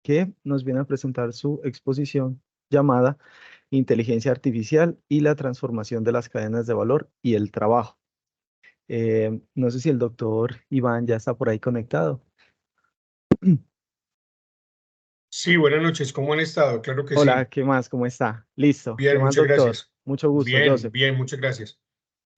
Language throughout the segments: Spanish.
que nos viene a presentar su exposición llamada Inteligencia Artificial y la transformación de las cadenas de valor y el trabajo. No sé si el doctor Iván ya está por ahí conectado. Sí, buenas noches, ¿cómo han estado? Claro que Hola, sí. ¿qué más? ¿Cómo está? Listo. ¿Qué Bien, más, muchas doctor? gracias. Mucho gusto, Bien, Joseph. bien, muchas gracias.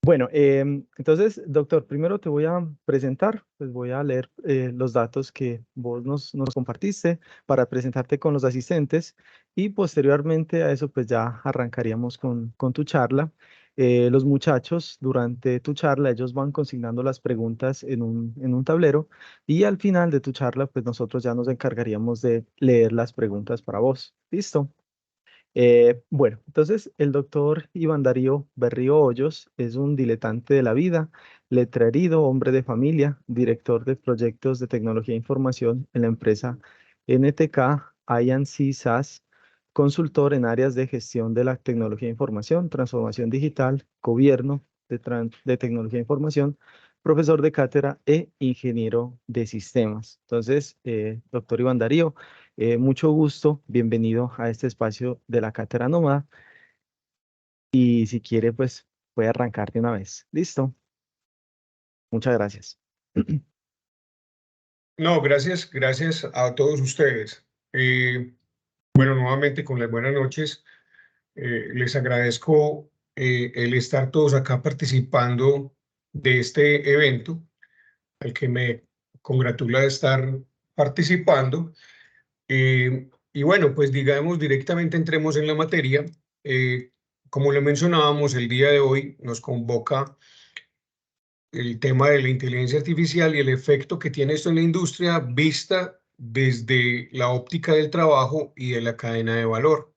Bueno, entonces, doctor, primero te voy a presentar, pues voy a leer los datos que vos nos compartiste para presentarte con los asistentes y posteriormente a eso, pues ya arrancaríamos con tu charla. Los muchachos, durante tu charla, ellos van consignando las preguntas en un tablero y al final de tu charla, pues nosotros ya nos encargaríamos de leer las preguntas para vos. ¿Listo? Bueno, entonces el doctor Iván Darío Berrío Hoyos es un diletante de la vida, letrerido, hombre de familia, director de proyectos de tecnología e información en la empresa NTK INC SAS, consultor en áreas de gestión de la tecnología e información, transformación digital, gobierno de tecnología e información, profesor de cátedra e ingeniero de sistemas. Entonces, doctor Iván Darío, mucho gusto, bienvenido a este espacio de la Cátedra Nómada y si quiere, pues puede arrancar de una vez. ¿Listo? Muchas gracias. No, gracias a todos ustedes. Bueno, nuevamente con las buenas noches. Les agradezco el estar todos acá participando de este evento, al que me congratula de estar participando. Y bueno, pues digamos directamente entremos en la materia. Como le mencionábamos, el día de hoy nos convoca el tema de la inteligencia artificial y el efecto que tiene esto en la industria vista desde la óptica del trabajo y de la cadena de valor.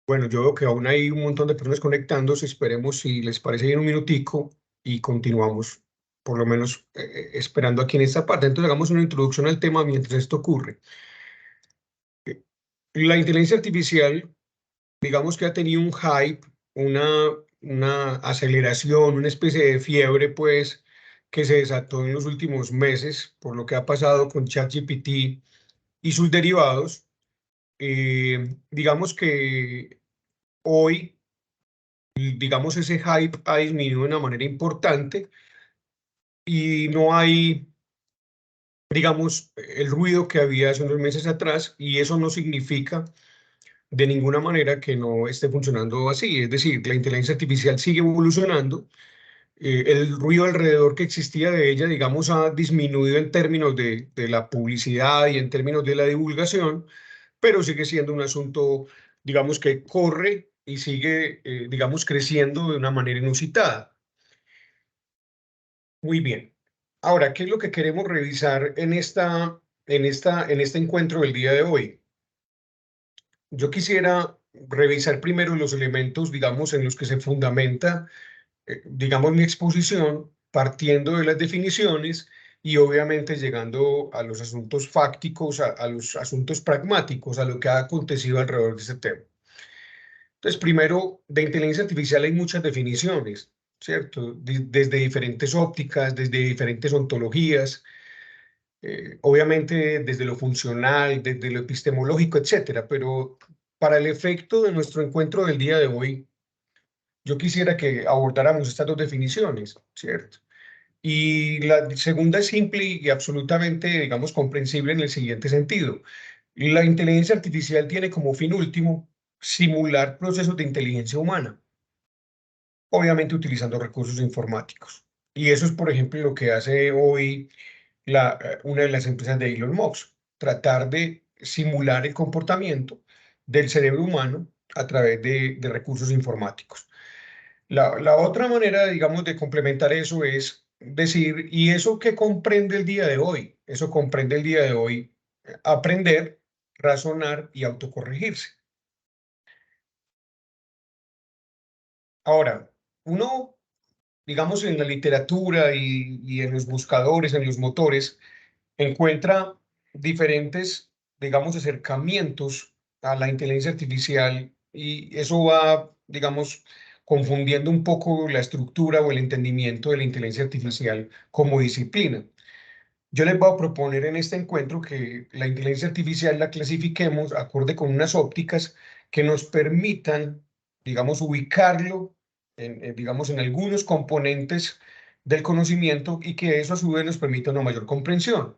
Bueno, yo veo que aún hay un montón de personas conectándose, esperemos si les parece bien un minutico y continuamos, por lo menos esperando aquí en esta parte. Entonces hagamos una introducción al tema mientras esto ocurre. La inteligencia artificial, digamos que ha tenido un hype, una aceleración, una especie de fiebre, pues, que se desató en los últimos meses por lo que ha pasado con ChatGPT y sus derivados. Digamos que hoy, digamos, ese hype ha disminuido de una manera importante y no hay, digamos, el ruido que había hace unos meses atrás, y eso no significa de ninguna manera que no esté funcionando así. Es decir, la inteligencia artificial sigue evolucionando. El ruido alrededor que existía de ella, digamos, ha disminuido en términos de la publicidad y en términos de la divulgación, pero sigue siendo un asunto, digamos, que corre y sigue, digamos, creciendo de una manera inusitada. Muy bien. Ahora, ¿qué es lo que queremos revisar en este encuentro del día de hoy? Yo quisiera revisar primero los elementos, digamos, en los que se fundamenta, digamos, mi exposición, partiendo de las definiciones y obviamente llegando a los asuntos fácticos, a los asuntos pragmáticos, a lo que ha acontecido alrededor de este tema. Entonces, primero, de inteligencia artificial hay muchas definiciones, ¿cierto? Desde diferentes ópticas, desde diferentes ontologías, obviamente desde lo funcional, desde lo epistemológico, etcétera, pero para el efecto de nuestro encuentro del día de hoy, yo quisiera que abordáramos estas dos definiciones, ¿cierto? Y la segunda es simple y absolutamente, digamos, comprensible en el siguiente sentido. La inteligencia artificial tiene como fin último simular procesos de inteligencia humana, obviamente utilizando recursos informáticos. Y eso es, por ejemplo, lo que hace hoy una de las empresas de Elon Musk, tratar de simular el comportamiento del cerebro humano a través de recursos informáticos. La otra manera, digamos, de complementar eso es decir, ¿y eso qué comprende el día de hoy? Eso comprende el día de hoy aprender, razonar y autocorregirse. Ahora, uno, digamos, en la literatura y en los buscadores, en los motores, encuentra diferentes, digamos, acercamientos a la inteligencia artificial, y eso va, digamos, confundiendo un poco la estructura o el entendimiento de la inteligencia artificial como disciplina. Yo les voy a proponer en este encuentro que la inteligencia artificial la clasifiquemos acorde con unas ópticas que nos permitan, digamos, ubicarlo digamos, en algunos componentes del conocimiento y que eso a su vez nos permita una mayor comprensión.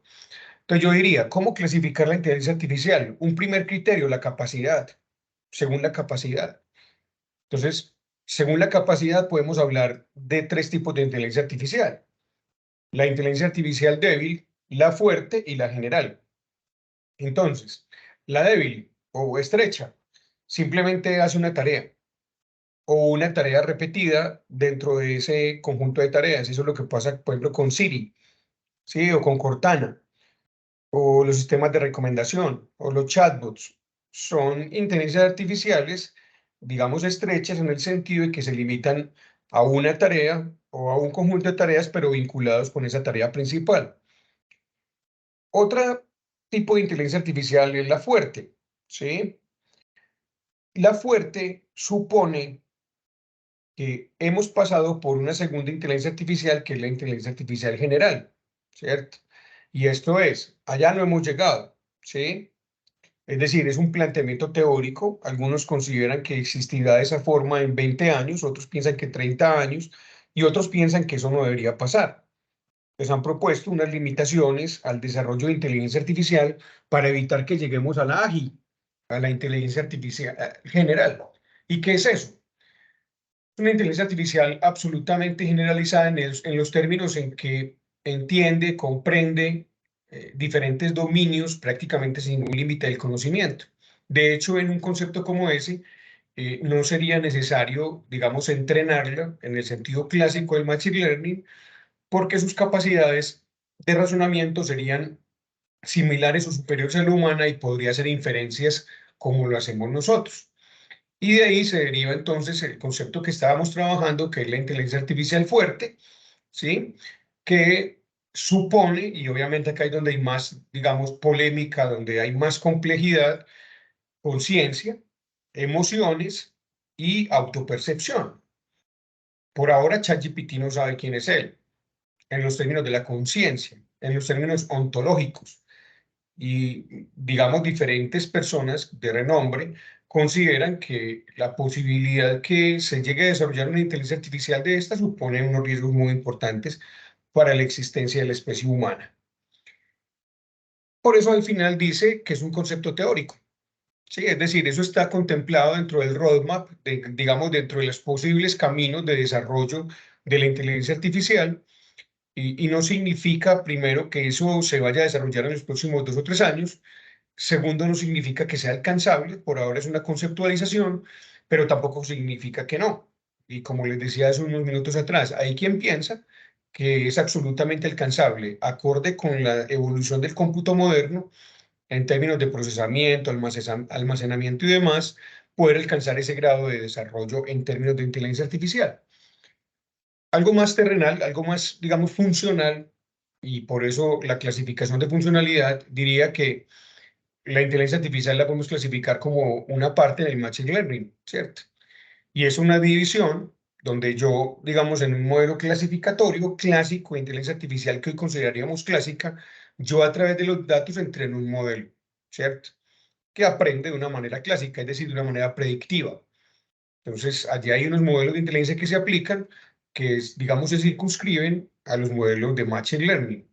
Entonces yo diría, ¿cómo clasificar la inteligencia artificial? Un primer criterio, la capacidad, según la capacidad. Entonces, según la capacidad podemos hablar de tres tipos de inteligencia artificial. La inteligencia artificial débil, la fuerte y la general. Entonces, la débil o estrecha simplemente hace una tarea o una tarea repetida dentro de ese conjunto de tareas. Eso es lo que pasa, por ejemplo, con Siri, ¿sí? O con Cortana, o los sistemas de recomendación, o los chatbots. Son inteligencias artificiales, digamos, estrechas en el sentido de que se limitan a una tarea o a un conjunto de tareas, pero vinculados con esa tarea principal. Otra tipo de inteligencia artificial es la fuerte, ¿sí? La fuerte supone que hemos pasado por una segunda inteligencia artificial, que es la inteligencia artificial general, ¿cierto? Y esto es, allá no hemos llegado, ¿sí? Es decir, es un planteamiento teórico. Algunos consideran que existirá de esa forma en 20 años, otros piensan que 30 años, y otros piensan que eso no debería pasar. Les han propuesto unas limitaciones al desarrollo de inteligencia artificial para evitar que lleguemos a la AGI, a la inteligencia artificial general. ¿Y qué es eso? Es una inteligencia artificial absolutamente generalizada en los términos en que entiende, comprende diferentes dominios prácticamente sin un límite del conocimiento. De hecho, en un concepto como ese, no sería necesario, digamos, entrenarla en el sentido clásico del machine learning, porque sus capacidades de razonamiento serían similares o superiores a la humana y podría hacer inferencias como lo hacemos nosotros. Y de ahí se deriva entonces el concepto que estábamos trabajando, que es la inteligencia artificial fuerte, ¿sí? Que supone, y obviamente acá es donde hay más, digamos, polémica, donde hay más complejidad, conciencia, emociones y autopercepción. Por ahora, ChatGPT no sabe quién es él, en los términos de la conciencia, en los términos ontológicos. Y, digamos, diferentes personas de renombre consideran que la posibilidad que se llegue a desarrollar una inteligencia artificial de esta supone unos riesgos muy importantes para la existencia de la especie humana. Por eso al final dice que es un concepto teórico. Sí, es decir, eso está contemplado dentro del roadmap, digamos, dentro de los posibles caminos de desarrollo de la inteligencia artificial, y no significa, primero, que eso se vaya a desarrollar en los próximos 2 o 3 años. Segundo, no significa que sea alcanzable, por ahora es una conceptualización, pero tampoco significa que no. Y como les decía hace unos minutos atrás, hay quien piensa que es absolutamente alcanzable, acorde con la evolución del cómputo moderno, en términos de procesamiento, almacenamiento y demás, poder alcanzar ese grado de desarrollo en términos de inteligencia artificial. Algo más terrenal, algo más, digamos, funcional, y por eso la clasificación de funcionalidad diría que la inteligencia artificial la podemos clasificar como una parte del machine learning, ¿cierto? Y es una división donde yo, digamos, en un modelo clasificatorio clásico de inteligencia artificial que hoy consideraríamos clásica, yo a través de los datos entreno un modelo, ¿cierto? Que aprende de una manera clásica, es decir, de una manera predictiva. Entonces, allí hay unos modelos de inteligencia que se aplican que, digamos, se circunscriben a los modelos de machine learning.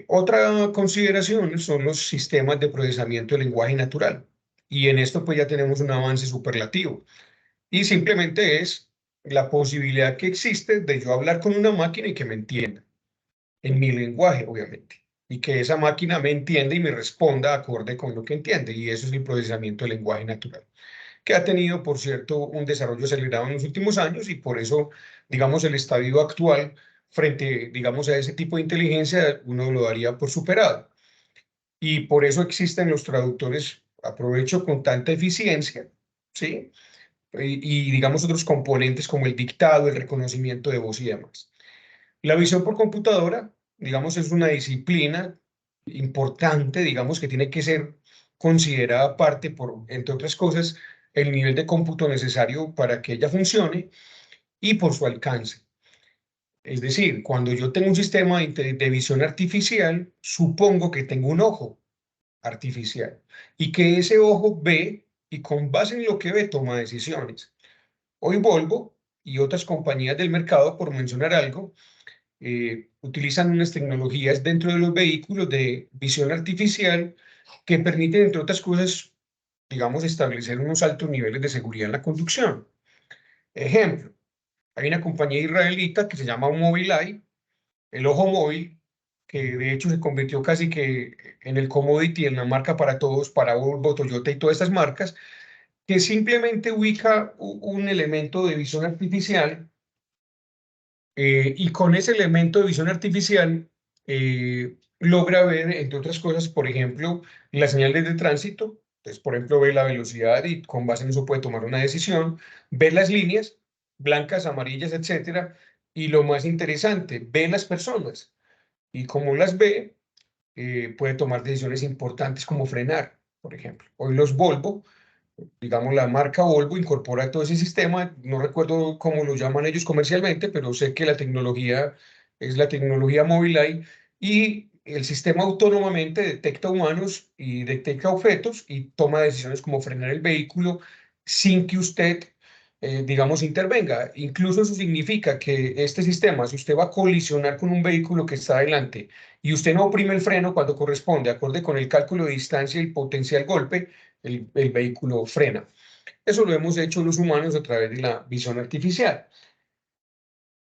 Otra consideración son los sistemas de procesamiento de lenguaje natural. Y en esto pues ya tenemos un avance superlativo. Y simplemente es la posibilidad que existe de yo hablar con una máquina y que me entienda, en mi lenguaje, obviamente. Y que esa máquina me entienda y me responda acorde con lo que entiende. Y eso es el procesamiento del lenguaje natural, que ha tenido, por cierto, un desarrollo acelerado en los últimos años y por eso, digamos, el estadio actual frente, digamos, a ese tipo de inteligencia, uno lo daría por superado. Y por eso existen los traductores, aprovecho, con tanta eficiencia, ¿sí? Digamos, otros componentes como el dictado, el reconocimiento de voz y demás. La visión por computadora, digamos, es una disciplina importante, digamos, que tiene que ser considerada aparte por, entre otras cosas, el nivel de cómputo necesario para que ella funcione y por su alcance. Es decir, cuando yo tengo un sistema de visión artificial, supongo que tengo un ojo artificial y que ese ojo ve y con base en lo que ve toma decisiones. Hoy Volvo y otras compañías del mercado, por mencionar algo, utilizan unas tecnologías dentro de los vehículos de visión artificial que permiten, entre otras cosas, digamos, establecer unos altos niveles de seguridad en la conducción. Ejemplo, hay una compañía israelita que se llama Mobileye, el ojo móvil, que de hecho se convirtió casi que en el commodity, en la marca para todos, para Volvo, Toyota y todas estas marcas, que simplemente ubica un elemento de visión artificial y con ese elemento de visión artificial logra ver, entre otras cosas, por ejemplo, las señales de tránsito. Entonces, por ejemplo, ve la velocidad y con base en eso puede tomar una decisión, ve las líneas blancas, amarillas, etcétera, y lo más interesante, ve las personas y como las ve, puede tomar decisiones importantes como frenar, por ejemplo. Hoy los Volvo, digamos, la marca Volvo incorpora todo ese sistema, no recuerdo cómo lo llaman ellos comercialmente, pero sé que la tecnología es la tecnología Mobileye y el sistema autónomamente detecta humanos y detecta objetos y toma decisiones como frenar el vehículo sin que usted, digamos, intervenga. Incluso eso significa que este sistema, si usted va a colisionar con un vehículo que está adelante y usted no oprime el freno cuando corresponde, acorde con el cálculo de distancia y el potencial golpe, el vehículo frena. Eso lo hemos hecho los humanos a través de la visión artificial.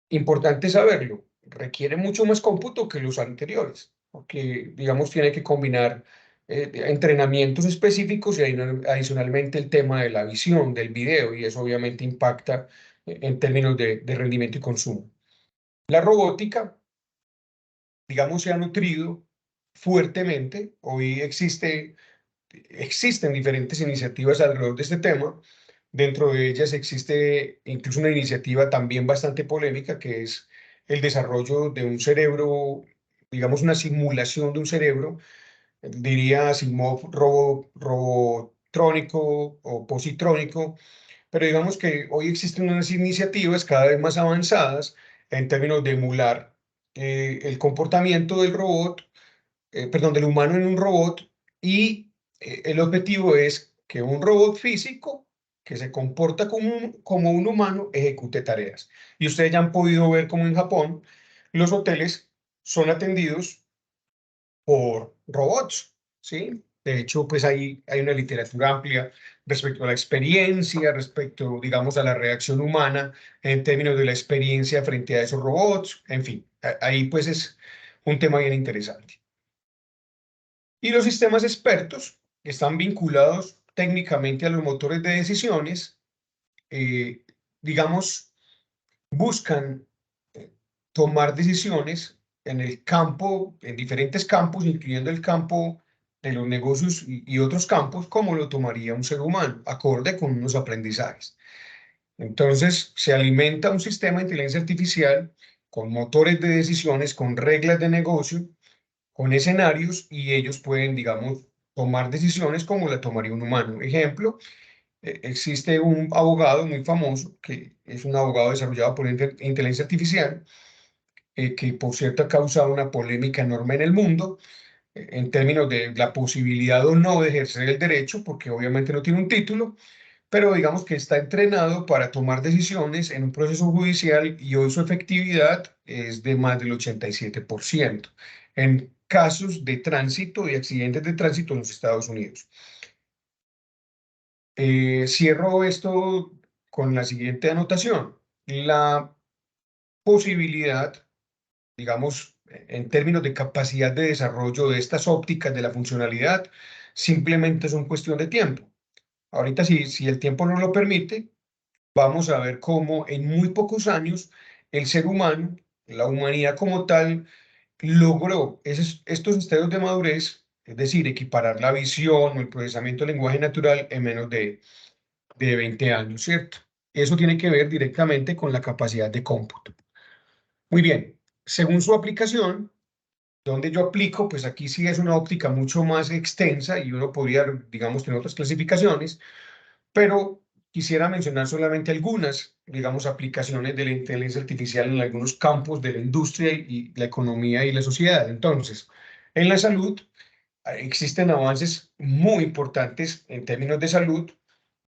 Importante saberlo, requiere mucho más cómputo que los anteriores, porque, digamos, tiene que combinar entrenamientos específicos y adicionalmente el tema de la visión, del video, y eso obviamente impacta en términos de rendimiento y consumo. La robótica, digamos, se ha nutrido fuertemente. Hoy existen diferentes iniciativas alrededor de este tema. Dentro de ellas existe incluso una iniciativa también bastante polémica, que es el desarrollo de un cerebro, digamos una simulación de un cerebro, diría Asimov robotrónico o positrónico, pero digamos que hoy existen unas iniciativas cada vez más avanzadas en términos de emular el comportamiento del robot, perdón, del humano en un robot y el objetivo es que un robot físico que se comporta como un humano ejecute tareas. Y ustedes ya han podido ver cómo en Japón los hoteles son atendidos por robots, ¿sí? De hecho, pues hay una literatura amplia respecto a la experiencia, respecto, digamos, a la reacción humana en términos de la experiencia frente a esos robots, en fin, ahí pues es un tema bien interesante. Y los sistemas expertos, que están vinculados técnicamente a los motores de decisiones, eh, digamos, buscan eh, tomar decisiones en el campo, en diferentes campos, incluyendo el campo de los negocios y otros campos, como lo tomaría un ser humano, acorde con unos aprendizajes. Entonces, se alimenta un sistema de inteligencia artificial con motores de decisiones, con reglas de negocio, con escenarios y ellos pueden, digamos, tomar decisiones como la tomaría un humano. Ejemplo, existe un abogado muy famoso que es un abogado desarrollado por inteligencia artificial, que por cierto ha causado una polémica enorme en el mundo en términos de la posibilidad o no de ejercer el derecho, porque obviamente no tiene un título, pero digamos que está entrenado para tomar decisiones en un proceso judicial y hoy su efectividad es de más del 87% en casos de tránsito y accidentes de tránsito en los Estados Unidos. Cierro esto con la siguiente anotación. La posibilidad, digamos, en términos de capacidad de desarrollo de estas ópticas de la funcionalidad, simplemente son cuestión de tiempo. Ahorita, si el tiempo no lo permite, vamos a ver cómo en muy pocos años el ser humano, la humanidad como tal, logró estos estados de madurez, es decir, equiparar la visión o el procesamiento del lenguaje natural en menos de 20 años, ¿cierto? Eso tiene que ver directamente con la capacidad de cómputo. Muy bien, según su aplicación, donde yo aplico, pues aquí sí es una óptica mucho más extensa y uno podría, digamos, tener otras clasificaciones, pero quisiera mencionar solamente algunas, digamos, aplicaciones de la inteligencia artificial en algunos campos de la industria y la economía y la sociedad. Entonces, en la salud existen avances muy importantes en términos de salud,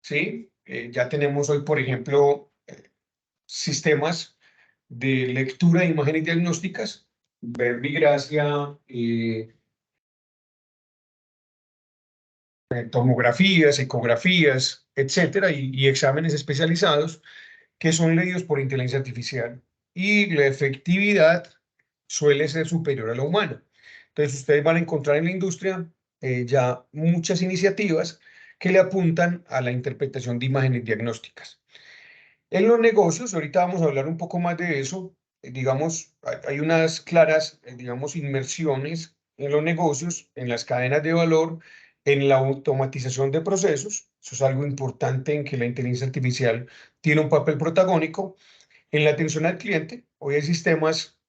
¿sí? Ya tenemos hoy, por ejemplo, sistemas de lectura de imágenes diagnósticas, verbigracia, tomografías, ecografías, etcétera, y exámenes especializados que son leídos por inteligencia artificial. Y la efectividad suele ser superior a la humana. Entonces, ustedes van a encontrar en la industria ya muchas iniciativas que le apuntan a la interpretación de imágenes diagnósticas. En los negocios, ahorita vamos a hablar un poco más de eso, digamos, hay unas claras, digamos, inmersiones en los negocios, en las cadenas de valor, en la automatización de procesos. Eso es algo importante en que la inteligencia artificial tiene un papel protagónico. En la atención al cliente, hoy hay sistemas,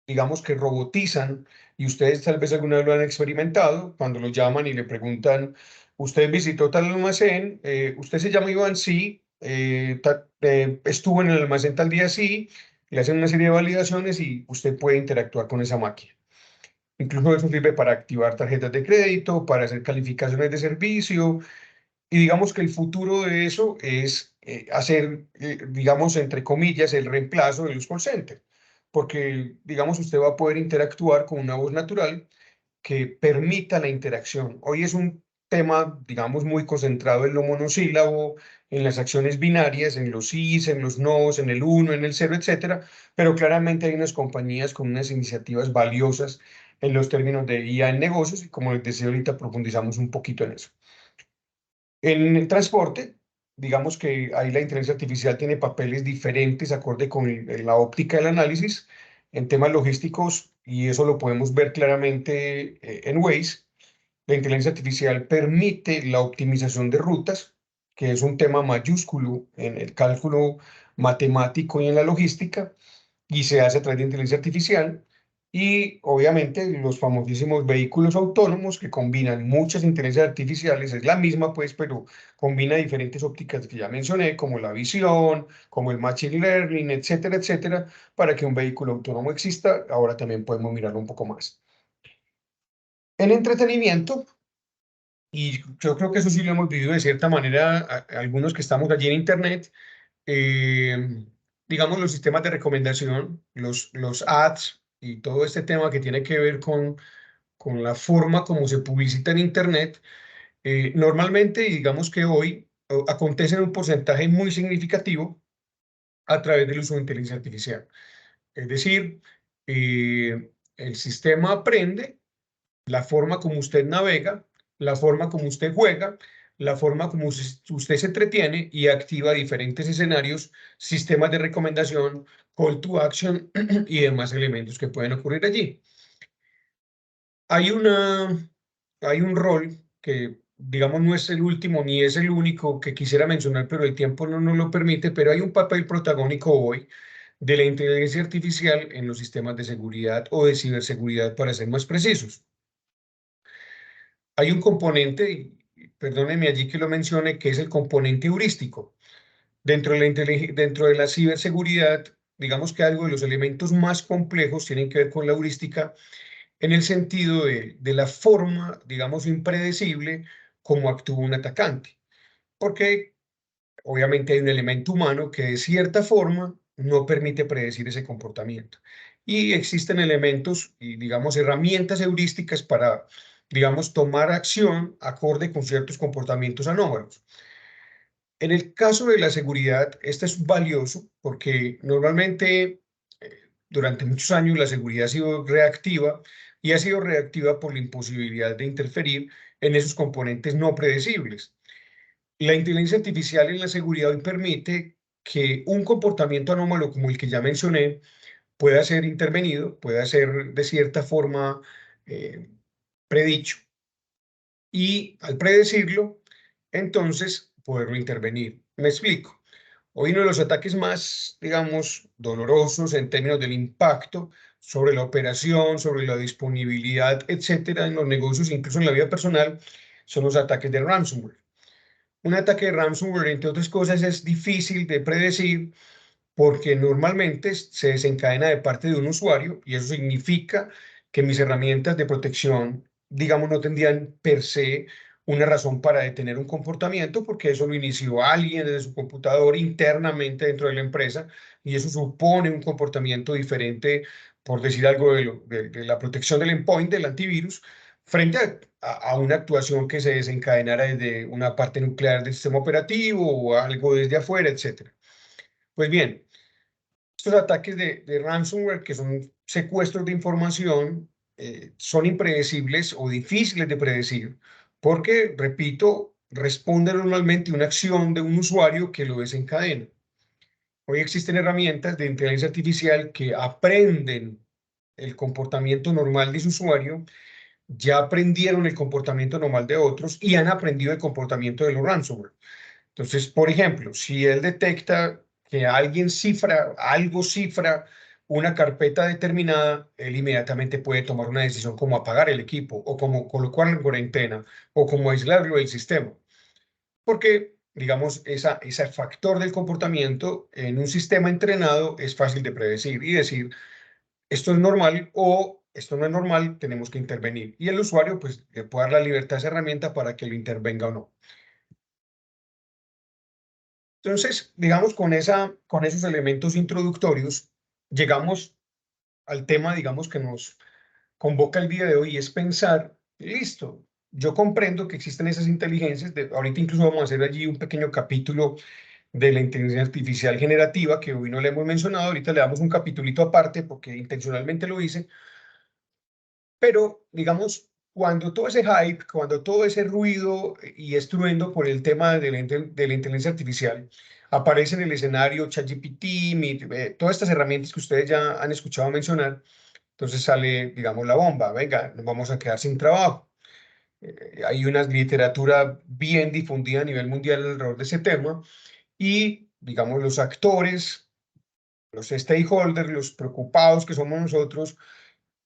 digamos, que robotizan, y ustedes tal vez alguna vez lo han experimentado, cuando lo llaman y le preguntan, ¿usted visitó tal almacén? ¿Usted se llama Iván? Sí. Estuvo en el almacén tal día, sí. Le hacen una serie de validaciones y usted puede interactuar con esa máquina. Incluso eso sirve para activar tarjetas de crédito, para hacer calificaciones de servicio, y digamos que el futuro de eso es hacer, digamos, entre comillas, el reemplazo de los call centers, porque, digamos, usted va a poder interactuar con una voz natural que permita la interacción. Hoy es un tema, digamos, muy concentrado en lo monosílabo, en las acciones binarias, en los sís, en los nos, en el uno, en el cero, etcétera, pero claramente hay unas compañías con unas iniciativas valiosas en los términos de IA en negocios, y como les decía ahorita, profundizamos un poquito en eso. En el transporte, digamos que ahí la inteligencia artificial tiene papeles diferentes acorde con la óptica del análisis en temas logísticos, y eso lo podemos ver claramente en Waze. La inteligencia artificial permite la optimización de rutas, que es un tema mayúsculo en el cálculo matemático y en la logística, y se hace a través de inteligencia artificial. Y obviamente los famosísimos vehículos autónomos que combinan muchas inteligencias artificiales, es la misma pues, pero combina diferentes ópticas que ya mencioné, como la visión, como el machine learning, etcétera, etcétera, para que un vehículo autónomo exista. Ahora también podemos mirarlo un poco más. En entretenimiento, y yo creo que eso sí lo hemos vivido de cierta manera, algunos que estamos allí en Internet, eh, digamos, los sistemas de recomendación, los ads y todo este tema que tiene que ver con la forma como se publicita en Internet, normalmente, y digamos que hoy, acontece en un porcentaje muy significativo a través del uso de inteligencia artificial. Es decir, el sistema aprende la forma como usted navega, la forma como usted juega, la forma como usted se entretiene, y activa diferentes escenarios, sistemas de recomendación, call to action y demás elementos que pueden ocurrir allí. Hay hay un rol que, digamos, no es el último ni es el único que quisiera mencionar, pero el tiempo no nos lo permite, pero hay un papel protagónico hoy de la inteligencia artificial en los sistemas de seguridad o de ciberseguridad, para ser más precisos. Hay un componente, y perdónenme allí que lo mencione, que es el componente heurístico. Dentro de la ciberseguridad, digamos que algo de los elementos más complejos tienen que ver con la heurística, en el sentido de la forma, digamos, impredecible como actúa un atacante. Porque obviamente hay un elemento humano que de cierta forma no permite predecir ese comportamiento. Y existen elementos y, digamos, herramientas heurísticas para, digamos, tomar acción acorde con ciertos comportamientos anómalos. En el caso de la seguridad, este es valioso porque normalmente durante muchos años la seguridad ha sido reactiva, y ha sido reactiva por la imposibilidad de interferir en esos componentes no predecibles. La inteligencia artificial en la seguridad hoy permite que un comportamiento anómalo como el que ya mencioné pueda ser intervenido, pueda ser de cierta forma eh, predicho, y al predecirlo, entonces poderlo intervenir. Me explico. Hoy uno de los ataques más, digamos, dolorosos en términos del impacto sobre la operación, sobre la disponibilidad, etcétera, en los negocios, incluso en la vida personal, son los ataques de ransomware. un ataque de ransomware, entre otras cosas, es difícil de predecir porque normalmente se desencadena de parte de un usuario y eso significa que mis herramientas de protección, digamos, no tendrían per se una razón para detener un comportamiento porque eso lo inició alguien desde su computador internamente dentro de la empresa y eso supone un comportamiento diferente, por decir algo, de la protección del endpoint, del antivirus, frente a una actuación que se desencadenara desde una parte nuclear del sistema operativo o algo desde afuera, etcétera. Pues bien, estos ataques de ransomware, que son secuestros de información, son impredecibles o difíciles de predecir, porque, repito, responden normalmente a una acción de un usuario que lo desencadena. Hoy existen herramientas de inteligencia artificial que aprenden el comportamiento normal de su usuario, ya aprendieron el comportamiento normal de otros y han aprendido el comportamiento de los ransomware. Entonces, por ejemplo, si él detecta que alguien algo cifra una carpeta determinada, él inmediatamente puede tomar una decisión como apagar el equipo o como colocarlo en cuarentena o como aislarlo del sistema. Porque, digamos, ese factor del comportamiento en un sistema entrenado es fácil de predecir y decir, esto es normal o esto no es normal, tenemos que intervenir. Y el usuario, pues, le puede dar la libertad a esa herramienta para que lo intervenga o no. Entonces, digamos, con esos elementos introductorios, llegamos al tema, digamos, que nos convoca el día de hoy, y es pensar, listo, yo comprendo que existen esas inteligencias, ahorita incluso vamos a hacer allí un pequeño capítulo de la inteligencia artificial generativa, que hoy no le hemos mencionado, ahorita le damos un capitulito aparte, porque intencionalmente lo hice, pero, digamos, cuando todo ese hype, cuando todo ese ruido y estruendo por el tema de la inteligencia artificial aparece en el escenario ChatGPT, todas estas herramientas que ustedes ya han escuchado mencionar, entonces sale, digamos, la bomba, venga, nos vamos a quedar sin trabajo. Hay una literatura bien difundida a nivel mundial alrededor de ese tema y, digamos, los actores, los stakeholders, los preocupados que somos nosotros,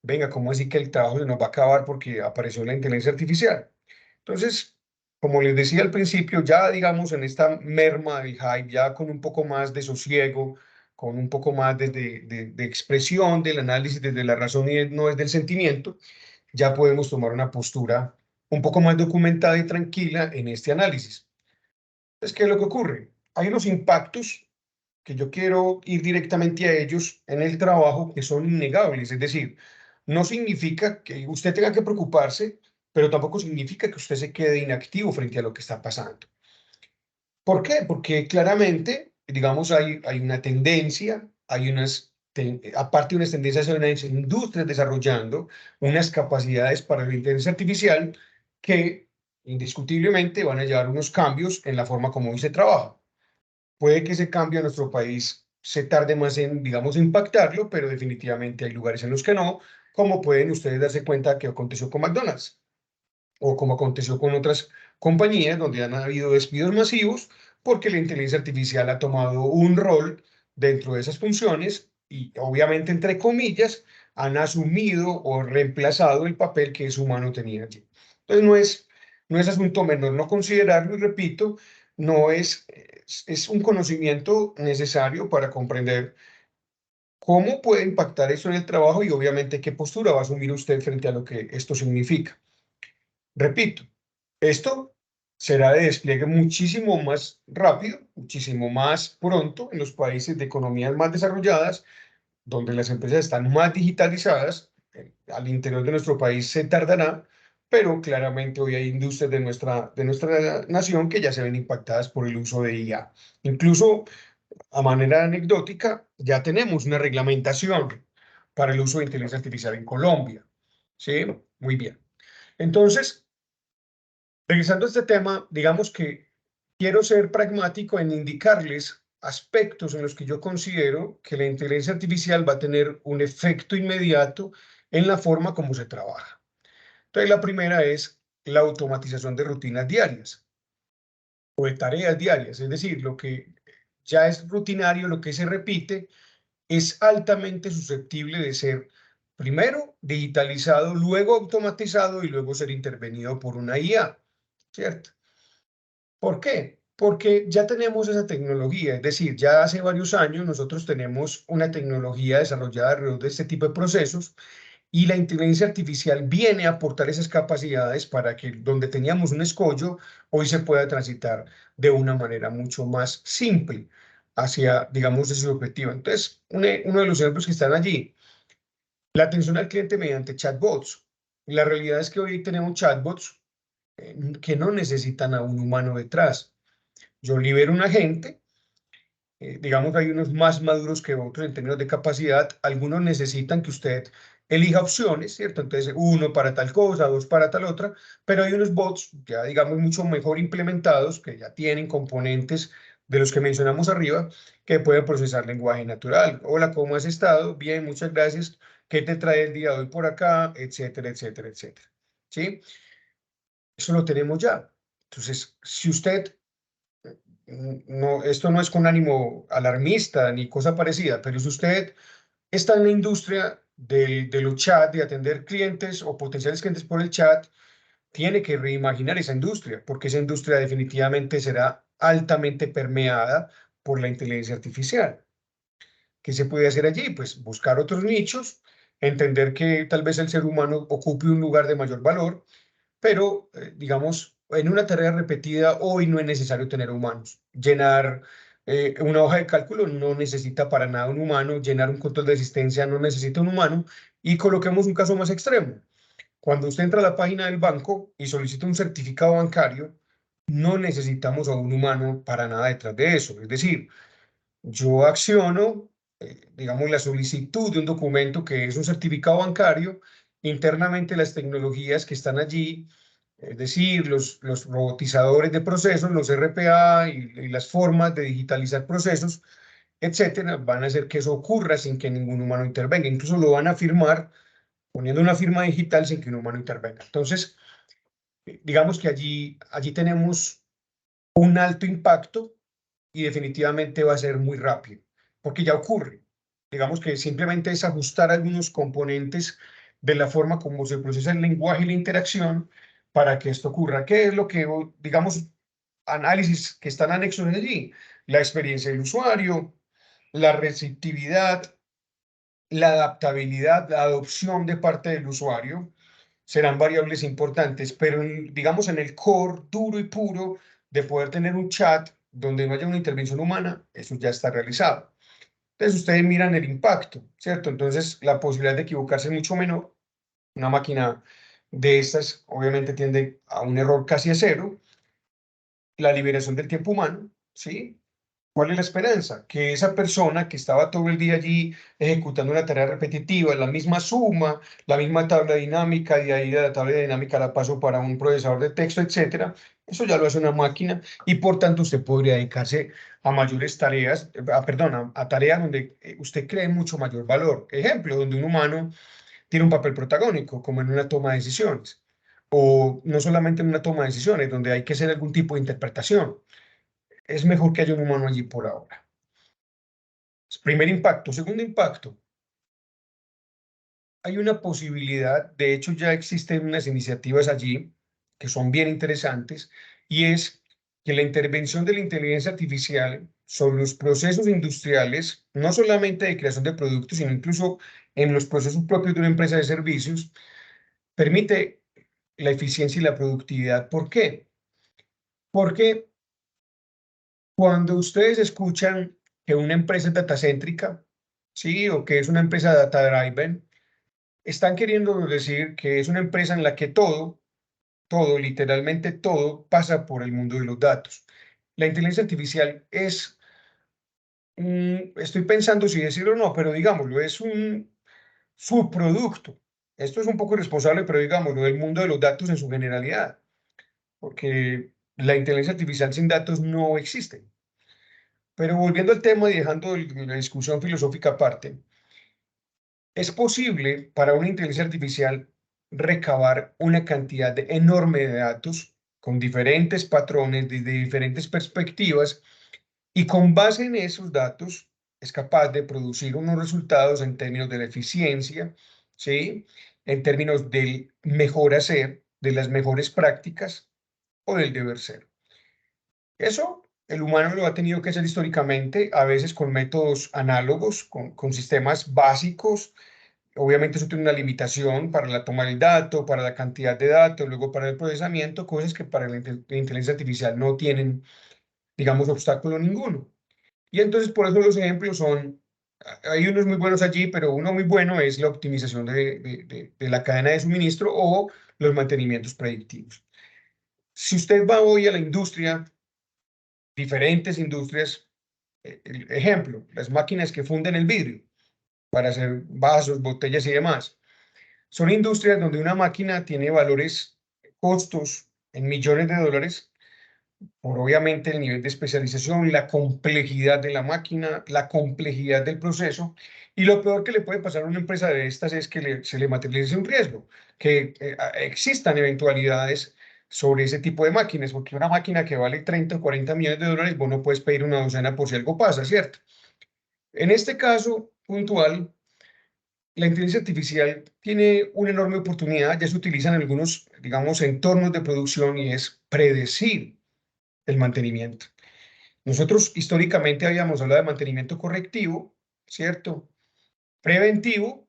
venga, ¿cómo así que el trabajo se nos va a acabar porque apareció la inteligencia artificial? Entonces, como les decía al principio, ya digamos en esta merma del hype, ya con un poco más de sosiego, con un poco más de expresión del análisis desde la razón y no desde el sentimiento, ya podemos tomar una postura un poco más documentada y tranquila en este análisis. Entonces, ¿qué es lo que ocurre? Hay unos impactos que yo quiero ir directamente a ellos en el trabajo que son innegables. Es decir, no significa que usted tenga que preocuparse, pero tampoco significa que usted se quede inactivo frente a lo que está pasando. ¿Por qué? Porque claramente, digamos, hay una tendencia, aparte de unas tendencias, hay unas industrias desarrollando unas capacidades para la inteligencia artificial que indiscutiblemente van a llevar unos cambios en la forma como hoy se trabaja. Puede que ese cambio en nuestro país se tarde más en, digamos, impactarlo, pero definitivamente hay lugares en los que no, como pueden ustedes darse cuenta que aconteció con McDonald's o como aconteció con otras compañías donde han habido despidos masivos porque la inteligencia artificial ha tomado un rol dentro de esas funciones y obviamente, entre comillas, han asumido o reemplazado el papel que ese humano tenía allí. Entonces no es asunto menor no considerarlo y repito, no es un conocimiento necesario para comprender cómo puede impactar eso en el trabajo y obviamente qué postura va a asumir usted frente a lo que esto significa. Repito, esto será de despliegue muchísimo más rápido, muchísimo más pronto en los países de economías más desarrolladas, donde las empresas están más digitalizadas. Al interior de nuestro país se tardará, pero claramente hoy hay industrias de nuestra nación que ya se ven impactadas por el uso de IA. Incluso, a manera anecdótica, ya tenemos una reglamentación para el uso de inteligencia artificial en Colombia. ¿Sí? Muy bien. Entonces, regresando a este tema, digamos que quiero ser pragmático en indicarles aspectos en los que yo considero que la inteligencia artificial va a tener un efecto inmediato en la forma como se trabaja. Entonces, la primera es la automatización de rutinas diarias o de tareas diarias, es decir, lo que ya es rutinario, lo que se repite, es altamente susceptible de ser primero digitalizado, luego automatizado y luego ser intervenido por una IA, ¿cierto? ¿Por qué? Porque ya tenemos esa tecnología, es decir, ya hace varios años nosotros tenemos una tecnología desarrollada alrededor de este tipo de procesos y la inteligencia artificial viene a aportar esas capacidades para que donde teníamos un escollo, hoy se pueda transitar de una manera mucho más simple hacia, digamos, ese objetivo. Entonces, uno de los ejemplos que están allí, la atención al cliente mediante chatbots. La realidad es que hoy tenemos chatbots que no necesitan a un humano detrás. Yo libero un agente, digamos, hay unos más maduros que otros en términos de capacidad. Algunos necesitan que usted elija opciones, ¿cierto? Entonces, uno para tal cosa, dos para tal otra, pero hay unos bots ya, digamos, mucho mejor implementados, que ya tienen componentes de los que mencionamos arriba, que pueden procesar lenguaje natural. Hola, ¿cómo has estado? Bien, muchas gracias. ¿Qué te trae el día de hoy por acá? Etcétera, etcétera, etcétera. ¿Sí? Eso lo tenemos ya. Entonces, si usted no, esto no es con ánimo alarmista ni cosa parecida, pero si usted está en la industria de los chats, de atender clientes o potenciales clientes por el chat, tiene que reimaginar esa industria, porque esa industria definitivamente será altamente permeada por la inteligencia artificial. ¿Qué se puede hacer allí? Pues buscar otros nichos, entender que tal vez el ser humano ocupe un lugar de mayor valor, pero digamos, en una tarea repetida hoy no es necesario tener humanos. Llenar una hoja de cálculo no necesita para nada un humano, llenar un control de asistencia no necesita un humano, y coloquemos un caso más extremo. Cuando usted entra a la página del banco y solicita un certificado bancario, no necesitamos a un humano para nada detrás de eso. Es decir, yo acciono, digamos, la solicitud de un documento que es un certificado bancario, internamente las tecnologías que están allí, es decir, los robotizadores de procesos, los RPA y las formas de digitalizar procesos, etcétera, van a hacer que eso ocurra sin que ningún humano intervenga. Incluso lo van a firmar poniendo una firma digital sin que un humano intervenga. Entonces, digamos que allí tenemos un alto impacto y definitivamente va a ser muy rápido, porque ya ocurre. Digamos que simplemente es ajustar algunos componentes de la forma como se procesa el lenguaje y la interacción para que esto ocurra. ¿Qué es lo que, digamos, análisis que están anexos allí? La experiencia del usuario, la receptividad, la adaptabilidad, la adopción de parte del usuario serán variables importantes, pero digamos en el core duro y puro de poder tener un chat donde no haya una intervención humana, eso ya está realizado. Entonces ustedes miran el impacto, ¿cierto? Entonces la posibilidad de equivocarse es mucho menor. Una máquina de estas obviamente tiende a un error casi a cero. La liberación del tiempo humano, ¿sí? ¿Cuál es la esperanza? Que esa persona que estaba todo el día allí ejecutando una tarea repetitiva, la misma suma, la misma tabla dinámica, y ahí de la tabla dinámica la paso para un procesador de texto, etcétera, eso ya lo hace una máquina y por tanto usted podría dedicarse a mayores tareas, perdón, a tareas donde usted cree mucho mayor valor. Ejemplo, donde un humano tiene un papel protagónico, como en una toma de decisiones, o no solamente en una toma de decisiones, donde hay que hacer algún tipo de interpretación. Es mejor que haya un humano allí por ahora. Primer impacto. Segundo impacto, hay una posibilidad, de hecho ya existen unas iniciativas allí que son bien interesantes, y es que la intervención de la inteligencia artificial sobre los procesos industriales, no solamente de creación de productos, sino incluso en los procesos propios de una empresa de servicios, permite la eficiencia y la productividad. ¿Por qué? Porque cuando ustedes escuchan que una empresa es datacéntrica, ¿sí? O que es una empresa data-driven, están queriendo decir que es una empresa en la que todo, literalmente todo, pasa por el mundo de los datos. La inteligencia artificial es, estoy pensando si decirlo o no, pero digámoslo, es un subproducto. Esto es un poco irresponsable, pero digámoslo, del mundo de los datos en su generalidad, porque la inteligencia artificial sin datos no existe. Pero volviendo al tema y dejando la discusión filosófica aparte, es posible para una inteligencia artificial recabar una cantidad enorme de datos con diferentes patrones, desde diferentes perspectivas, y con base en esos datos es capaz de producir unos resultados en términos de la eficiencia, ¿sí? En términos del mejor hacer, de las mejores prácticas o del deber ser. Eso el humano lo ha tenido que hacer históricamente, a veces con métodos análogos, con sistemas básicos. Obviamente eso tiene una limitación para la toma del dato, para la cantidad de datos, luego para el procesamiento, cosas que para la inteligencia artificial no tienen, digamos, obstáculo ninguno. Y entonces por eso los ejemplos son, hay unos muy buenos allí, pero uno muy bueno es la optimización de la cadena de suministro o los mantenimientos predictivos. Si usted va hoy a la industria, diferentes industrias, ejemplo, las máquinas que funden el vidrio para hacer vasos, botellas y demás, son industrias donde una máquina tiene valores, costos en millones de dólares por obviamente el nivel de especialización, la complejidad de la máquina, la complejidad del proceso, y lo peor que le puede pasar a una empresa de estas es que se le materialice un riesgo, que existan eventualidades sobre ese tipo de máquinas, porque una máquina que vale 30 o 40 millones de dólares, vos no puedes pedir una docena por si algo pasa, ¿cierto? En este caso puntual, la inteligencia artificial tiene una enorme oportunidad, ya se utiliza en algunos, digamos, entornos de producción y es predecir el mantenimiento. Nosotros históricamente habíamos hablado de mantenimiento correctivo, ¿cierto? Preventivo,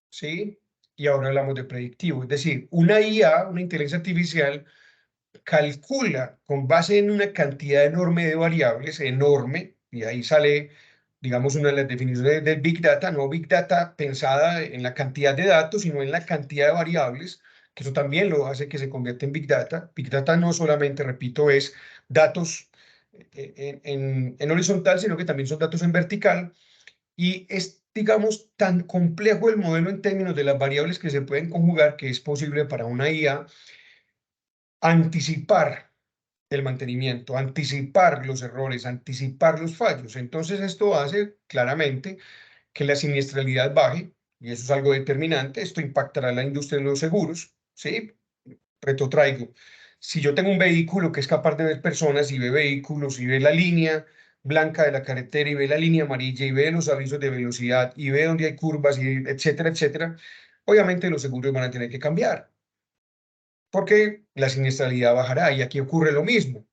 ¿sí? Y ahora hablamos de predictivo. Es decir, una IA, una inteligencia artificial, calcula con base en una cantidad enorme de variables, enorme, y ahí sale, digamos, una de las definiciones del Big Data, no Big Data pensada en la cantidad de datos, sino en la cantidad de variables, que eso también lo hace que se convierta en Big Data. Big Data no solamente, repito, es datos en horizontal, sino que también son datos en vertical, y es, digamos, tan complejo el modelo en términos de las variables que se pueden conjugar que es posible para una IA anticipar el mantenimiento, anticipar los errores, anticipar los fallos. Entonces esto hace claramente que la siniestralidad baje, y eso es algo determinante. Esto impactará la industria de los seguros, ¿sí? Retrotraigo. Si yo tengo un vehículo que es capaz de ver personas y ve vehículos y ve la línea blanca de la carretera y ve la línea amarilla y ve los avisos de velocidad y ve dónde hay curvas y etcétera, etcétera, obviamente los seguros van a tener que cambiar porque la siniestralidad bajará y aquí ocurre lo mismo.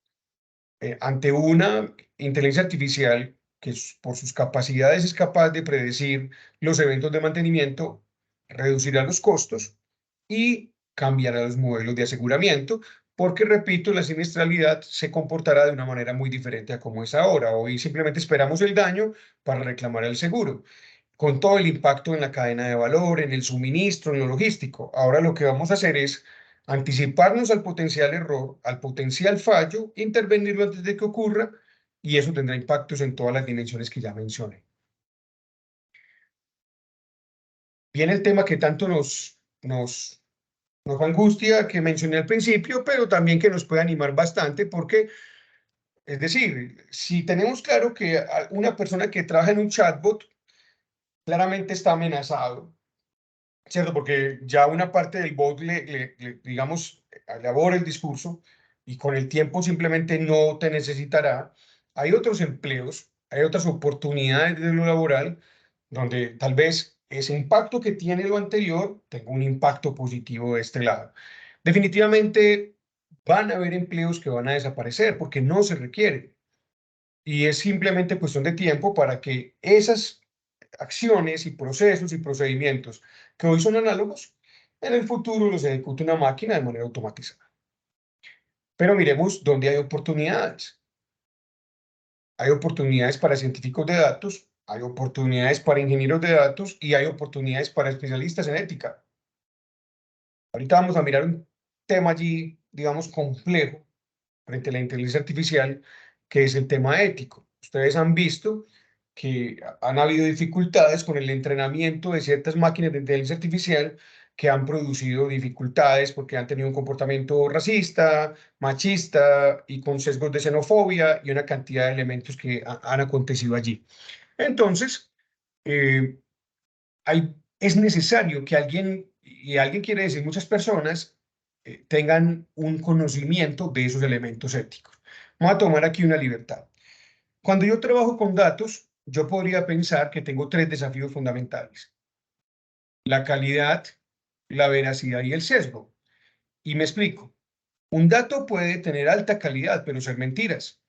Ante una inteligencia artificial que por sus capacidades es capaz de predecir los eventos de mantenimiento, reducirá los costos y cambiará los modelos de aseguramiento, porque, repito, la siniestralidad se comportará de una manera muy diferente a como es ahora. Hoy simplemente esperamos el daño para reclamar el seguro, con todo el impacto en la cadena de valor, en el suministro, en lo logístico. Ahora lo que vamos a hacer es anticiparnos al potencial error, al potencial fallo, intervenirlo antes de que ocurra, y eso tendrá impactos en todas las dimensiones que ya mencioné. Viene el tema que tanto nos angustia, que mencioné al principio, pero también que nos puede animar bastante, porque, es decir, si tenemos claro que una persona que trabaja en un chatbot claramente está amenazado, ¿cierto? Porque ya una parte del bot digamos, elabora el discurso y con el tiempo simplemente no te necesitará. Hay otros empleos, hay otras oportunidades de lo laboral donde tal vez ese impacto que tiene lo anterior tenga un impacto positivo de este lado. Definitivamente van a haber empleos que van a desaparecer porque no se requieren. Y es simplemente cuestión de tiempo para que esas acciones y procesos y procedimientos que hoy son análogos, en el futuro los ejecute una máquina de manera automatizada. Pero miremos dónde hay oportunidades. Hay oportunidades para científicos de datos, hay oportunidades para ingenieros de datos y hay oportunidades para especialistas en ética. Ahorita vamos a mirar un tema allí, digamos, complejo frente a la inteligencia artificial, que es el tema ético. Ustedes han visto que han habido dificultades con el entrenamiento de ciertas máquinas de inteligencia artificial que han producido dificultades porque han tenido un comportamiento racista, machista y con sesgos de xenofobia y una cantidad de elementos que han acontecido allí. Entonces, eh, es necesario que alguien, y alguien quiere decir muchas personas, tengan un conocimiento de esos elementos éticos. Vamos a tomar aquí una libertad. Cuando yo trabajo con datos, yo podría pensar que tengo tres desafíos fundamentales: la calidad, la veracidad y el sesgo. Y me explico. Un dato puede tener alta calidad, pero ser mentiras.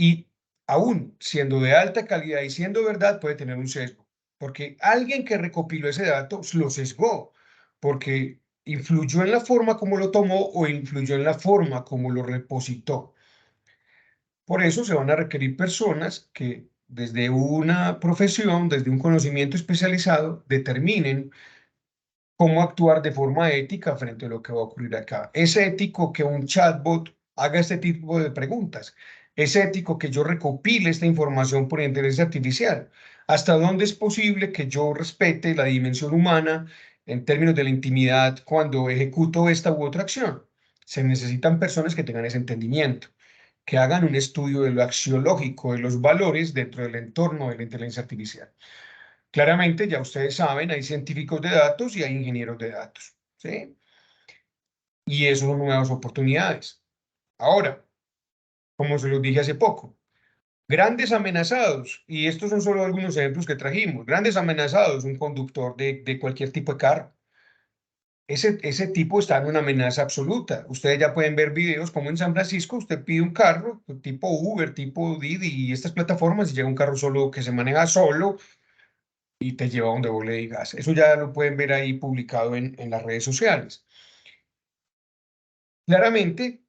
Y aún siendo de alta calidad y siendo verdad, puede tener un sesgo, porque alguien que recopiló ese dato lo sesgó, porque influyó en la forma como lo tomó o influyó en la forma como lo repositó. Por eso se van a requerir personas que desde una profesión, desde un conocimiento especializado, determinen cómo actuar de forma ética frente a lo que va a ocurrir acá. Es ético que un chatbot haga este tipo de preguntas. Es ético que yo recopile esta información por inteligencia artificial. ¿Hasta dónde es posible que yo respete la dimensión humana en términos de la intimidad cuando ejecuto esta u otra acción? Se necesitan personas que tengan ese entendimiento, que hagan un estudio de lo axiológico, de los valores dentro del entorno de la inteligencia artificial. Claramente, ya ustedes saben, hay científicos de datos y hay ingenieros de datos, ¿sí? Y eso son nuevas oportunidades. Ahora, como se los dije hace poco, grandes amenazados, y estos son solo algunos ejemplos que trajimos, grandes amenazados, un conductor de cualquier tipo de carro. Ese tipo está en una amenaza absoluta. Ustedes ya pueden ver videos como en San Francisco, usted pide un carro tipo Uber, tipo Didi y estas plataformas y llega un carro solo que se maneja solo y te lleva donde vos le digas. Eso ya lo pueden ver ahí publicado en las redes sociales. Claramente,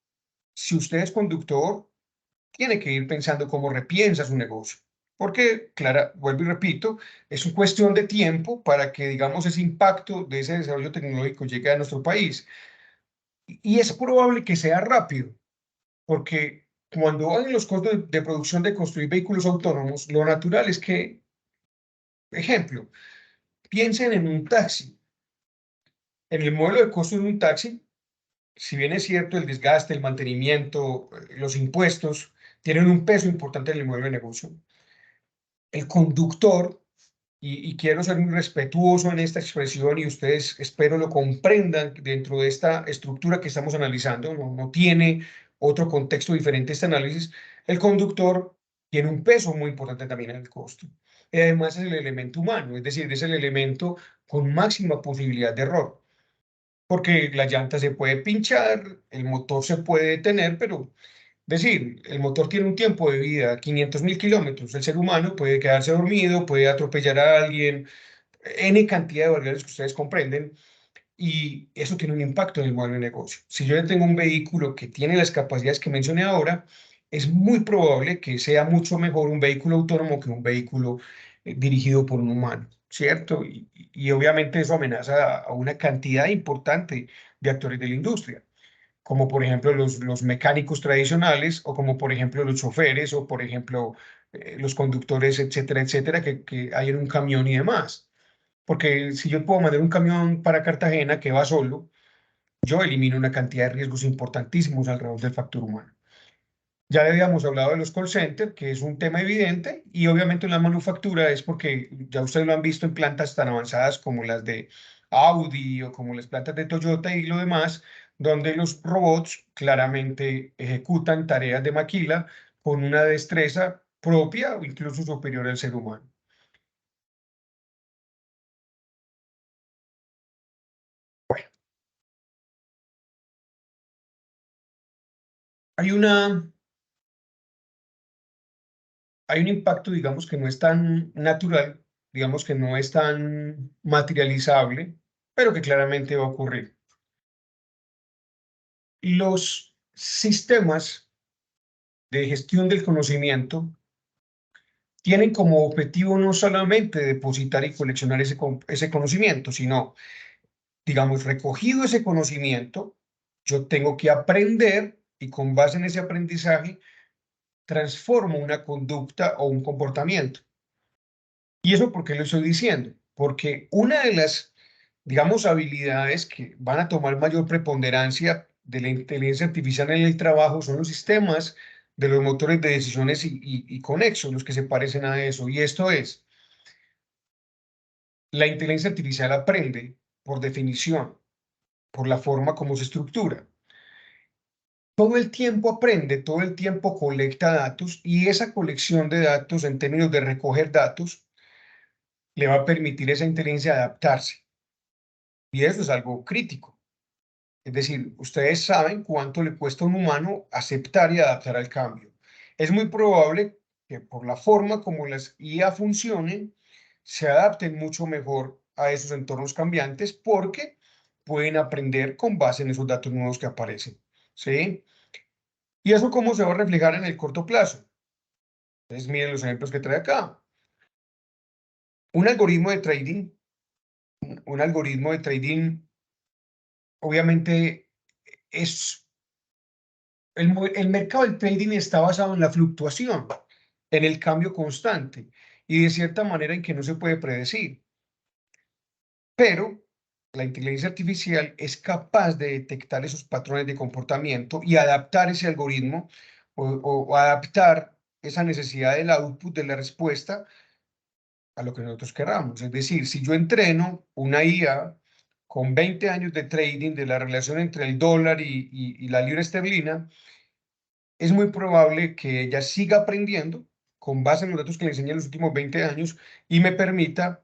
si usted es conductor, tiene que ir pensando cómo repiensa su negocio. Porque, Clara, vuelvo y repito, es una cuestión de tiempo para que, digamos, ese impacto de ese desarrollo tecnológico llegue a nuestro país. Y es probable que sea rápido, porque cuando van los costos de producción de construir vehículos autónomos, lo natural es que, ejemplo, piensen en un taxi. En el modelo de costo de un taxi, si bien es cierto el desgaste, el mantenimiento, los impuestos tienen un peso importante en el modelo de negocio, el conductor, y quiero ser muy respetuoso en esta expresión y ustedes espero lo comprendan dentro de esta estructura que estamos analizando, no tiene otro contexto diferente este análisis, el conductor tiene un peso muy importante también en el costo. Y además es el elemento humano, es decir, es el elemento con máxima posibilidad de error porque la llanta se puede pinchar, el motor se puede detener, pero decir, el motor tiene un tiempo de vida, 500.000 kilómetros, el ser humano puede quedarse dormido, puede atropellar a alguien, N cantidad de variables que ustedes comprenden, y eso tiene un impacto en el modelo de negocio. Si yo ya tengo un vehículo que tiene las capacidades que mencioné ahora, es muy probable que sea mucho mejor un vehículo autónomo que un vehículo dirigido por un humano, ¿cierto? Y obviamente eso amenaza a una cantidad importante de actores de la industria, como por ejemplo los mecánicos tradicionales, o como por ejemplo los choferes, o por ejemplo los conductores, etcétera, etcétera, que hay en un camión y demás. Porque si yo puedo mandar un camión para Cartagena que va solo, yo elimino una cantidad de riesgos importantísimos alrededor del factor humano. Ya le habíamos hablado de los call centers, que es un tema evidente, y obviamente en la manufactura es porque ya ustedes lo han visto en plantas tan avanzadas como las de Audi o como las plantas de Toyota y lo demás, donde los robots claramente ejecutan tareas de maquila con una destreza propia o incluso superior al ser humano. Hay una hay un impacto, digamos, que no es tan natural, digamos que no es tan materializable, pero que claramente va a ocurrir. Los sistemas de gestión del conocimiento tienen como objetivo no solamente depositar y coleccionar ese conocimiento, sino, digamos, recogido ese conocimiento, yo tengo que aprender y con base en ese aprendizaje transformo una conducta o un comportamiento. ¿Y eso por qué lo estoy diciendo? Porque una de las, digamos, habilidades que van a tomar mayor preponderancia de la inteligencia artificial en el trabajo son los sistemas de los motores de decisiones y conexos, los que se parecen a eso. Y esto es, la inteligencia artificial aprende por definición, por la forma como se estructura. Todo el tiempo aprende, todo el tiempo colecta datos y esa colección de datos en términos de recoger datos le va a permitir a esa inteligencia adaptarse. Y eso es algo crítico. Es decir, ustedes saben cuánto le cuesta a un humano aceptar y adaptar al cambio. es muy probable que por la forma como las IA funcionen, se adapten mucho mejor a esos entornos cambiantes porque pueden aprender con base en esos datos nuevos que aparecen, ¿sí? ¿Y eso cómo se va a reflejar en el corto plazo? Entonces, miren los ejemplos que trae acá. Un algoritmo de trading, un algoritmo de trading, obviamente, es el mercado del trading está basado en la fluctuación, en el cambio constante y de cierta manera en que no se puede predecir. Pero la inteligencia artificial es capaz de detectar esos patrones de comportamiento y adaptar ese algoritmo o adaptar esa necesidad del output de la respuesta a lo que nosotros queramos. Es decir, si yo entreno una IA con 20 años de trading de la relación entre el dólar y la libra esterlina, es muy probable que ella siga aprendiendo con base en los datos que le enseñé en los últimos 20 años y me permita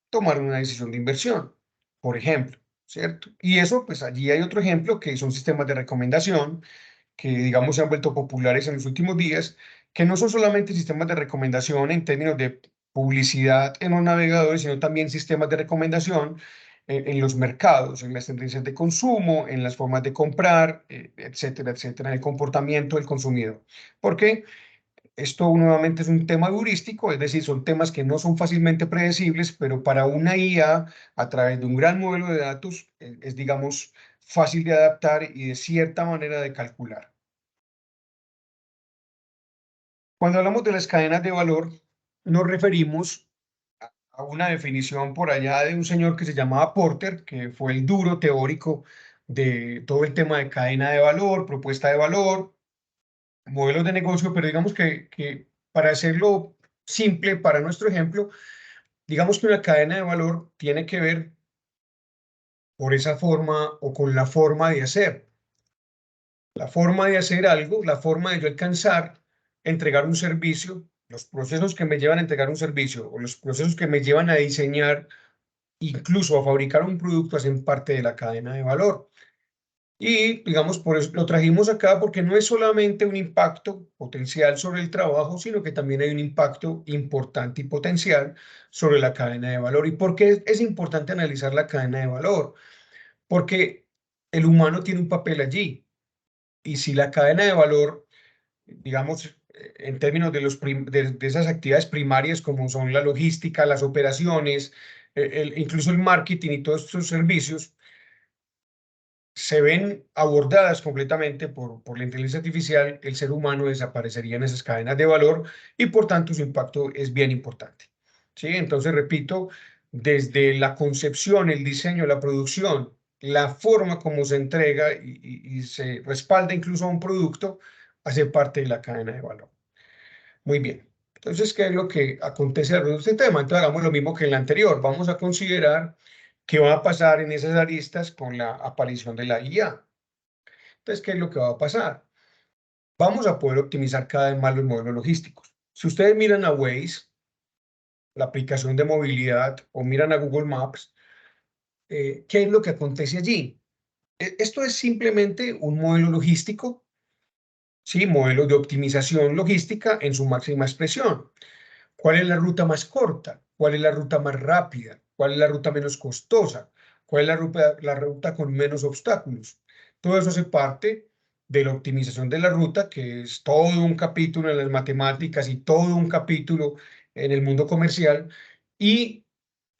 tomar una decisión de inversión, por ejemplo, ¿cierto? Y eso, pues allí hay otro ejemplo que son sistemas de recomendación que, digamos, se han vuelto populares en los últimos días, que no son solamente sistemas de recomendación en términos de publicidad en los navegadores, sino también sistemas de recomendación en los mercados, en las tendencias de consumo, en las formas de comprar, etcétera, etcétera, en el comportamiento del consumidor. Porque esto nuevamente es un tema heurístico, es decir, son temas que no son fácilmente predecibles, pero para una IA, a través de un gran modelo de datos, es, digamos, fácil de adaptar y de cierta manera de calcular. Cuando hablamos de las cadenas de valor, nos referimos a una definición por allá de un señor que se llamaba Porter, que fue el duro teórico de todo el tema de cadena de valor, propuesta de valor, modelos de negocio, pero digamos que para hacerlo simple para nuestro ejemplo, digamos que una cadena de valor tiene que ver por esa forma o con la forma de hacer. La forma de hacer algo, la forma de yo alcanzar, entregar un servicio, los procesos que me llevan a entregar un servicio o los procesos que me llevan a diseñar, incluso a fabricar un producto, hacen parte de la cadena de valor. Y, digamos, por eso lo trajimos acá porque no es solamente un impacto potencial sobre el trabajo, sino que también hay un impacto importante y potencial sobre la cadena de valor. ¿Y por qué es importante analizar la cadena de valor? Porque el humano tiene un papel allí. Y si la cadena de valor, digamos, en términos de, de esas actividades primarias como son la logística, las operaciones, incluso el marketing y todos estos servicios, se ven abordadas completamente por la inteligencia artificial, el ser humano desaparecería en esas cadenas de valor y por tanto su impacto es bien importante. ¿Sí? Entonces, repito, desde la concepción, el diseño, la producción, la forma como se entrega y se respalda incluso a un producto, hace parte de la cadena de valor. Muy bien. Entonces, ¿qué es lo que acontece alrededor de este tema? Entonces, hagamos lo mismo que en la anterior. Vamos a considerar qué va a pasar en esas aristas con la aparición de la IA. Entonces, ¿qué es lo que va a pasar? Vamos a poder optimizar cada vez más los modelos logísticos. Si ustedes miran a Waze, la aplicación de movilidad, o miran a Google Maps, ¿qué es lo que acontece allí? Esto es simplemente un modelo logístico, ¿sí? Modelo de optimización logística en su máxima expresión. ¿Cuál es la ruta más corta? ¿Cuál es la ruta más rápida? ¿Cuál es la ruta menos costosa? ¿Cuál es la ruta con menos obstáculos? Todo eso hace parte de la optimización de la ruta, que es todo un capítulo en las matemáticas y todo un capítulo en el mundo comercial, y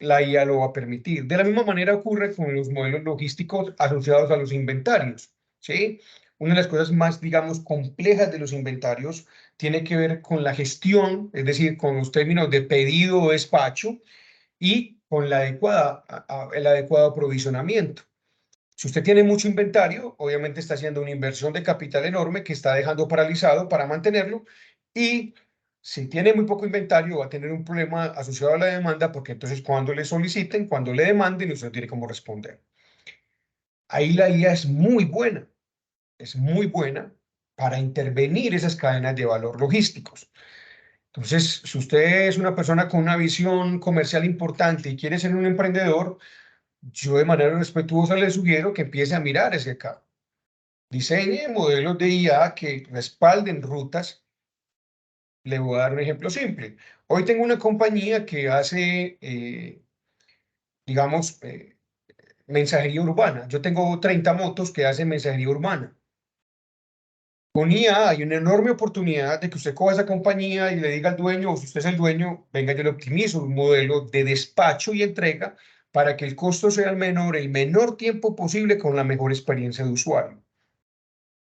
la IA lo va a permitir. De la misma manera ocurre con los modelos logísticos asociados a los inventarios, ¿sí? Una de las cosas más, digamos, complejas de los inventarios tiene que ver con la gestión, es decir, con los términos de pedido o despacho y con la el adecuado aprovisionamiento. Si usted tiene mucho inventario, obviamente está haciendo una inversión de capital enorme que está dejando paralizado para mantenerlo, y si tiene muy poco inventario va a tener un problema asociado a la demanda, porque entonces cuando le soliciten, cuando le demanden, usted no tiene cómo responder. Ahí la IA es muy buena para intervenir esas cadenas de valor logísticos. Entonces, si usted es una persona con una visión comercial importante y quiere ser un emprendedor, yo de manera respetuosa le sugiero que empiece a mirar hacia acá. Diseñe modelos de IA que respalden rutas Le voy a dar un ejemplo simple. Hoy tengo una compañía que hace, digamos, mensajería urbana. Yo tengo 30 motos que hacen mensajería urbana. Con IA hay una enorme oportunidad de que usted coja esa compañía y le diga al dueño, o si usted es el dueño, venga, yo le optimizo un modelo de despacho y entrega para que el costo sea el menor tiempo posible con la mejor experiencia de usuario,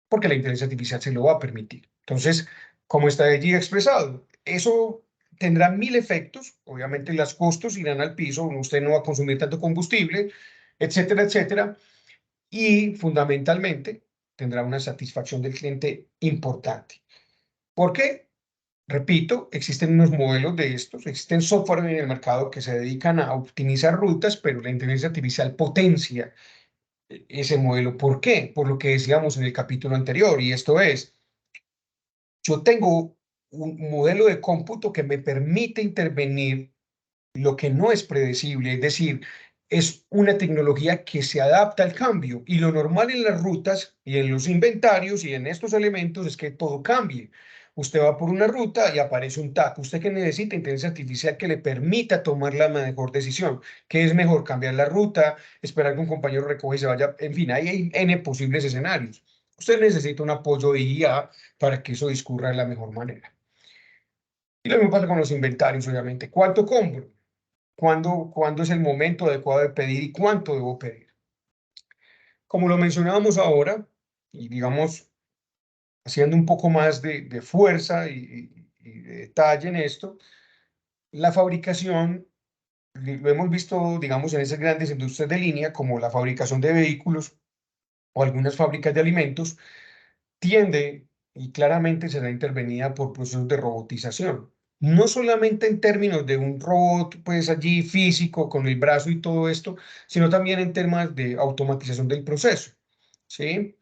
porque la inteligencia artificial se lo va a permitir. Entonces, como está allí expresado, eso tendrá mil efectos. Obviamente, los costos irán al piso, usted no va a consumir tanto combustible, etcétera, etcétera. Y fundamentalmente tendrá una satisfacción del cliente importante. ¿Por qué? Repito, existen unos modelos de estos, existen software en el mercado que se dedican a optimizar rutas, pero la inteligencia artificial potencia ese modelo. ¿Por qué? Por lo que decíamos en el capítulo anterior, y esto es, yo tengo un modelo de cómputo que me permite intervenir lo que no es predecible, es decir, es una tecnología que se adapta al cambio y lo normal en las rutas y en los inventarios y en estos elementos es que todo cambie. Usted va por una ruta y aparece un TAC. ¿Usted que necesita? Inteligencia artificial que le permita tomar la mejor decisión. ¿Qué es mejor? Cambiar la ruta, esperar que un compañero recoja y se vaya. En fin, hay N posibles escenarios. Usted necesita un apoyo de IA para que eso discurra de la mejor manera. Y lo mismo pasa con los inventarios, obviamente. ¿Cuánto compro? ¿Cuándo es el momento adecuado de pedir y cuánto debo pedir? Como lo mencionábamos ahora, y digamos, haciendo un poco más de fuerza y de detalle en esto, la fabricación, lo hemos visto, digamos, en esas grandes industrias de línea, como la fabricación de vehículos o algunas fábricas de alimentos, tiende y claramente será intervenida por procesos de robotización. No solamente en términos de un robot, pues allí físico, con el brazo y todo esto, sino también en temas de automatización del proceso, ¿sí?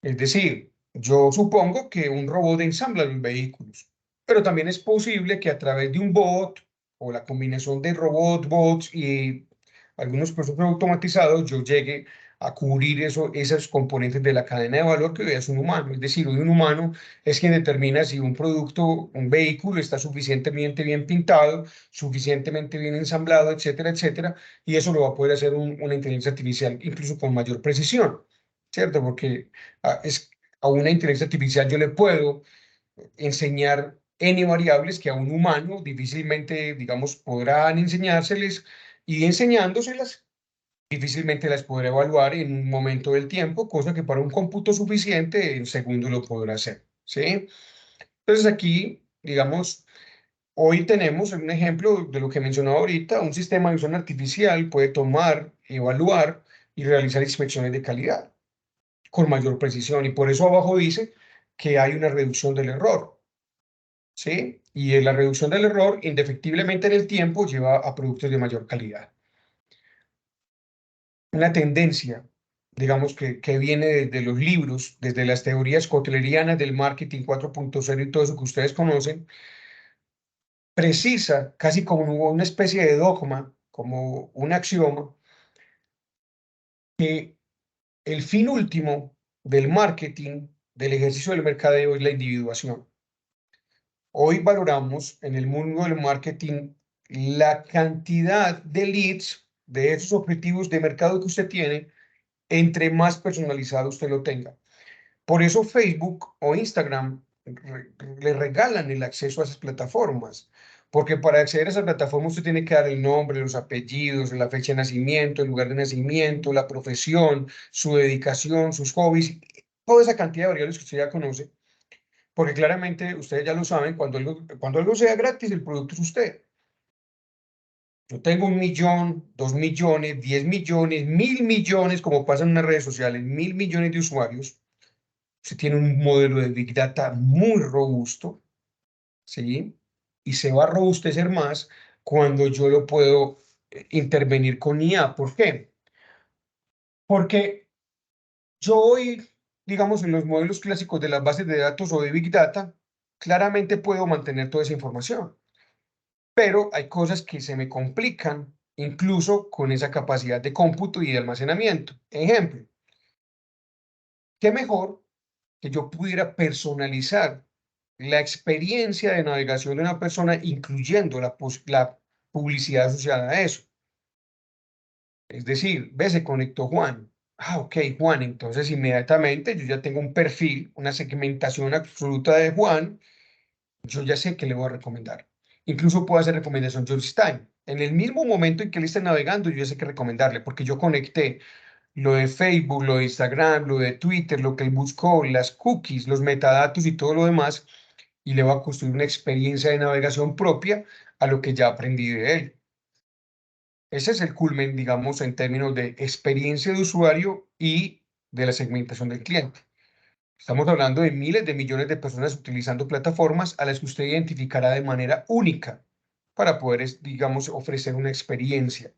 Es decir, yo supongo que un robot ensambla los vehículos, pero también es posible que a través de un bot o la combinación de robot, bots y algunos procesos automatizados, yo llegue a cubrir esos componentes de la cadena de valor que hoy es un humano. Es decir, hoy un humano es quien determina si un producto, un vehículo está suficientemente bien pintado, suficientemente bien ensamblado, etcétera, etcétera, y eso lo va a poder hacer una inteligencia artificial incluso con mayor precisión, ¿cierto? Porque a una inteligencia artificial yo le puedo enseñar N variables que a un humano difícilmente, digamos, podrán enseñárseles y enseñándoselas, difícilmente las podrá evaluar en un momento del tiempo, cosa que para un cómputo suficiente en segundo lo podrá hacer, ¿sí? Entonces aquí, digamos, hoy tenemos un ejemplo de lo que mencionaba ahorita, un sistema de visión artificial puede tomar, evaluar y realizar inspecciones de calidad con mayor precisión. Y por eso abajo dice que hay una reducción del error, ¿sí? Y la reducción del error, indefectiblemente en el tiempo, lleva a productos de mayor calidad. Una tendencia, digamos, que viene desde los libros, desde las teorías cotlerianas del marketing 4.0 y todo eso que ustedes conocen, precisa, casi como una especie de dogma, como un axioma, que el fin último del marketing, del ejercicio del mercadeo, es la individuación. Hoy valoramos en el mundo del marketing la cantidad de leads, de esos objetivos de mercado que usted tiene, entre más personalizado usted lo tenga. Por eso Facebook o Instagram le regalan el acceso a esas plataformas, porque para acceder a esas plataformas usted tiene que dar el nombre, los apellidos, la fecha de nacimiento, el lugar de nacimiento, la profesión, su dedicación, sus hobbies, toda esa cantidad de variables que usted ya conoce, porque claramente ustedes ya lo saben, cuando algo sea gratis, el producto es usted. Yo tengo 1.000.000, 2.000.000, 10.000.000, 1.000.000.000, como pasa en las redes sociales, 1.000.000.000 de usuarios. Se tiene un modelo de Big Data muy robusto, ¿sí? Y se va a robustecer más cuando yo lo puedo intervenir con IA. ¿Por qué? Porque yo hoy, digamos, en los modelos clásicos de las bases de datos o de Big Data, claramente puedo mantener toda esa información, pero hay cosas que se me complican incluso con esa capacidad de cómputo y de almacenamiento. Ejemplo, ¿qué mejor que yo pudiera personalizar la experiencia de navegación de una persona, incluyendo la publicidad asociada a eso. Es decir, ve, se conectó Juan. Ah, ok, Juan. Entonces, inmediatamente yo ya tengo un perfil, una segmentación absoluta de Juan. Yo ya sé que le voy a recomendar. Incluso puedo hacer recomendación just time. En el mismo momento en que él esté navegando, yo ya sé qué recomendarle, porque yo conecté lo de Facebook, lo de Instagram, lo de Twitter, lo que él buscó, las cookies, los metadatos y todo lo demás, y le voy a construir una experiencia de navegación propia a lo que ya aprendí de él. Ese es el culmen, digamos, en términos de experiencia de usuario y de la segmentación del cliente. Estamos hablando de miles de millones de personas utilizando plataformas a las que usted identificará de manera única para poder, digamos, ofrecer una experiencia.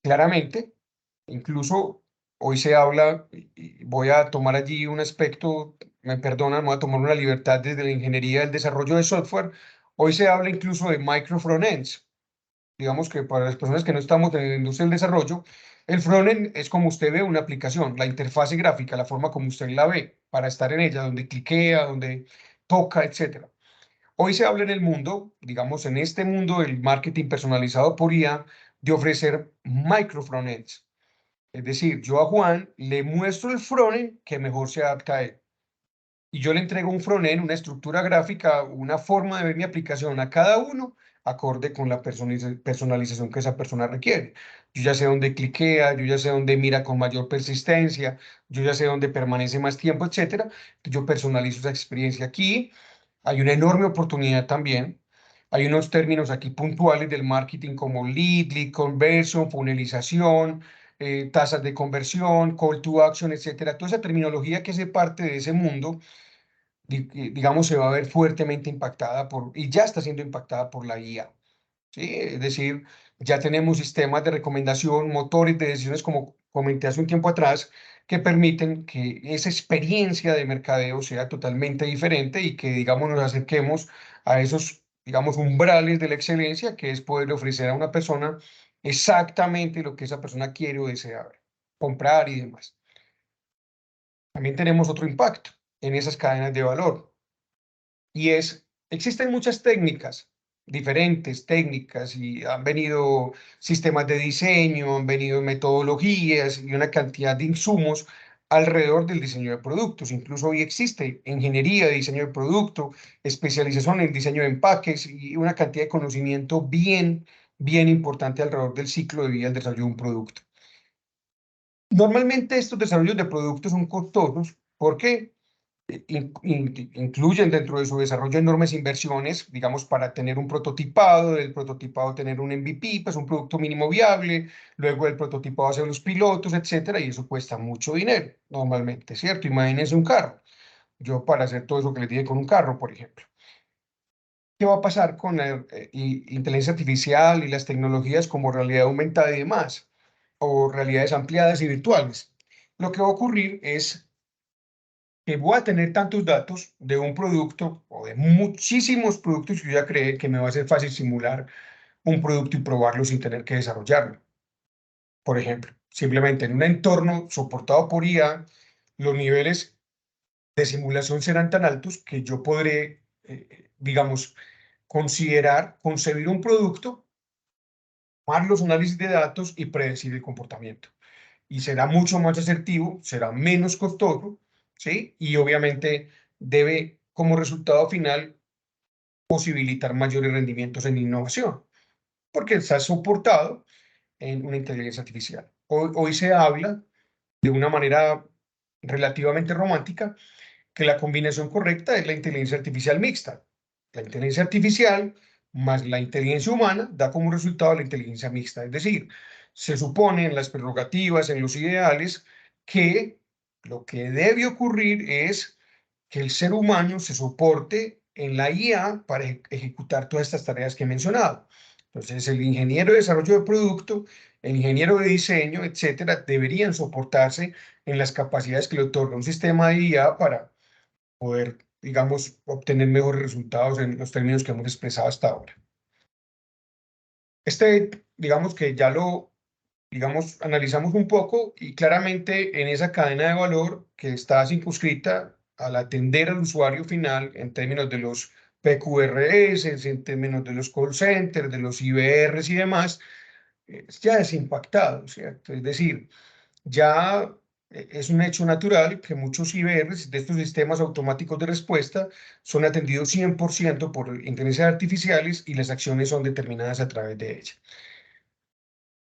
Claramente, incluso hoy se habla, y voy a tomar allí un aspecto, me perdonan, voy a tomar una libertad desde la ingeniería del desarrollo de software. Hoy se habla incluso de micro frontends. Digamos que para las personas que no estamos en la industria del desarrollo, el frontend es como usted ve una aplicación, la interfase gráfica, la forma como usted la ve, para estar en ella, donde cliquea, donde toca, etcétera. Hoy se habla en el mundo, digamos, en este mundo del marketing personalizado por IA, de ofrecer micro frontends. Es decir, yo a Juan le muestro el frontend que mejor se adapta a él. Y yo le entrego un frontend, una estructura gráfica, una forma de ver mi aplicación a cada uno, acorde con la personalización que esa persona requiere. Yo ya sé dónde cliquea, yo ya sé dónde mira con mayor persistencia, yo ya sé dónde permanece más tiempo, etcétera. Yo personalizo esa experiencia aquí. Hay una enorme oportunidad también. Hay unos términos aquí puntuales del marketing como lead conversion, funnelización, tasas de conversión, call to action, etcétera. Toda esa terminología que hace parte de ese mundo, digamos, se va a ver fuertemente impactada y ya está siendo impactada por la IA. ¿Sí? Es decir, ya tenemos sistemas de recomendación, motores de decisiones, como comenté hace un tiempo atrás, que permiten que esa experiencia de mercadeo sea totalmente diferente y que, digamos, nos acerquemos a esos, digamos, umbrales de la excelencia, que es poder ofrecer a una persona exactamente lo que esa persona quiere o desea comprar y demás. También tenemos otro impacto en esas cadenas de valor, y existen muchas técnicas, diferentes técnicas, y han venido sistemas de diseño, han venido metodologías y una cantidad de insumos alrededor del diseño de productos. Incluso hoy existe ingeniería de diseño de producto, especialización en diseño de empaques y una cantidad de conocimiento bien importante alrededor del ciclo de vida del desarrollo de un producto. Normalmente estos desarrollos de productos son costosos. ¿Por qué? Incluyen dentro de su desarrollo enormes inversiones, digamos, para tener un prototipado, del prototipado tener un MVP, pues un producto mínimo viable, luego el prototipado hacer los pilotos, etcétera, y eso cuesta mucho dinero, normalmente, ¿cierto? Imagínense un carro. Yo para hacer todo eso que les dije con un carro, por ejemplo. ¿Qué va a pasar con la inteligencia artificial y las tecnologías como realidad aumentada y demás, o realidades ampliadas y virtuales? Lo que va a ocurrir es que voy a tener tantos datos de un producto o de muchísimos productos que yo ya creé que me va a ser fácil simular un producto y probarlo sin tener que desarrollarlo. Por ejemplo, simplemente en un entorno soportado por IA, los niveles de simulación serán tan altos que yo podré, digamos, considerar, concebir un producto, tomar los análisis de datos y predecir el comportamiento. Y será mucho más asertivo, será menos costoso, ¿sí? Y obviamente debe, como resultado final, posibilitar mayores rendimientos en innovación, porque está soportado en una inteligencia artificial. Hoy se habla de una manera relativamente romántica que la combinación correcta es la inteligencia artificial mixta. La inteligencia artificial más la inteligencia humana da como resultado la inteligencia mixta. Es decir, se supone en las prerrogativas, en los ideales, que lo que debe ocurrir es que el ser humano se soporte en la IA para ejecutar todas estas tareas que he mencionado. Entonces, el ingeniero de desarrollo de producto, el ingeniero de diseño, etcétera, deberían soportarse en las capacidades que le otorga un sistema de IA para poder, digamos, obtener mejores resultados en los términos que hemos expresado hasta ahora. Digamos que ya lo, digamos, analizamos un poco y claramente en esa cadena de valor que está circunscrita al atender al usuario final en términos de los PQRS, en términos de los call centers, de los IVRs y demás, ya es impactado, ¿cierto? Es decir, ya es un hecho natural que muchos IVRs de estos sistemas automáticos de respuesta son atendidos 100% por inteligencias artificiales y las acciones son determinadas a través de ellas.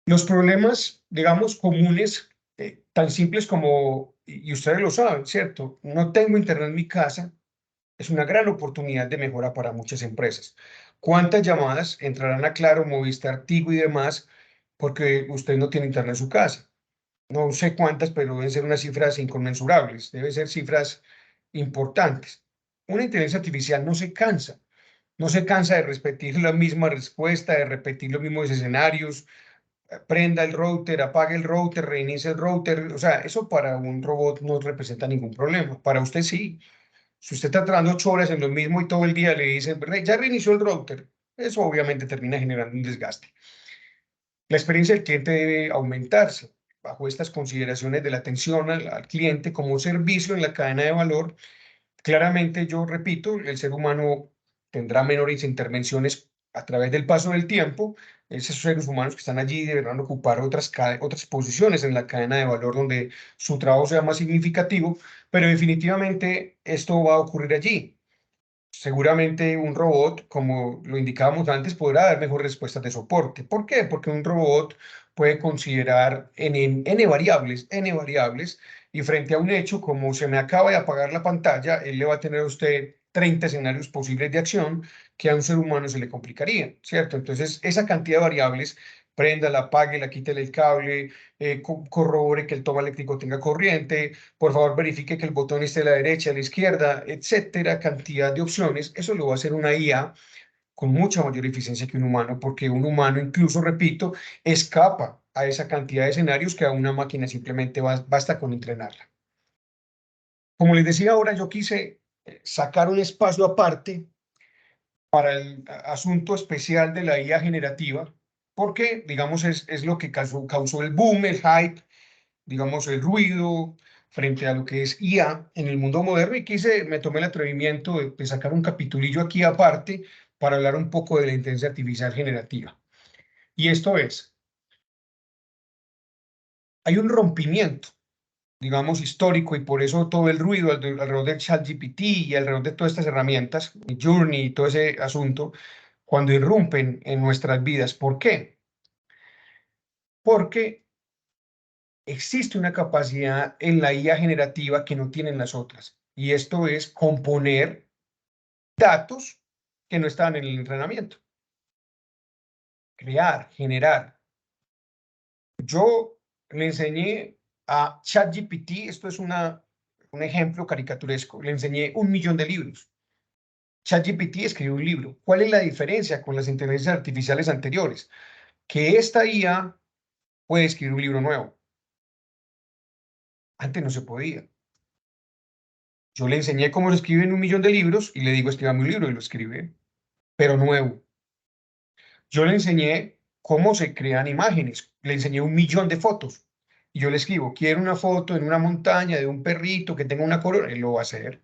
Los problemas, digamos, comunes, tan simples como, y ustedes lo saben, ¿cierto? No tengo internet en mi casa, es una gran oportunidad de mejora para muchas empresas. ¿Cuántas llamadas entrarán a Claro, Movistar, Tigo y demás porque usted no tiene internet en su casa? No sé cuántas, pero deben ser unas cifras inconmensurables, deben ser cifras importantes. Una inteligencia artificial no se cansa de repetir la misma respuesta, de repetir los mismos escenarios, prenda el router, apague el router, reinicie el router. O sea, eso para un robot no representa ningún problema. Para usted sí. Si usted está trabajando 8 horas en lo mismo y todo el día le dicen, ya reinició el router, eso obviamente termina generando un desgaste. La experiencia del cliente debe aumentarse bajo estas consideraciones de la atención al cliente como servicio en la cadena de valor. Claramente, yo repito, el ser humano tendrá menores intervenciones a través del paso del tiempo. Esos seres humanos que están allí deberán ocupar otras posiciones en la cadena de valor donde su trabajo sea más significativo, pero definitivamente esto va a ocurrir allí. Seguramente un robot, como lo indicábamos antes, podrá dar mejores respuestas de soporte. ¿Por qué? Porque un robot puede considerar n variables, y frente a un hecho como se me acaba de apagar la pantalla, él le va a tener a usted 30 escenarios posibles de acción que a un ser humano se le complicaría, ¿cierto? Entonces, esa cantidad de variables, préndala, apáguela, quítele el cable, corrobore que el toma eléctrico tenga corriente, por favor verifique que el botón esté a la derecha, a la izquierda, etcétera, cantidad de opciones. Eso lo va a hacer una IA con mucha mayor eficiencia que un humano, porque un humano incluso, repito, escapa a esa cantidad de escenarios que a una máquina simplemente basta con entrenarla. Como les decía ahora, yo quise sacar un espacio aparte para el asunto especial de la IA generativa, porque, digamos, es lo que causó el boom, el hype, digamos, el ruido frente a lo que es IA en el mundo moderno, y me tomé el atrevimiento de sacar un capitulillo aquí aparte para hablar un poco de la inteligencia artificial generativa. Y esto es, hay un rompimiento, digamos, histórico, y por eso todo el ruido alrededor del ChatGPT y alrededor de todas estas herramientas, Journey y todo ese asunto, cuando irrumpen en nuestras vidas. ¿Por qué? Porque existe una capacidad en la IA generativa que no tienen las otras, y esto es componer datos que no estaban en el entrenamiento, crear, generar. Yo le enseñé a ChatGPT, esto es un ejemplo caricaturesco, le enseñé 1 millón de libros. ChatGPT escribió un libro. ¿Cuál es la diferencia con las inteligencias artificiales anteriores? Que esta IA puede escribir un libro nuevo. Antes no se podía. Yo le enseñé cómo se escriben 1 millón de libros y le digo, escríbame un libro, y lo escribe, pero nuevo. Yo le enseñé cómo se crean imágenes, le enseñé 1 millón de fotos, y yo le escribo, quiero una foto en una montaña de un perrito que tenga una corona, él lo va a hacer.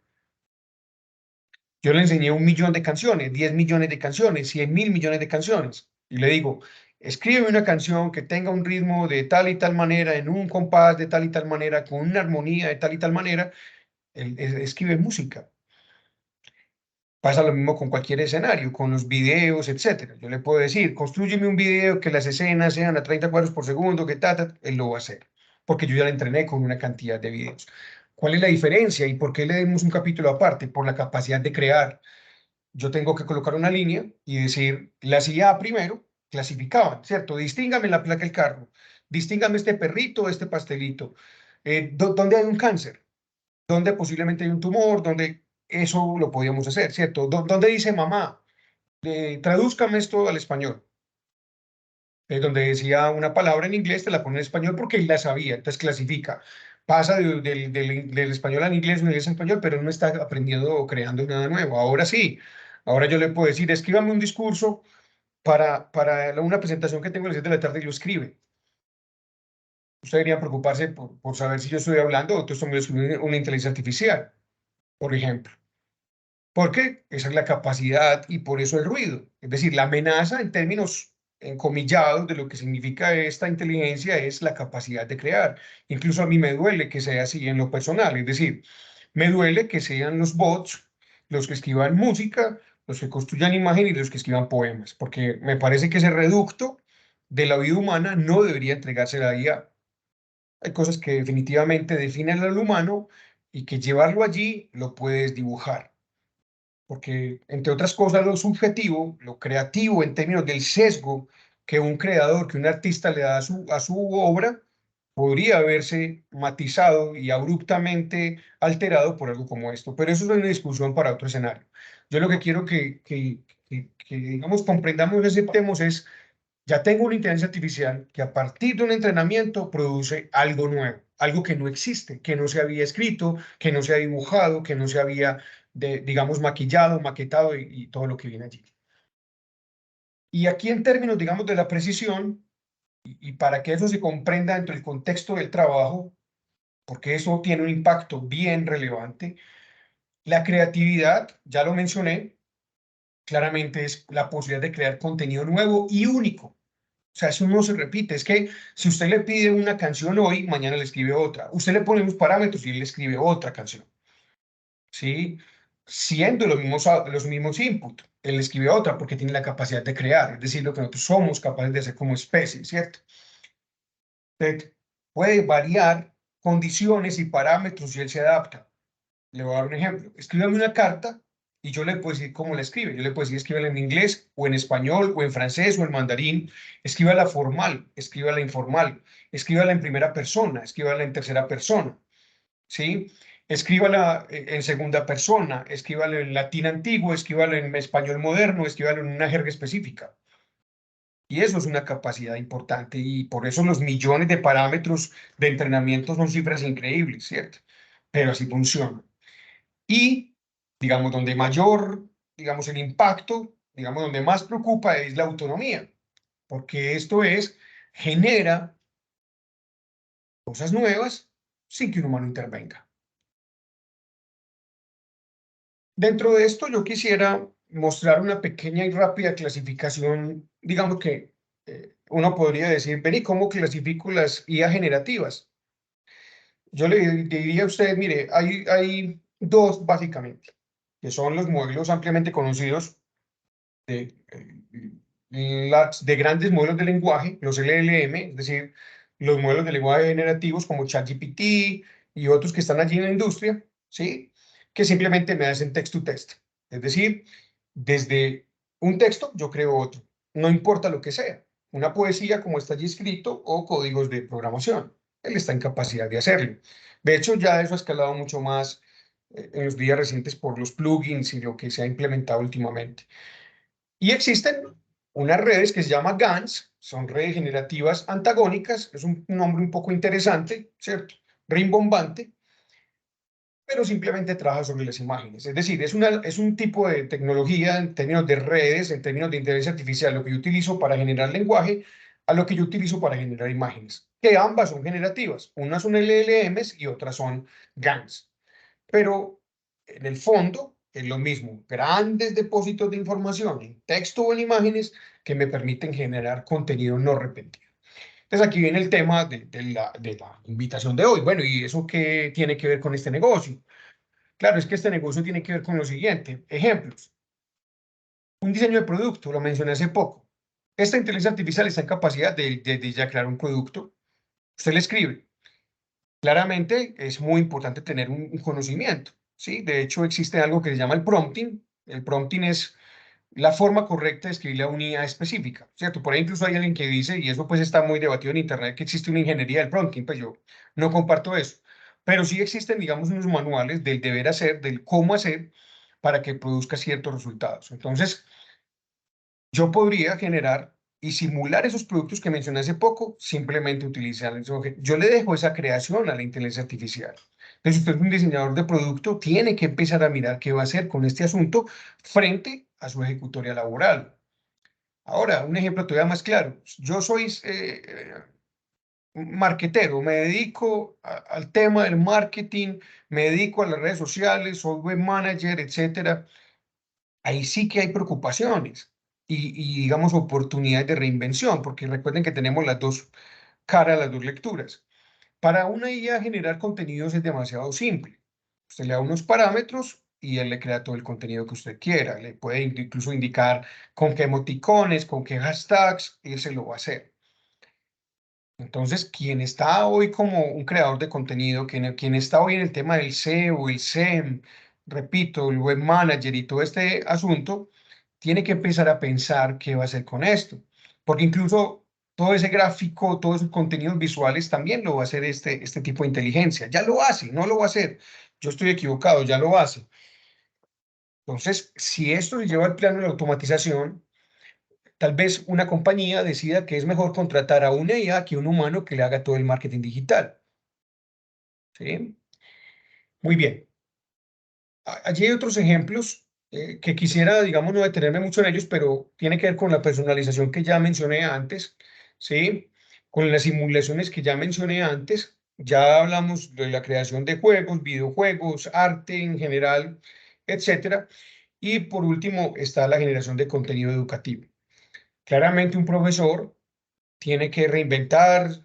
Yo le enseñé 1 millón de canciones, 10 millones de canciones, 100.000 millones de canciones, y le digo, escríbeme una canción que tenga un ritmo de tal y tal manera, en un compás de tal y tal manera, con una armonía de tal y tal manera. Él escribe música. Pasa lo mismo con cualquier escenario, con los videos, etcétera. Yo le puedo decir, construyeme un video que las escenas sean a 30 cuadros por segundo, que él lo va a hacer, porque yo ya le entrené con una cantidad de videos. ¿Cuál es la diferencia y por qué le demos un capítulo aparte? Por la capacidad de crear. Yo tengo que colocar una línea y decir, la CIA primero clasificaban, ¿cierto? Distíngame la placa del carro, distíngame este perrito, este pastelito, ¿dónde hay un cáncer? ¿Dónde posiblemente hay un tumor? ¿Dónde eso lo podíamos hacer, ¿cierto? ¿Dónde dice mamá? Tradúzcame esto al español. Donde decía una palabra en inglés, te la pone en español porque él la sabía, entonces clasifica. Pasa del español al inglés, del inglés al español, pero no está aprendiendo o creando nada nuevo. Ahora sí, ahora yo le puedo decir, escríbame un discurso para una presentación que tengo a las 7 de la tarde, y lo escribe. Usted debería preocuparse por saber si yo estoy hablando o tú estás escribiendo una inteligencia artificial. por ejemplo. Porque esa es la capacidad y por eso el ruido. Es decir, la amenaza en términos encomillados de lo que significa esta inteligencia es la capacidad de crear. Incluso a mí me duele que sea así en lo personal. Es decir, me duele que sean los bots los que escriban música, los que construyan imagen y los que escriban poemas, porque me parece que ese reducto de la vida humana no debería entregarse a la IA. Hay cosas que definitivamente definen al humano y que llevarlo allí lo puedes dibujar porque, entre otras cosas, lo subjetivo, lo creativo en términos del sesgo que un creador, que un artista le da a su obra, podría haberse matizado y abruptamente alterado por algo como esto. Pero eso es una discusión para otro escenario. Yo lo que quiero que digamos, comprendamos y aceptemos es, ya tengo una inteligencia artificial que a partir de un entrenamiento produce algo nuevo, algo que no existe, que no se había escrito, que no se ha dibujado, que no se había, digamos, maquillado, maquetado y todo lo que viene allí. Y aquí en términos, digamos, de la precisión, y para que eso se comprenda dentro del contexto del trabajo, porque eso tiene un impacto bien relevante, la creatividad, ya lo mencioné, claramente es la posibilidad de crear contenido nuevo y único. O sea, eso no se repite. Es que si usted le pide una canción hoy, mañana le escribe otra. Usted le pone unos parámetros y él le escribe otra canción. ¿Sí? Siendo los mismos input. Él le escribe otra porque tiene la capacidad de crear. Es decir, lo que nosotros somos capaces de hacer como especie, ¿cierto? Usted puede variar condiciones y parámetros y él se adapta. Le voy a dar un ejemplo. Escríbame una carta y yo le puedo decir cómo la escribe. Yo le puedo decir escríbala en inglés o en español o en francés o en mandarín. Escríbala formal, escríbala informal, escríbala en primera persona, escríbala en tercera persona, ¿sí? Escríbala en segunda persona, escríbala en latín antiguo, escríbala en español moderno, escríbala en una jerga específica. Y eso es una capacidad importante y por eso los millones de parámetros de entrenamiento son cifras increíbles, ¿cierto? Pero así funciona. Y, digamos, donde mayor, digamos, el impacto, digamos, donde más preocupa es la autonomía, porque esto es, genera cosas nuevas sin que un humano intervenga. Dentro de esto, yo quisiera mostrar una pequeña y rápida clasificación, digamos que uno podría decir, ven, ¿y cómo clasifico las IA generativas? Yo le diría a usted, mire, hay dos básicamente, que son los modelos ampliamente conocidos de, de grandes modelos de lenguaje, los LLM, es decir, los modelos de lenguaje generativos como ChatGPT y otros que están allí en la industria, ¿sí? Que simplemente me hacen text to text. Es decir, desde un texto yo creo otro, no importa lo que sea, una poesía como está allí escrito o códigos de programación. Él está en capacidad de hacerlo. De hecho, ya eso ha escalado mucho más en los días recientes por los plugins y lo que se ha implementado últimamente. Y existen unas redes que se llaman GANs, son redes generativas antagónicas, es un nombre un poco interesante, ¿cierto? Rimbombante, pero simplemente trabaja sobre las imágenes. Es decir, es un tipo de tecnología en términos de redes, en términos de inteligencia artificial, lo que yo utilizo para generar lenguaje, a lo que yo utilizo para generar imágenes, que ambas son generativas. Unas son LLMs y otras son GANs. Pero en el fondo es lo mismo, grandes depósitos de información en texto o en imágenes que me permiten generar contenido no repentino. Entonces aquí viene el tema de la invitación de hoy. Bueno, ¿y eso qué tiene que ver con este negocio? Claro, es que este negocio tiene que ver con lo siguiente. Ejemplos. Un diseño de producto, lo mencioné hace poco. Esta inteligencia artificial está en capacidad de ya crear un producto. Usted le escribe. Claramente es muy importante tener un conocimiento, ¿sí? De hecho, existe algo que se llama el prompting. El prompting es la forma correcta de escribirle a una IA específica, ¿cierto? Por ahí incluso hay alguien que dice, y eso pues está muy debatido en Internet, que existe una ingeniería del prompting, pues yo no comparto eso. Pero sí existen, digamos, unos manuales del deber hacer, del cómo hacer para que produzca ciertos resultados. Entonces, yo podría generar y simular esos productos que mencioné hace poco, simplemente utilizando eso. Yo le dejo esa creación a la inteligencia artificial. Entonces, usted es un diseñador de producto, tiene que empezar a mirar qué va a hacer con este asunto frente a su ejecutoria laboral. Ahora, un ejemplo todavía más claro. Yo soy marketero, me dedico al tema del marketing, me dedico a las redes sociales, soy web manager, etcétera. Ahí sí que hay preocupaciones y digamos oportunidades de reinvención, porque recuerden que tenemos las dos caras, las dos lecturas. Para una IA generar contenidos es demasiado simple. Usted le da unos parámetros y él le crea todo el contenido que usted quiera. Le puede incluso indicar con qué emoticones, con qué hashtags, y él se lo va a hacer. Entonces, quien está hoy como un creador de contenido, quien está hoy en el tema del SEO, el SEM, repito, el web manager y todo este asunto, tiene que empezar a pensar qué va a hacer con esto. Porque incluso todo ese gráfico, todos esos contenidos visuales también lo va a hacer este tipo de inteligencia. Ya lo hace, no lo va a hacer. Yo estoy equivocado, ya lo hace. Entonces, si esto se lleva al plano de la automatización, tal vez una compañía decida que es mejor contratar a una IA que un humano que le haga todo el marketing digital. ¿Sí? Muy bien. Allí hay otros ejemplos que quisiera, digamos, no detenerme mucho en ellos, pero tiene que ver con la personalización que ya mencioné antes, ¿sí? Con las simulaciones que ya mencioné antes. Ya hablamos de la creación de juegos, videojuegos, arte en general, etcétera. Y por último está la generación de contenido educativo. Claramente un profesor tiene que reinventar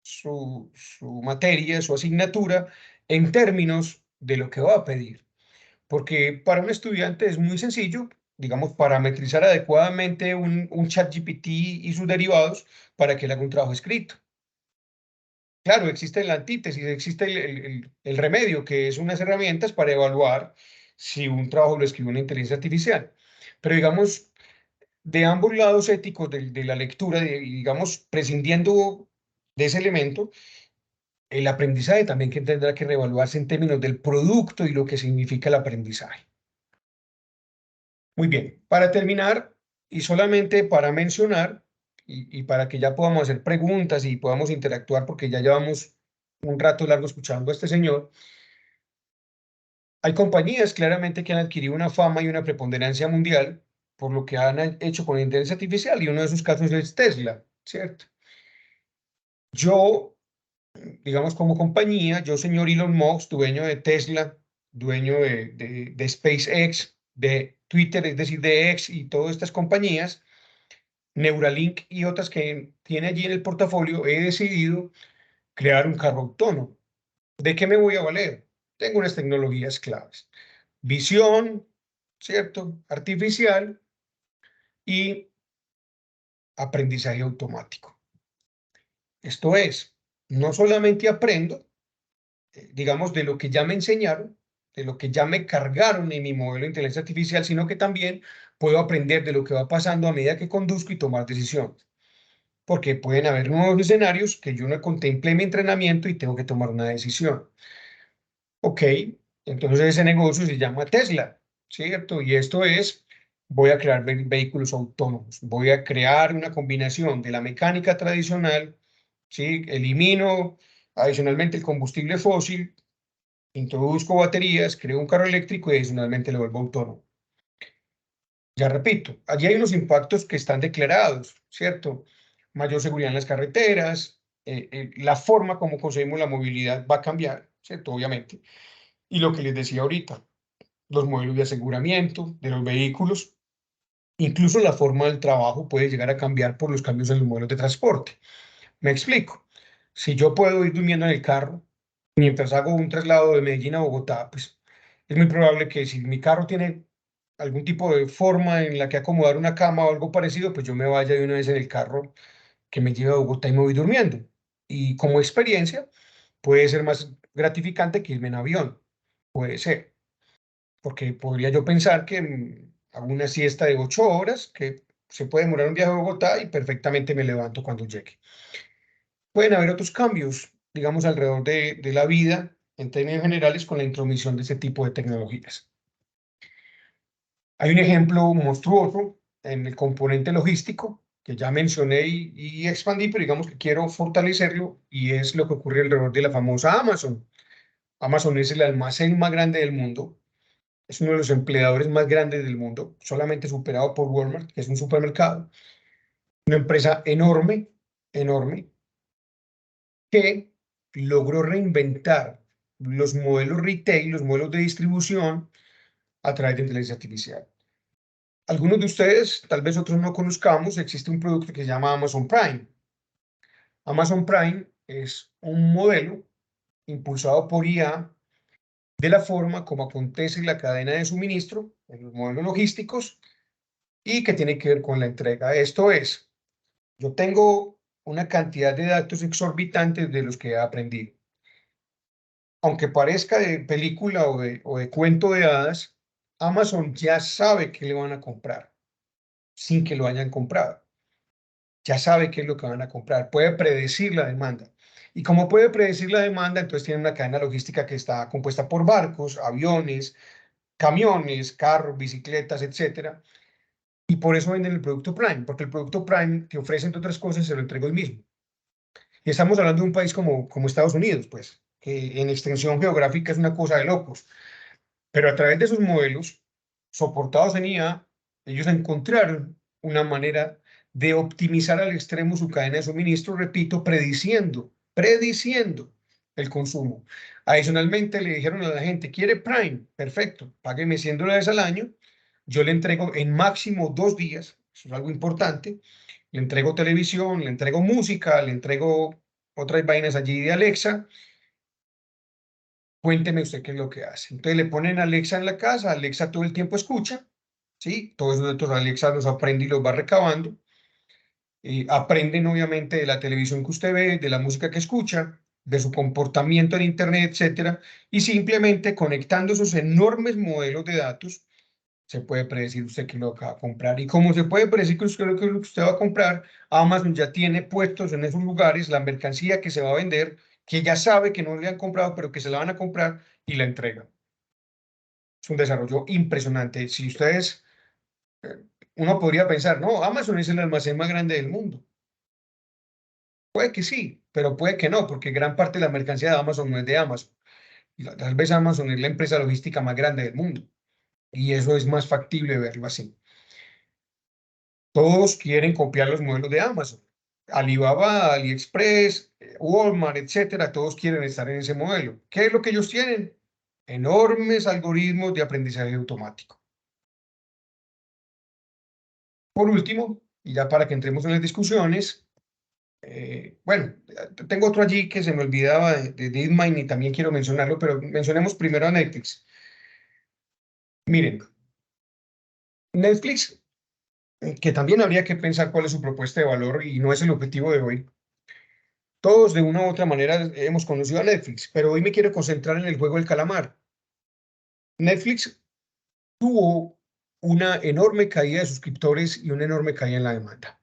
su materia, su asignatura, en términos de lo que va a pedir. Porque para un estudiante es muy sencillo, digamos, parametrizar adecuadamente un chat GPT y sus derivados para que él haga un trabajo escrito. Claro, existe la antítesis, existe el remedio, que es unas herramientas para evaluar si un trabajo lo escribe una inteligencia artificial. Pero digamos, de ambos lados éticos de la lectura, y digamos, prescindiendo de ese elemento, el aprendizaje también que tendrá que reevaluarse en términos del producto y lo que significa el aprendizaje. Muy bien, para terminar y solamente para mencionar y para que ya podamos hacer preguntas y podamos interactuar porque ya llevamos un rato largo escuchando a este señor, hay compañías claramente que han adquirido una fama y una preponderancia mundial por lo que han hecho con la inteligencia artificial y uno de esos casos es Tesla, ¿cierto? Yo, digamos como compañía, yo señor Elon Musk, dueño de Tesla, dueño de SpaceX, de Twitter, es decir, de X y todas estas compañías, Neuralink y otras que tiene allí en el portafolio, he decidido crear un carro autónomo. ¿De qué me voy a valer? Tengo unas tecnologías claves. Visión, ¿cierto? Artificial y aprendizaje automático. Esto es, no solamente aprendo, digamos, de lo que ya me enseñaron, de lo que ya me cargaron en mi modelo de inteligencia artificial, sino que también puedo aprender de lo que va pasando a medida que conduzco y tomar decisiones. Porque pueden haber nuevos escenarios que yo no contemple en mi entrenamiento y tengo que tomar una decisión. Ok, entonces ese negocio se llama Tesla, ¿cierto? Y esto es, voy a crear vehículos autónomos, voy a crear una combinación de la mecánica tradicional, ¿sí? Elimino adicionalmente el combustible fósil, introduzco baterías, creo un carro eléctrico y adicionalmente lo vuelvo autónomo. Ya repito, allí hay unos impactos que están declarados, ¿cierto? Mayor seguridad en las carreteras, la forma como conseguimos la movilidad va a cambiar, ¿cierto? Obviamente. Y lo que les decía ahorita, los modelos de aseguramiento de los vehículos, incluso la forma del trabajo puede llegar a cambiar por los cambios en los modelos de transporte. Me explico. Si yo puedo ir durmiendo en el carro mientras hago un traslado de Medellín a Bogotá, pues es muy probable que si mi carro tiene algún tipo de forma en la que acomodar una cama o algo parecido, pues yo me vaya de una vez en el carro que me lleve a Bogotá y me voy durmiendo. Y como experiencia, puede ser más gratificante que irme en avión. Puede ser, porque podría yo pensar que hago una siesta de 8 horas, que se puede demorar un viaje a Bogotá y perfectamente me levanto cuando llegue. Pueden haber otros cambios, digamos, alrededor de la vida en términos generales con la intromisión de ese tipo de tecnologías. Hay un ejemplo monstruoso en el componente logístico que ya mencioné y expandí, pero digamos que quiero fortalecerlo y es lo que ocurre alrededor de la famosa Amazon. Amazon es el almacén más grande del mundo, es uno de los empleadores más grandes del mundo, solamente superado por Walmart, que es un supermercado, una empresa enorme, enorme, que logró reinventar los modelos retail, los modelos de distribución a través de inteligencia artificial. Algunos de ustedes, tal vez otros no conozcamos, existe un producto que se llama Amazon Prime. Amazon Prime es un modelo impulsado por IA de la forma como acontece en la cadena de suministro, en los modelos logísticos, y que tiene que ver con la entrega. Esto es, yo tengo una cantidad de datos exorbitantes de los que he aprendido. Aunque parezca de película o de cuento de hadas, Amazon ya sabe qué le van a comprar sin que lo hayan comprado. Ya sabe qué es lo que van a comprar, puede predecir la demanda. Y como puede predecir la demanda, entonces tiene una cadena logística que está compuesta por barcos, aviones, camiones, carros, bicicletas, etcétera. Y por eso venden el producto Prime, porque el producto Prime te ofrece, entre otras cosas, se lo entrego el mismo. Y estamos hablando de un país como Estados Unidos, pues, que en extensión geográfica es una cosa de locos. Pero a través de sus modelos, soportados en IA, ellos encontraron una manera de optimizar al extremo su cadena de suministro, repito, prediciendo el consumo. Adicionalmente, le dijeron a la gente, ¿quiere Prime? Perfecto, págueme $100 al año, yo le entrego en máximo 2 días, eso es algo importante, le entrego televisión, le entrego música, le entrego otras vainas allí de Alexa. Cuénteme usted qué es lo que hace. Entonces le ponen Alexa en la casa, Alexa todo el tiempo escucha, ¿sí? Todos esos datos Alexa los aprende y los va recabando. Aprenden obviamente de la televisión que usted ve, de la música que escucha, de su comportamiento en Internet, etcétera. Y simplemente conectando esos enormes modelos de datos, se puede predecir usted qué es lo que va a comprar. Y como se puede predecir qué es lo que usted va a comprar, Amazon ya tiene puestos en esos lugares la mercancía que se va a vender, que ya sabe que no le han comprado, pero que se la van a comprar y la entrega. Es un desarrollo impresionante. Si ustedes, eh, uno podría pensar, no, Amazon es el almacén más grande del mundo. Puede que sí, pero puede que no, porque gran parte de la mercancía de Amazon no es de Amazon. Tal vez Amazon es la empresa logística más grande del mundo. Y eso es más factible verlo así. Todos quieren copiar los modelos de Amazon. Alibaba, AliExpress, Walmart, etcétera, todos quieren estar en ese modelo. ¿Qué es lo que ellos tienen? Enormes algoritmos de aprendizaje automático. Por último, y ya para que entremos en las discusiones, bueno, tengo otro allí que se me olvidaba de DeepMind y también quiero mencionarlo, pero mencionemos primero a Netflix. Miren, Netflix, que también habría que pensar cuál es su propuesta de valor y no es el objetivo de hoy. Todos de una u otra manera hemos conocido a Netflix, pero hoy me quiero concentrar en el juego del calamar. Netflix tuvo una enorme caída de suscriptores y una enorme caída en la demanda.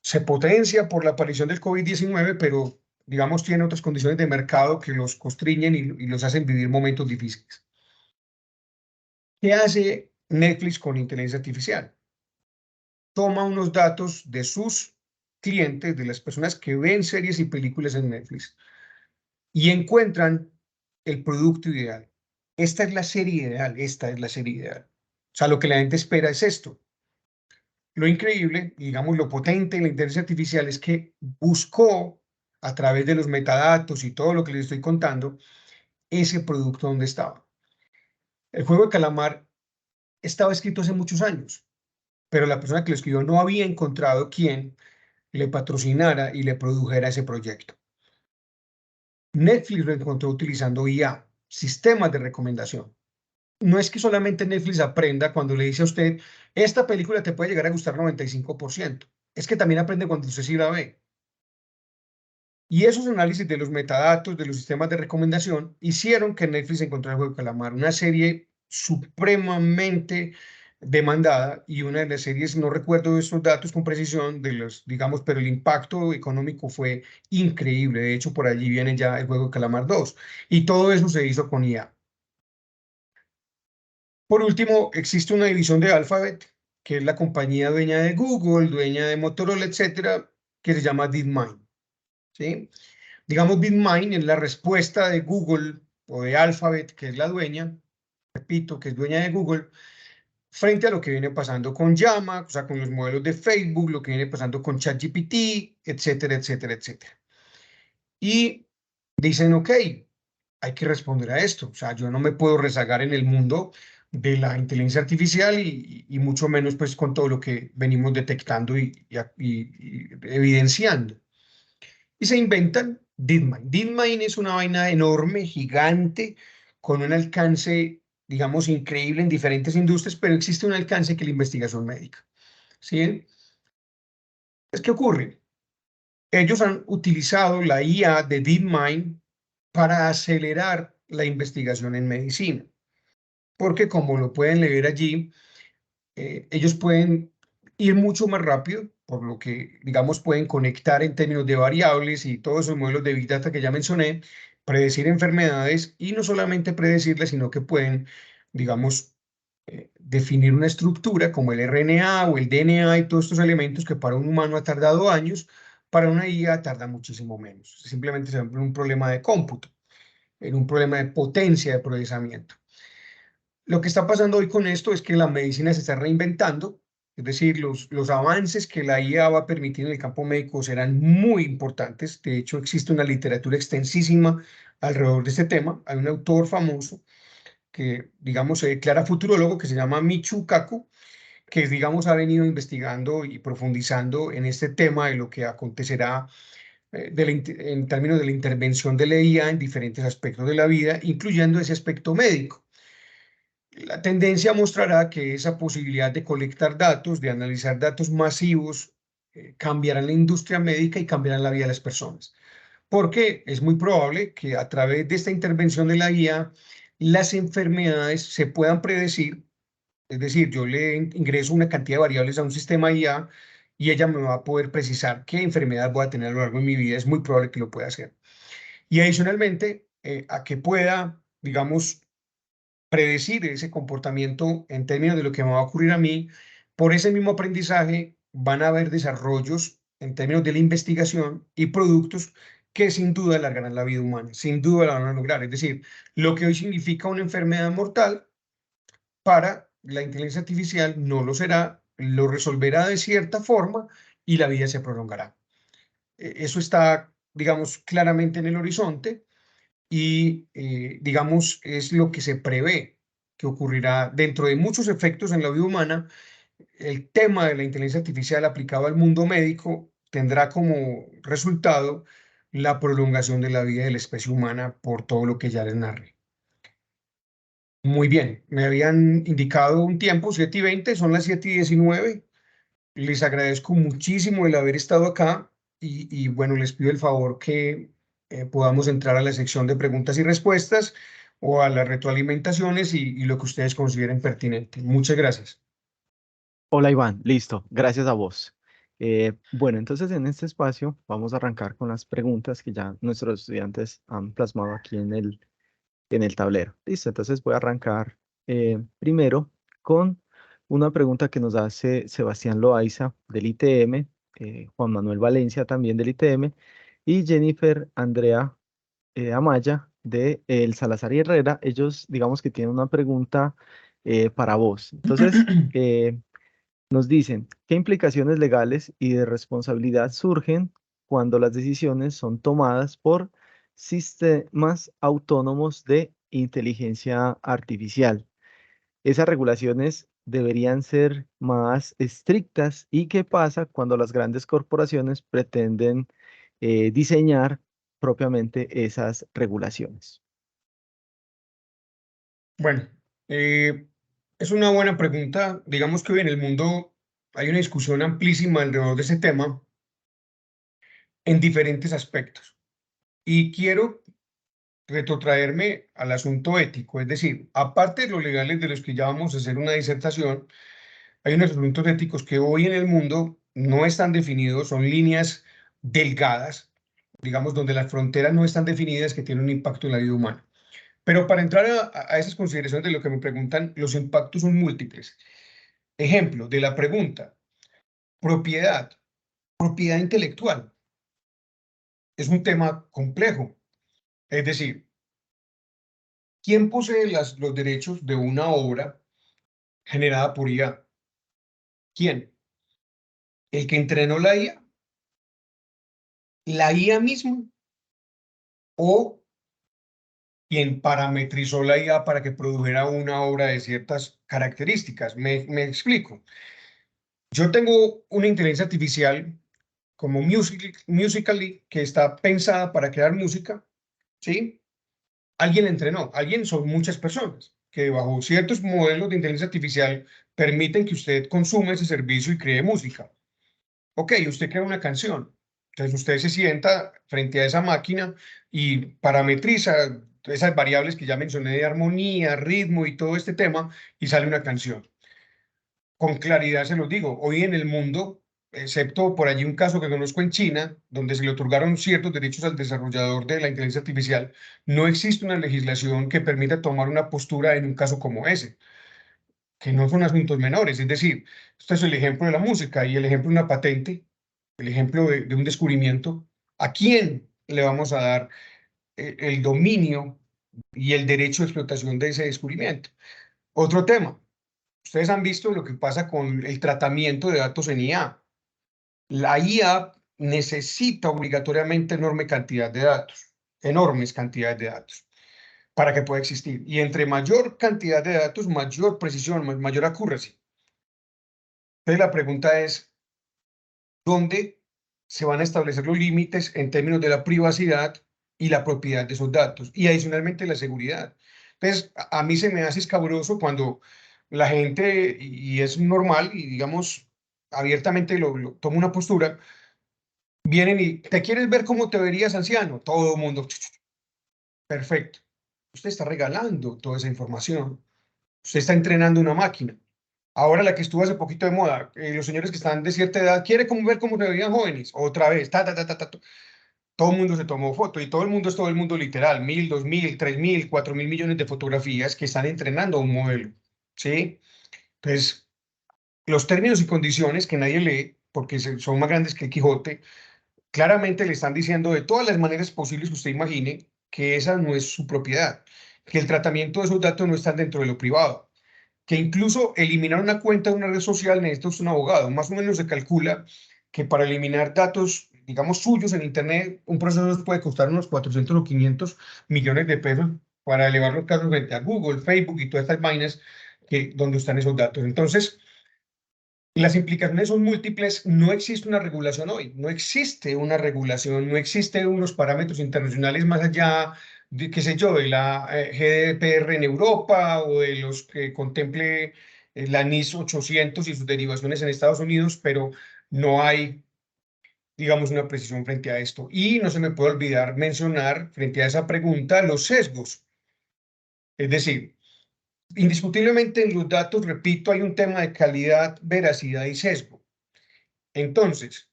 Se potencia por la aparición del COVID-19, pero digamos tiene otras condiciones de mercado que los constriñen y los hacen vivir momentos difíciles. ¿Qué hace Netflix con inteligencia artificial? Toma unos datos de sus clientes, de las personas que ven series y películas en Netflix, y encuentran el producto ideal. Esta es la serie ideal, esta es la serie ideal. O sea, lo que la gente espera es esto. Lo increíble, digamos, lo potente de la inteligencia artificial es que buscó a través de los metadatos y todo lo que les estoy contando, ese producto donde estaba. El juego de calamar estaba escrito hace muchos años, pero la persona que lo escribió no había encontrado quien le patrocinara y le produjera ese proyecto. Netflix lo encontró utilizando IA, sistemas de recomendación. No es que solamente Netflix aprenda cuando le dice a usted, esta película te puede llegar a gustar 95%. Es que también aprende cuando usted sí la ve. Y esos análisis de los metadatos, de los sistemas de recomendación, hicieron que Netflix encontrara el juego de calamar, una serie supremamente demandada y una de las series, no recuerdo estos datos con precisión, de los, digamos, pero el impacto económico fue increíble. De hecho, por allí viene ya el juego de calamar 2. Y todo eso se hizo con IA. Por último, existe una división de Alphabet, que es la compañía dueña de Google, dueña de Motorola, etcétera, que se llama DeepMind, ¿sí? Digamos, DeepMind es la respuesta de Google o de Alphabet, que es la dueña, repito, que es dueña de Google, frente a lo que viene pasando con Llama, o sea, con los modelos de Facebook, lo que viene pasando con ChatGPT, etcétera, etcétera, etcétera. y dicen, ok, hay que responder a esto. O sea, yo no me puedo rezagar en el mundo de la inteligencia artificial y mucho menos pues con todo lo que venimos detectando y evidenciando. Y se inventan DeepMind. DeepMind es una vaina enorme, gigante, con un alcance, digamos, increíble en diferentes industrias, pero existe un alcance que es la investigación médica. ¿Sí? ¿Qué ocurre? Ellos han utilizado la IA de DeepMind para acelerar la investigación en medicina, porque como lo pueden leer allí, ellos pueden ir mucho más rápido, por lo que, digamos, pueden conectar en términos de variables y todos esos modelos de Big Data que ya mencioné, predecir enfermedades y no solamente predecirlas, sino que pueden, digamos, definir una estructura como el RNA o el DNA y todos estos elementos que para un humano ha tardado años, para una IA tarda muchísimo menos. Simplemente se ve en un problema de cómputo, en un problema de potencia de procesamiento. Lo que está pasando hoy con esto es que la medicina se está reinventando, es decir, los avances que la IA va a permitir en el campo médico serán muy importantes. De hecho, existe una literatura extensísima alrededor de este tema. Hay un autor famoso que, digamos, se declara futurólogo, que se llama Michio Kaku, que, digamos, ha venido investigando y profundizando en este tema de lo que acontecerá en términos de la intervención de la IA en diferentes aspectos de la vida, incluyendo ese aspecto médico. La tendencia mostrará que esa posibilidad de colectar datos, de analizar datos masivos, cambiarán la industria médica y cambiarán la vida de las personas. Porque es muy probable que a través de esta intervención de la IA, las enfermedades se puedan predecir. Es decir, yo le ingreso una cantidad de variables a un sistema IA y ella me va a poder precisar qué enfermedad voy a tener a lo largo de mi vida. Es muy probable que lo pueda hacer. Y adicionalmente, a que pueda, digamos, predecir ese comportamiento en términos de lo que me va a ocurrir a mí, por ese mismo aprendizaje van a haber desarrollos en términos de la investigación y productos que sin duda alargarán la vida humana, sin duda la van a lograr. Es decir, lo que hoy significa una enfermedad mortal, para la inteligencia artificial no lo será, lo resolverá de cierta forma y la vida se prolongará. Eso está, digamos, claramente en el horizonte y, digamos, es lo que se prevé que ocurrirá dentro de muchos efectos en la vida humana. El tema de la inteligencia artificial aplicado al mundo médico tendrá como resultado la prolongación de la vida de la especie humana por todo lo que ya les narré. Muy bien, me habían indicado un tiempo, 7:20, son las 7:19. Les agradezco muchísimo el haber estado acá y bueno, les pido el favor que podamos entrar a la sección de preguntas y respuestas o a las retroalimentaciones y lo que ustedes consideren pertinente. Muchas gracias. Hola Iván, listo, gracias a vos. Bueno, entonces en este espacio vamos a arrancar con las preguntas que ya nuestros estudiantes han plasmado aquí en el tablero. Listo, entonces voy a arrancar primero con una pregunta que nos hace Sebastián Loaiza del ITM, Juan Manuel Valencia también del ITM y Jennifer Andrea Amaya de el Salazar y Herrera. Ellos, digamos que tienen una pregunta para vos. Entonces, nos dicen, ¿qué implicaciones legales y de responsabilidad surgen cuando las decisiones son tomadas por sistemas autónomos de inteligencia artificial? Esas regulaciones deberían ser más estrictas. ¿Y qué pasa cuando las grandes corporaciones pretenden diseñar propiamente esas regulaciones? Bueno, eh, es una buena pregunta. Digamos que hoy en el mundo hay una discusión amplísima alrededor de ese tema en diferentes aspectos. Y quiero retrotraerme al asunto ético, es decir, aparte de los legales de los que ya vamos a hacer una disertación, hay unos asuntos éticos que hoy en el mundo no están definidos, son líneas delgadas, digamos, donde las fronteras no están definidas, que tienen un impacto en la vida humana. Pero para entrar a esas consideraciones de lo que me preguntan, los impactos son múltiples. Ejemplo de la pregunta, propiedad, propiedad intelectual, es un tema complejo. Es decir, ¿quién posee los derechos de una obra generada por IA? ¿Quién? ¿El que entrenó la IA? ¿La IA misma? o quien parametrizó la IA para que produjera una obra de ciertas características. Me explico. Yo tengo una inteligencia artificial como Musical.ly que está pensada para crear música, ¿sí? Alguien la entrenó, alguien son muchas personas que bajo ciertos modelos de inteligencia artificial permiten que usted consuma ese servicio y cree música. Ok, usted crea una canción. Entonces usted se sienta frente a esa máquina y parametriza esas variables que ya mencioné de armonía, ritmo y todo este tema y sale una canción. Con claridad se los digo, hoy en el mundo, excepto por allí un caso que conozco en China, donde se le otorgaron ciertos derechos al desarrollador de la inteligencia artificial, no existe una legislación que permita tomar una postura en un caso como ese, que no son asuntos menores. Es decir, este es el ejemplo de la música y el ejemplo de una patente, el ejemplo de un descubrimiento. ¿A quién le vamos a dar el dominio y el derecho de explotación de ese descubrimiento? Otro tema. Ustedes han visto lo que pasa con el tratamiento de datos en IA. La IA necesita obligatoriamente enorme cantidad de datos, enormes cantidades de datos, para que pueda existir. Y entre mayor cantidad de datos, mayor precisión, mayor accuracy. Entonces la pregunta es, ¿dónde se van a establecer los límites en términos de la privacidad y la propiedad de esos datos? Y adicionalmente la seguridad. Entonces, a mí se me hace escabroso cuando la gente, y es normal, y digamos, abiertamente toma una postura, vienen y, ¿te quieres ver cómo te verías anciano? Todo el mundo, perfecto. Usted está regalando toda esa información. Usted está entrenando una máquina. Ahora la que estuvo hace poquito de moda, los señores que están de cierta edad, quiere ver cómo se veían jóvenes, otra vez, todo el mundo se tomó foto y todo el mundo es todo el mundo literal, 1.000, 2.000, 3.000, 4.000 millones de fotografías que están entrenando a un modelo, ¿sí? Entonces, los términos y condiciones que nadie lee, porque son más grandes que el Quijote, claramente le están diciendo de todas las maneras posibles que usted imagine que esa no es su propiedad, que el tratamiento de esos datos no están dentro de lo privado, que incluso eliminar una cuenta de una red social necesita usted un abogado. Más o menos se calcula que para eliminar datos, digamos, suyos en Internet, un proceso les puede costar unos 400 o 500 millones de pesos para elevar los casos frente a Google, Facebook y todas estas vainas donde están esos datos. Entonces, las implicaciones son múltiples, no existe una regulación hoy, no existe una regulación, no existen unos parámetros internacionales más allá de, qué sé yo, de la GDPR en Europa o de los que contemple la NIS 800 y sus derivaciones en Estados Unidos, pero no hay, digamos, una precisión frente a esto. Y no se me puede olvidar mencionar frente a esa pregunta los sesgos. Es decir, indiscutiblemente en los datos, repito, hay un tema de calidad, veracidad y sesgo. Entonces,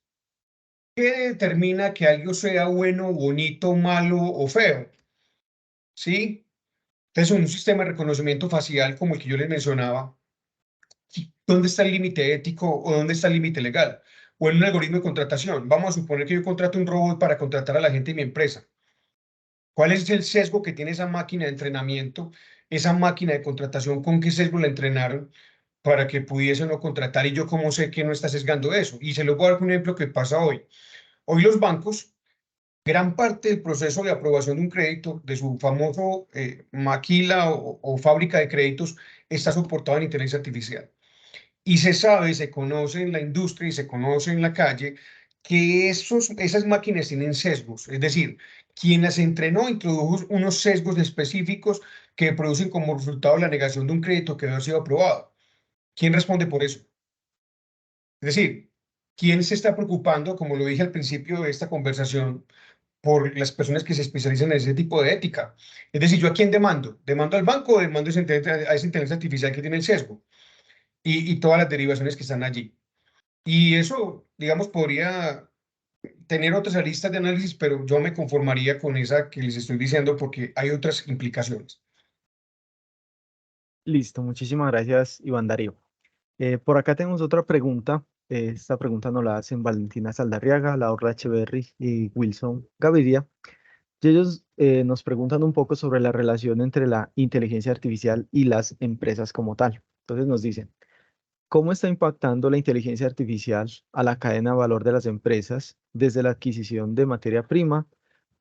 ¿qué determina que algo sea bueno, bonito, malo o feo? ¿Sí? Entonces, en un sistema de reconocimiento facial como el que yo les mencionaba, ¿dónde está el límite ético o dónde está el límite legal? O en un algoritmo de contratación. Vamos a suponer que yo contrato un robot para contratar a la gente de mi empresa. ¿Cuál es el sesgo que tiene esa máquina de entrenamiento, esa máquina de contratación? ¿Con qué sesgo la entrenaron para que pudiese no contratar? Y yo cómo sé que no está sesgando eso. Y se lo voy a dar un ejemplo que pasa hoy. Hoy los bancos, gran parte del proceso de aprobación de un crédito, de su famoso maquila o fábrica de créditos, está soportado en inteligencia artificial. Y se sabe, se conoce en la industria y se conoce en la calle que esas máquinas tienen sesgos. Es decir, quien las entrenó introdujo unos sesgos específicos que producen como resultado la negación de un crédito que había sido aprobado. ¿Quién responde por eso? Es decir, ¿quién se está preocupando, como lo dije al principio de esta conversación, por las personas que se especializan en ese tipo de ética? Es decir, ¿yo a quién demando? ¿Demando al banco o demando a esa inteligencia artificial que tiene el sesgo y todas las derivaciones que están allí? Y eso, digamos, podría tener otras aristas de análisis, pero yo me conformaría con esa que les estoy diciendo porque hay otras implicaciones. Listo, muchísimas gracias, Iván Darío. Por acá tenemos otra pregunta. Esta pregunta nos la hacen Valentina Saldarriaga, Laura Echeverry y Wilson Gaviria. Y ellos nos preguntan un poco sobre la relación entre la inteligencia artificial y las empresas como tal. Entonces nos dicen, ¿cómo está impactando la inteligencia artificial a la cadena de valor de las empresas desde la adquisición de materia prima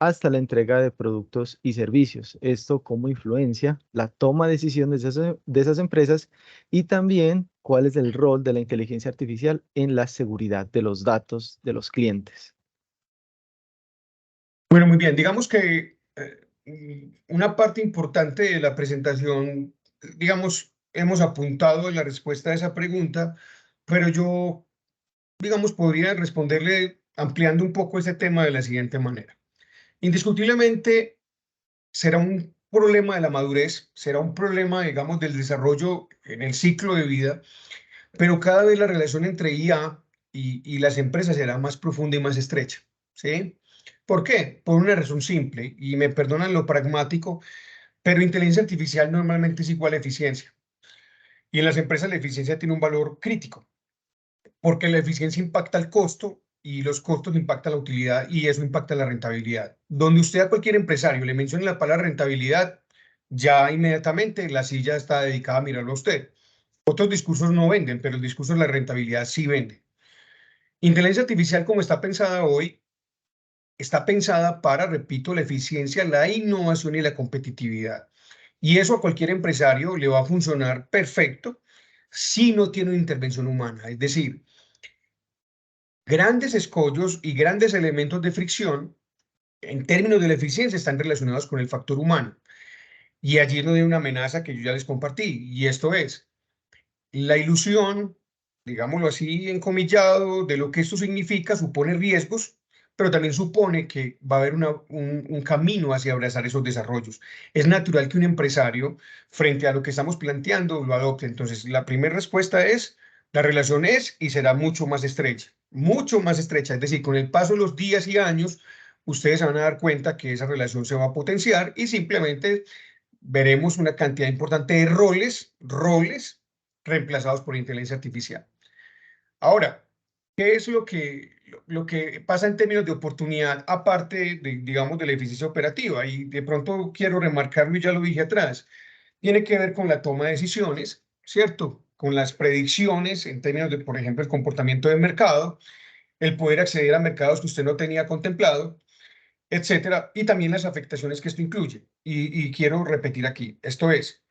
hasta la entrega de productos y servicios. Esto cómo influencia la toma de decisiones de esas empresas y también cuál es el rol de la inteligencia artificial en la seguridad de los datos de los clientes. Bueno, muy bien. Digamos que una parte importante de la presentación, digamos, hemos apuntado en la respuesta a esa pregunta, pero yo, digamos, podría responderle ampliando un poco ese tema de la siguiente manera. Indiscutiblemente será un problema de la madurez, será un problema, digamos, del desarrollo en el ciclo de vida, pero cada vez la relación entre IA y las empresas será más profunda y más estrecha, ¿sí? ¿Por qué? Por una razón simple, y me perdonan lo pragmático, pero inteligencia artificial normalmente es igual a eficiencia. Y en las empresas la eficiencia tiene un valor crítico, porque la eficiencia impacta el costo y los costos impactan la utilidad y eso impacta la rentabilidad. Donde usted a cualquier empresario le mencione la palabra rentabilidad, ya inmediatamente la silla está dedicada a mirarlo a usted. Otros discursos no venden, pero el discurso de la rentabilidad sí vende. Inteligencia artificial como está pensada hoy, está pensada para, repito, la eficiencia, la innovación y la competitividad. Y eso a cualquier empresario le va a funcionar perfecto si no tiene una intervención humana. Es decir, grandes escollos y grandes elementos de fricción en términos de la eficiencia están relacionados con el factor humano. Y allí es donde hay una amenaza que yo ya les compartí, y esto es la ilusión, digámoslo así, encomillado, de lo que esto significa, supone riesgos, pero también supone que va a haber un camino hacia abrazar esos desarrollos. Es natural que un empresario, frente a lo que estamos planteando, lo adopte. Entonces, la primera respuesta es, la relación es y será mucho más estrecha. Es decir, con el paso de los días y años, ustedes se van a dar cuenta que esa relación se va a potenciar y simplemente veremos una cantidad importante de roles reemplazados por inteligencia artificial. Ahora, ¿qué es lo que pasa en términos de oportunidad, aparte de, digamos, de la eficiencia operativa? Y de pronto quiero remarcarlo y ya lo dije atrás. Tiene que ver con la toma de decisiones, ¿cierto? Con las predicciones en términos de, por ejemplo, el comportamiento del mercado, el poder acceder a mercados que usted no tenía contemplado, etcétera, y también las afectaciones que esto incluye. Y quiero repetir aquí, esto es,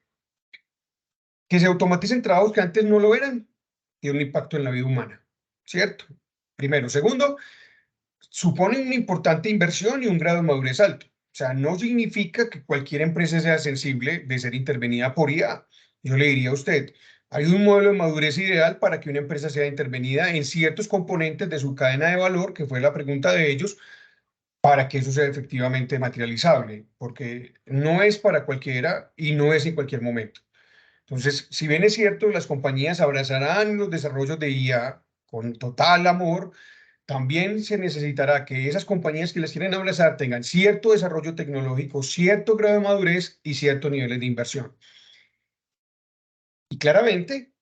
que se automaticen trabajos que antes no lo eran, tiene un impacto en la vida humana, ¿cierto? Primero. Segundo, supone una importante inversión y un grado de madurez alto. O sea, no significa que cualquier empresa sea sensible de ser intervenida por IA. Yo le diría a usted, hay un modelo de madurez ideal para que una empresa sea intervenida en ciertos componentes de su cadena de valor, que fue la pregunta de ellos, para que eso sea efectivamente materializable, porque no es para cualquiera y no es en cualquier momento. Entonces, si bien es cierto, las compañías abrazarán los desarrollos de IA con total amor, también se necesitará que esas compañías que les quieren abrazar tengan cierto desarrollo tecnológico, cierto grado de madurez y ciertos niveles de inversión. Y claramente,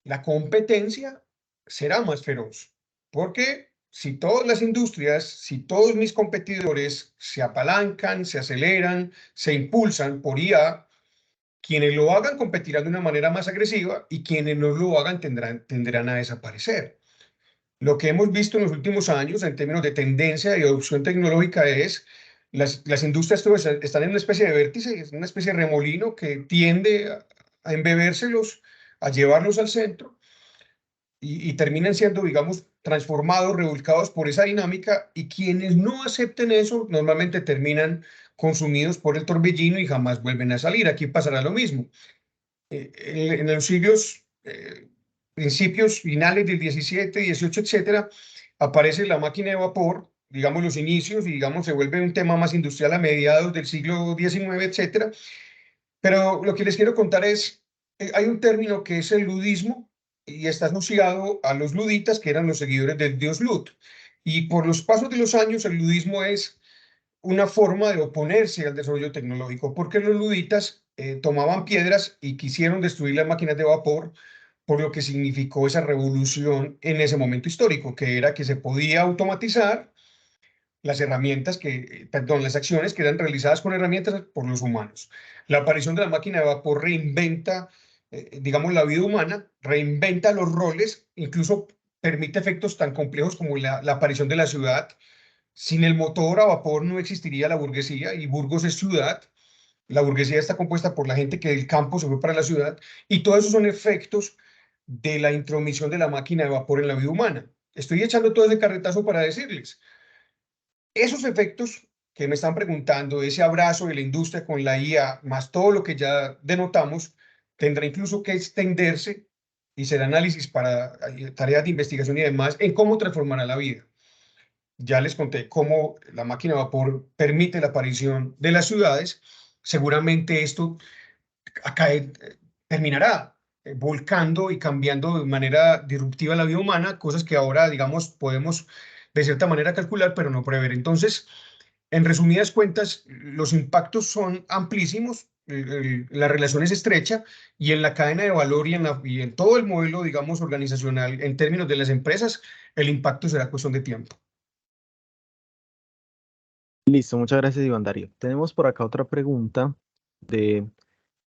la competencia será más feroz, porque si todas las industrias, si todos mis competidores se apalancan, se aceleran, se impulsan por IA, quienes lo hagan competirán de una manera más agresiva y quienes no lo hagan tenderán a desaparecer. Lo que hemos visto en los últimos años en términos de tendencia y adopción tecnológica es las industrias todas están en una especie de vértice, es una especie de remolino que tiende a embebérselos, a llevarlos al centro y terminan siendo, digamos, transformados, revolcados por esa dinámica y quienes no acepten eso normalmente terminan consumidos por el torbellino y jamás vuelven a salir. Aquí pasará lo mismo. En los siglos, principios finales del 17, 18, etcétera, aparece la máquina de vapor, digamos los inicios, y digamos se vuelve un tema más industrial a mediados del siglo XIX, etcétera. Pero lo que les quiero contar es, hay un término que es el ludismo y está asociado a los luditas, que eran los seguidores del dios Lud. Y por los pasos de los años, el ludismo es una forma de oponerse al desarrollo tecnológico, porque los luditas tomaban piedras y quisieron destruir las máquinas de vapor, por lo que significó esa revolución en ese momento histórico, que era que se podía automatizar las herramientas perdón, las acciones que eran realizadas con herramientas por los humanos. La aparición de la máquina de vapor reinventa, digamos, la vida humana, reinventa los roles, incluso permite efectos tan complejos como la aparición de la ciudad, Sin el motor a vapor no existiría la burguesía, y Burgos es ciudad. La burguesía está compuesta por la gente que del campo se fue para la ciudad, y todos esos son efectos de la intromisión de la máquina de vapor en la vida humana. Estoy echando todo ese carretazo para decirles, esos efectos que me están preguntando, ese abrazo de la industria con la IA, más todo lo que ya denotamos, tendrá incluso que extenderse y ser análisis para tareas de investigación y demás en cómo transformará la vida. Ya les conté cómo la máquina de vapor permite la aparición de las ciudades. Seguramente esto acá terminará volcando y cambiando de manera disruptiva la vida humana, cosas que ahora, digamos, podemos de cierta manera calcular, pero no prever. Entonces, en resumidas cuentas, los impactos son amplísimos, la relación es estrecha, y en la cadena de valor y en todo el modelo, digamos, organizacional, en términos de las empresas, el impacto será cuestión de tiempo. Listo, muchas gracias, Iván Darío. Tenemos por acá otra pregunta de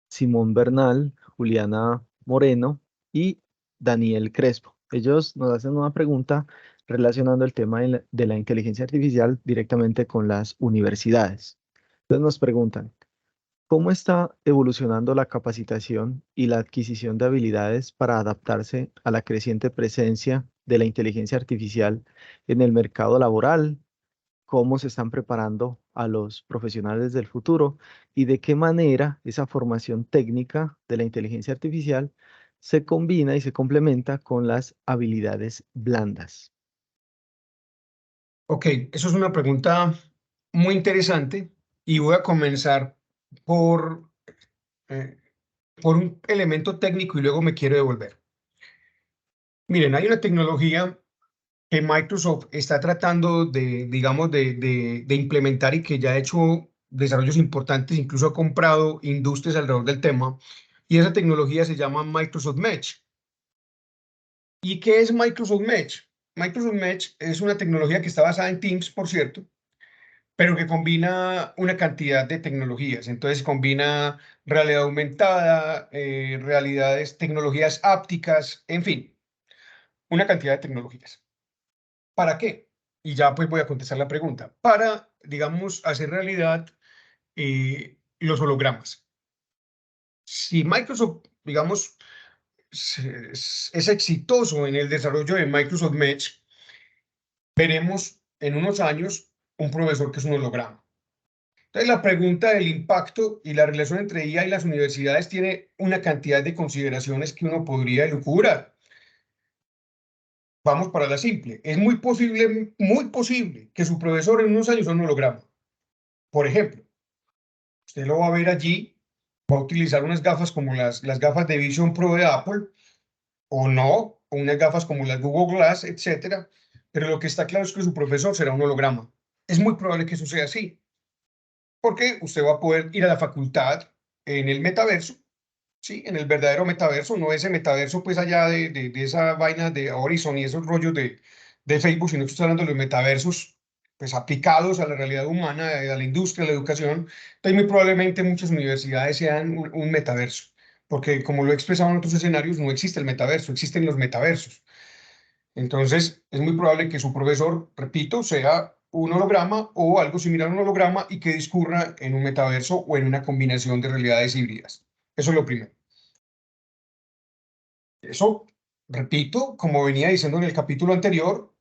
Simón Bernal, Juliana Moreno y Daniel Crespo. Ellos nos hacen una pregunta relacionando el tema de la inteligencia artificial directamente con las universidades. Entonces nos preguntan, ¿cómo está evolucionando la capacitación y la adquisición de habilidades para adaptarse a la creciente presencia de la inteligencia artificial en el mercado laboral? ¿Cómo se están preparando a los profesionales del futuro y de qué manera esa formación técnica de la inteligencia artificial se combina y se complementa con las habilidades blandas? Ok, eso es una pregunta muy interesante, y voy a comenzar por, eh, por un elemento técnico y luego me quiero devolver. Miren, hay una tecnología que Microsoft está tratando de, digamos, de implementar, y que ya ha hecho desarrollos importantes, incluso ha comprado industrias alrededor del tema, y esa tecnología se llama Microsoft Mesh. ¿Y qué es Microsoft Mesh? Microsoft Mesh es una tecnología que está basada en Teams, por cierto, pero que combina una cantidad de tecnologías. Entonces combina realidad aumentada, realidades, tecnologías ápticas, en fin, una cantidad de tecnologías. ¿Para qué? Y ya pues voy a contestar la pregunta. Para, digamos, hacer realidad los hologramas. Si Microsoft, digamos, es exitoso en el desarrollo de Microsoft Mesh, veremos en unos años un profesor que es un holograma. Entonces, la pregunta del impacto y la relación entre IA y las universidades tiene una cantidad de consideraciones que uno podría elucubrar. Vamos para la simple. Es muy posible que su profesor en unos años sea un holograma. Por ejemplo, usted lo va a ver allí, va a utilizar unas gafas como las gafas de Vision Pro de Apple, o no, o unas gafas como las Google Glass, etcétera. Pero lo que está claro es que su profesor será un holograma. Es muy probable que eso sea así, porque usted va a poder ir a la facultad en el metaverso, ¿sí? En el verdadero metaverso, no ese metaverso pues allá de esa vaina de Horizon y esos rollos de Facebook, sino que estoy hablando de los metaversos pues aplicados a la realidad humana, a la industria, a la educación. Entonces muy probablemente muchas universidades sean un metaverso, porque como lo he expresado en otros escenarios, no existe el metaverso, existen los metaversos. Entonces, es muy probable que su profesor, repito, sea un holograma o algo similar a un holograma, y que discurra en un metaverso o en una combinación de realidades híbridas. Eso es lo primero. Eso, repito, como venía diciendo en el capítulo anterior,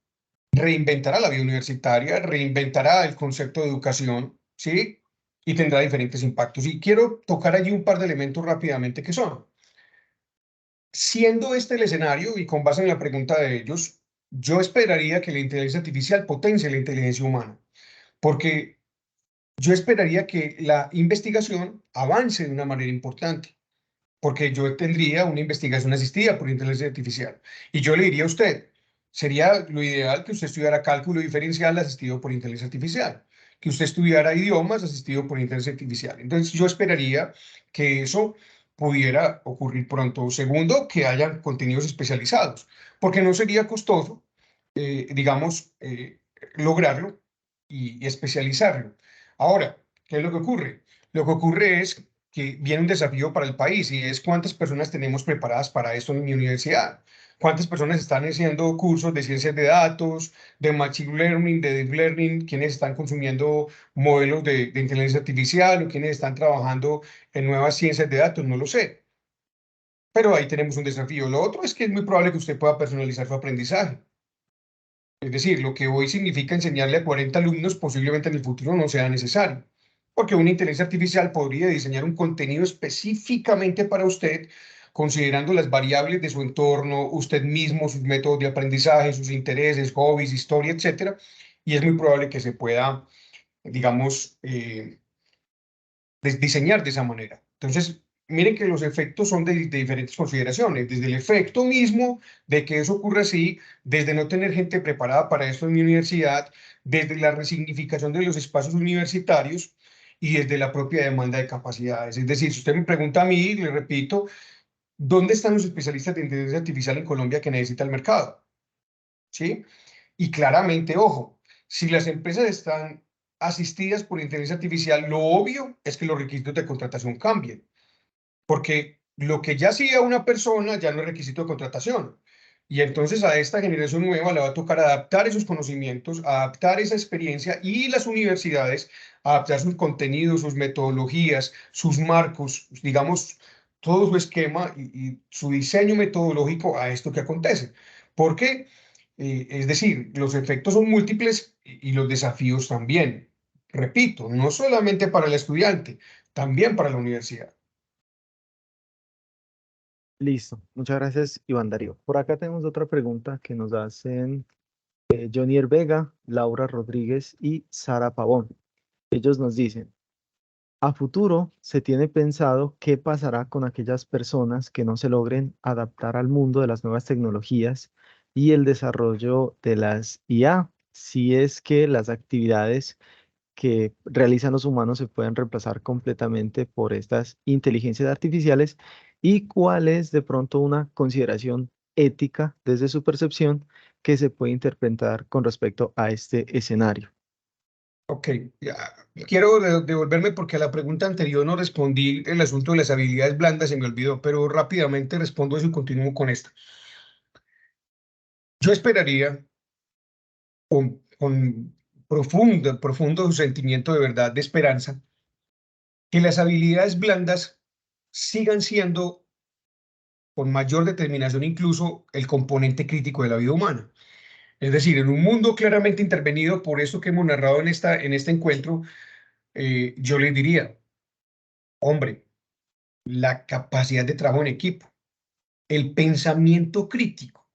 reinventará la vida universitaria, reinventará el concepto de educación, ¿sí? Y tendrá diferentes impactos. Y quiero tocar allí un par de elementos rápidamente que son. Siendo este el escenario y con base en la pregunta de ellos, yo esperaría que la inteligencia artificial potencie la inteligencia humana, porque yo esperaría que la investigación avance de una manera importante, porque yo tendría una investigación asistida por inteligencia artificial. Y yo le diría a usted, sería lo ideal que usted estudiara cálculo diferencial asistido por inteligencia artificial, que usted estudiara idiomas asistido por inteligencia artificial. Entonces yo esperaría que eso pudiera ocurrir pronto. Segundo, que haya contenidos especializados, porque no sería costoso, digamos, lograrlo y especializarlo. Ahora, ¿qué es lo que ocurre? Lo que ocurre es que viene un desafío para el país y es cuántas personas tenemos preparadas para esto en mi universidad. ¿Cuántas personas están haciendo cursos de ciencias de datos, de machine learning, de deep learning? ¿Quiénes están consumiendo modelos de inteligencia artificial o quiénes están trabajando en nuevas ciencias de datos? No lo sé. Pero ahí tenemos un desafío. Lo otro es que es muy probable que usted pueda personalizar su aprendizaje. Es decir, lo que hoy significa enseñarle a 40 alumnos posiblemente en el futuro no sea necesario, porque una inteligencia artificial podría diseñar un contenido específicamente para usted, considerando las variables de su entorno, usted mismo, sus métodos de aprendizaje, sus intereses, hobbies, historia, etcétera, y es muy probable que se pueda, digamos, diseñar de esa manera. Entonces, miren que los efectos son de diferentes consideraciones, desde el efecto mismo de que eso ocurra así, desde no tener gente preparada para esto en mi universidad, desde la resignificación de los espacios universitarios y desde la propia demanda de capacidades. Es decir, si usted me pregunta a mí, le repito, ¿dónde están los especialistas de inteligencia artificial en Colombia que necesita el mercado? ¿Sí? Y claramente, ojo, si las empresas están asistidas por inteligencia artificial, lo obvio es que los requisitos de contratación cambien, porque lo que ya hacía una persona ya no es requisito de contratación. Y entonces a esta generación nueva le va a tocar adaptar esos conocimientos, adaptar esa experiencia y las universidades adaptar sus contenidos, sus metodologías, sus marcos, digamos, todo su esquema y su diseño metodológico a esto que acontece. Porque, es decir, los efectos son múltiples y los desafíos también. Repito, no solamente para el estudiante, también para la universidad. Listo. Muchas gracias, Iván Darío. Por acá tenemos otra pregunta que nos hacen Jonier Vega, Laura Rodríguez y Sara Pavón. Ellos nos dicen, a futuro se tiene pensado qué pasará con aquellas personas que no se logren adaptar al mundo de las nuevas tecnologías y el desarrollo de las IA, si es que las actividades que realizan los humanos se pueden reemplazar completamente por estas inteligencias artificiales y cuál es de pronto una consideración ética desde su percepción que se puede interpretar con respecto a este escenario. Ok, ya, quiero devolverme porque a la pregunta anterior no respondí el asunto de las habilidades blandas, se me olvidó, pero rápidamente respondo eso y continúo con esta. Yo esperaría con profundo sentimiento de verdad, de esperanza, que las habilidades blandas sigan siendo con mayor determinación incluso el componente crítico de la vida humana. Es decir, en un mundo claramente intervenido por esto que hemos narrado en este encuentro, yo les diría, hombre, la capacidad de trabajo en equipo, el pensamiento crítico.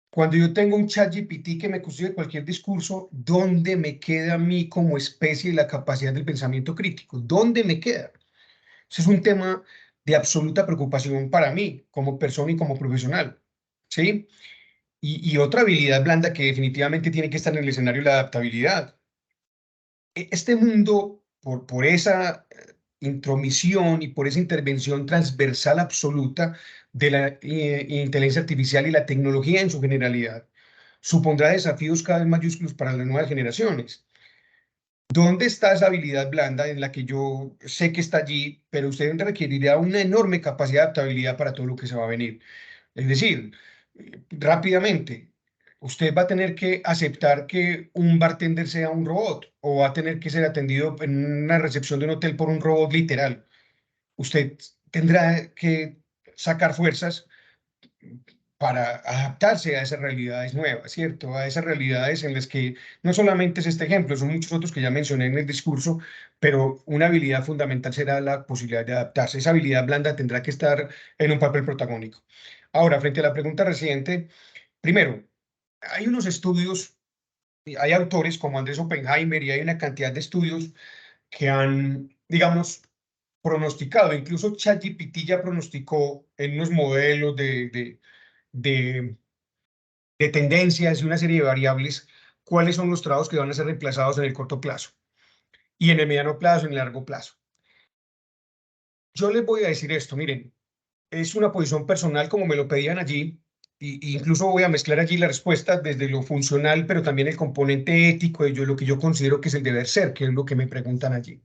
Cuando yo tengo un chat GPT que me construye cualquier discurso, ¿dónde me queda a mí como especie la capacidad del pensamiento crítico? ¿Dónde me queda? Ese es un tema de absoluta preocupación para mí como persona y como profesional, ¿sí? Y otra habilidad blanda que definitivamente tiene que estar en el escenario es la adaptabilidad. Este mundo, por esa intromisión y por esa intervención transversal absoluta de la inteligencia artificial y la tecnología en su generalidad, supondrá desafíos cada vez mayúsculos para las nuevas generaciones. ¿Dónde está esa habilidad blanda en la que yo sé que está allí, pero usted requerirá una enorme capacidad de adaptabilidad para todo lo que se va a venir? Es decir, rápidamente, usted va a tener que aceptar que un bartender sea un robot o va a tener que ser atendido en una recepción de un hotel por un robot literal. Usted tendrá que sacar fuerzas para adaptarse a esas realidades nuevas, ¿cierto? A esas realidades en las que no solamente es este ejemplo, son muchos otros que ya mencioné en el discurso, pero una habilidad fundamental será la posibilidad de adaptarse. Esa habilidad blanda tendrá que estar en un papel protagónico. Ahora, frente a la pregunta reciente, primero, hay unos estudios, hay autores como Andrés Oppenheimer y hay una cantidad de estudios que han, digamos, pronosticado, incluso ChatGPT ya pronosticó en unos modelos de de tendencias y una serie de variables, cuáles son los trabajos que van a ser reemplazados en el corto plazo y en el mediano plazo, en el largo plazo. Yo les voy a decir esto, miren, es una posición personal como me lo pedían allí, y incluso voy a mezclar allí la respuesta desde lo funcional, pero también el componente ético de yo, lo que yo considero que es el deber ser, que es lo que me preguntan allí.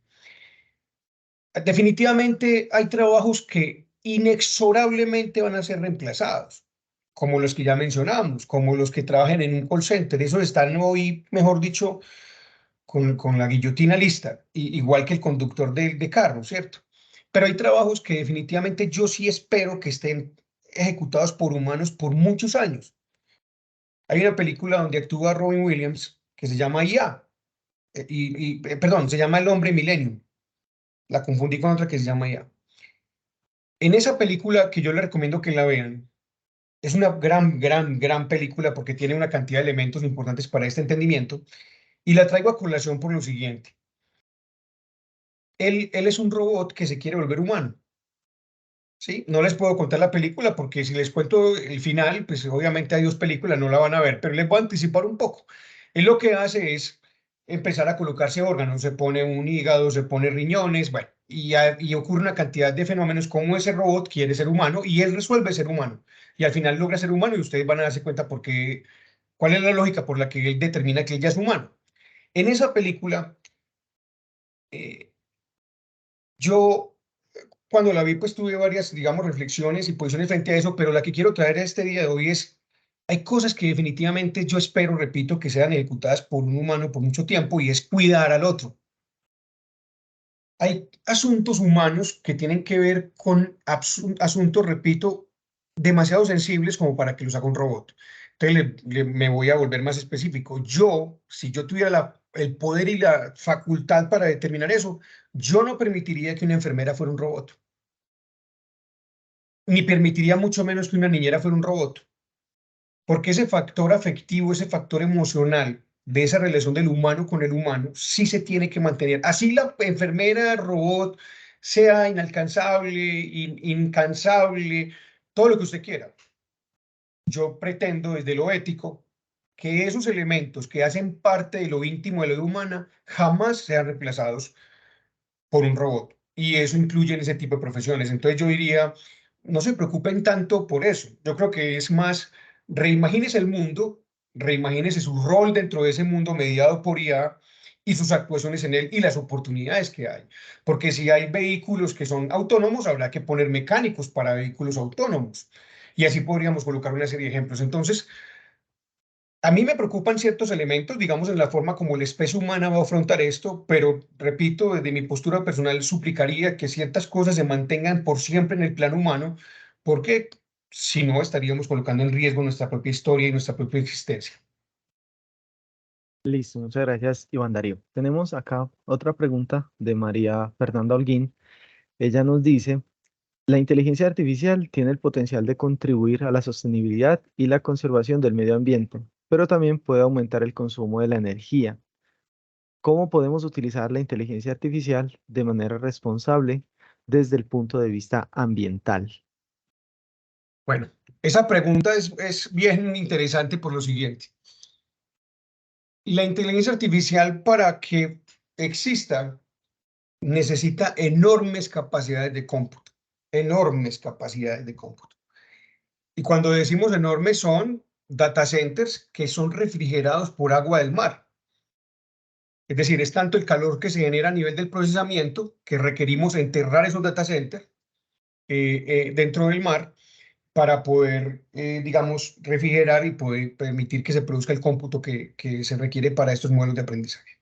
definitivamente hay trabajos que inexorablemente van a ser reemplazados, como los que ya mencionamos, como los que trabajan en un call center. Esos están hoy, mejor dicho, con la guillotina lista, igual que el conductor de carro, ¿cierto? Pero hay trabajos que definitivamente yo sí espero que estén ejecutados por humanos por muchos años. Hay una película donde actúa Robin Williams que se llama IA, perdón, se llama El Hombre Milenio. La confundí con otra que se llama IA. En esa película, que yo les recomiendo que la vean, es una gran película porque tiene una cantidad de elementos importantes para este entendimiento, y la traigo a colación por lo siguiente. Él es un robot que se quiere volver humano, ¿sí? No les puedo contar la película porque si les cuento el final, pues obviamente hay dos películas, no la van a ver, pero les voy a anticipar un poco. Él lo que hace es empezar a colocarse órganos, se pone un hígado, se pone riñones, bueno, y ocurre una cantidad de fenómenos como ese robot quiere ser humano y él resuelve ser humano. Y al final logra ser humano y ustedes van a darse cuenta por qué, cuál es la lógica por la que él determina que él ya es humano. En esa película, eh, yo cuando la vi, pues tuve varias, digamos, reflexiones y posiciones frente a eso, pero la que quiero traer a este día de hoy es, hay cosas que definitivamente yo espero, repito, que sean ejecutadas por un humano por mucho tiempo y es cuidar al otro. Hay asuntos humanos que tienen que ver con asuntos, repito, demasiado sensibles como para que los haga un robot. Entonces me voy a volver más específico. Yo, si yo tuviera el poder y la facultad para determinar eso, yo no permitiría que una enfermera fuera un robot, ni permitiría mucho menos que una niñera fuera un robot, porque ese factor afectivo, ese factor emocional de esa relación del humano con el humano, sí se tiene que mantener. Así la enfermera robot sea inalcanzable, incansable, todo lo que usted quiera. Yo pretendo desde lo ético que esos elementos que hacen parte de lo íntimo de la vida humana jamás sean reemplazados por un robot. Y eso incluye en ese tipo de profesiones. Entonces yo diría, no se preocupen tanto por eso. Yo creo que es más, reimagínese el mundo, reimagínese su rol dentro de ese mundo mediado por IA y sus actuaciones en él y las oportunidades que hay. Porque si hay vehículos que son autónomos, habrá que poner mecánicos para vehículos autónomos. Y así podríamos colocar una serie de ejemplos. Entonces, a mí me preocupan ciertos elementos, digamos, en la forma como la especie humana va a afrontar esto, pero repito, desde mi postura personal suplicaría que ciertas cosas se mantengan por siempre en el plano humano, porque si no estaríamos colocando en riesgo nuestra propia historia y nuestra propia existencia. Listo, muchas gracias, Iván Darío. Tenemos acá otra pregunta de María Fernanda Holguín. Ella nos dice, la inteligencia artificial tiene el potencial de contribuir a la sostenibilidad y la conservación del medio ambiente, pero también puede aumentar el consumo de la energía. ¿Cómo podemos utilizar la inteligencia artificial de manera responsable desde el punto de vista ambiental? Bueno, esa pregunta es bien interesante por lo siguiente. La inteligencia artificial para que exista necesita enormes capacidades de cómputo. Y cuando decimos enormes son data centers que son refrigerados por agua del mar. Es decir, es tanto el calor que se genera a nivel del procesamiento que requerimos enterrar esos data centers dentro del mar para poder, digamos, refrigerar y poder permitir que se produzca el cómputo que se requiere para estos modelos de aprendizaje.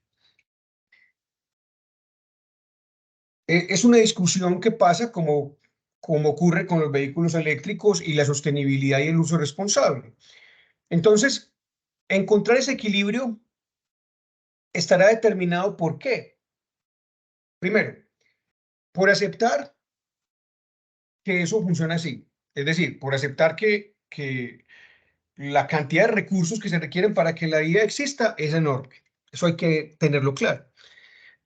Es una discusión que pasa como ocurre con los vehículos eléctricos y la sostenibilidad y el uso responsable. Entonces, encontrar ese equilibrio estará determinado por qué. Primero, por aceptar que eso funciona así. Es decir, por aceptar que la cantidad de recursos que se requieren para que la vida exista es enorme. Eso hay que tenerlo claro.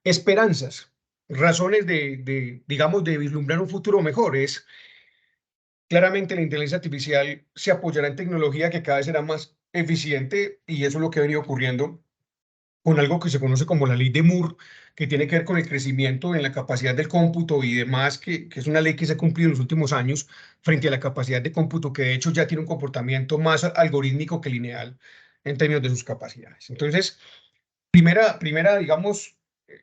Esperanzas, razones digamos, de vislumbrar un futuro mejor es, claramente la inteligencia artificial se apoyará en tecnología que cada vez será más eficiente y eso es lo que ha venido ocurriendo con algo que se conoce como la ley de Moore, que tiene que ver con el crecimiento en la capacidad del cómputo y demás, que es una ley que se ha cumplido en los últimos años frente a la capacidad de cómputo, que de hecho ya tiene un comportamiento más algorítmico que lineal en términos de sus capacidades. Entonces, primera digamos,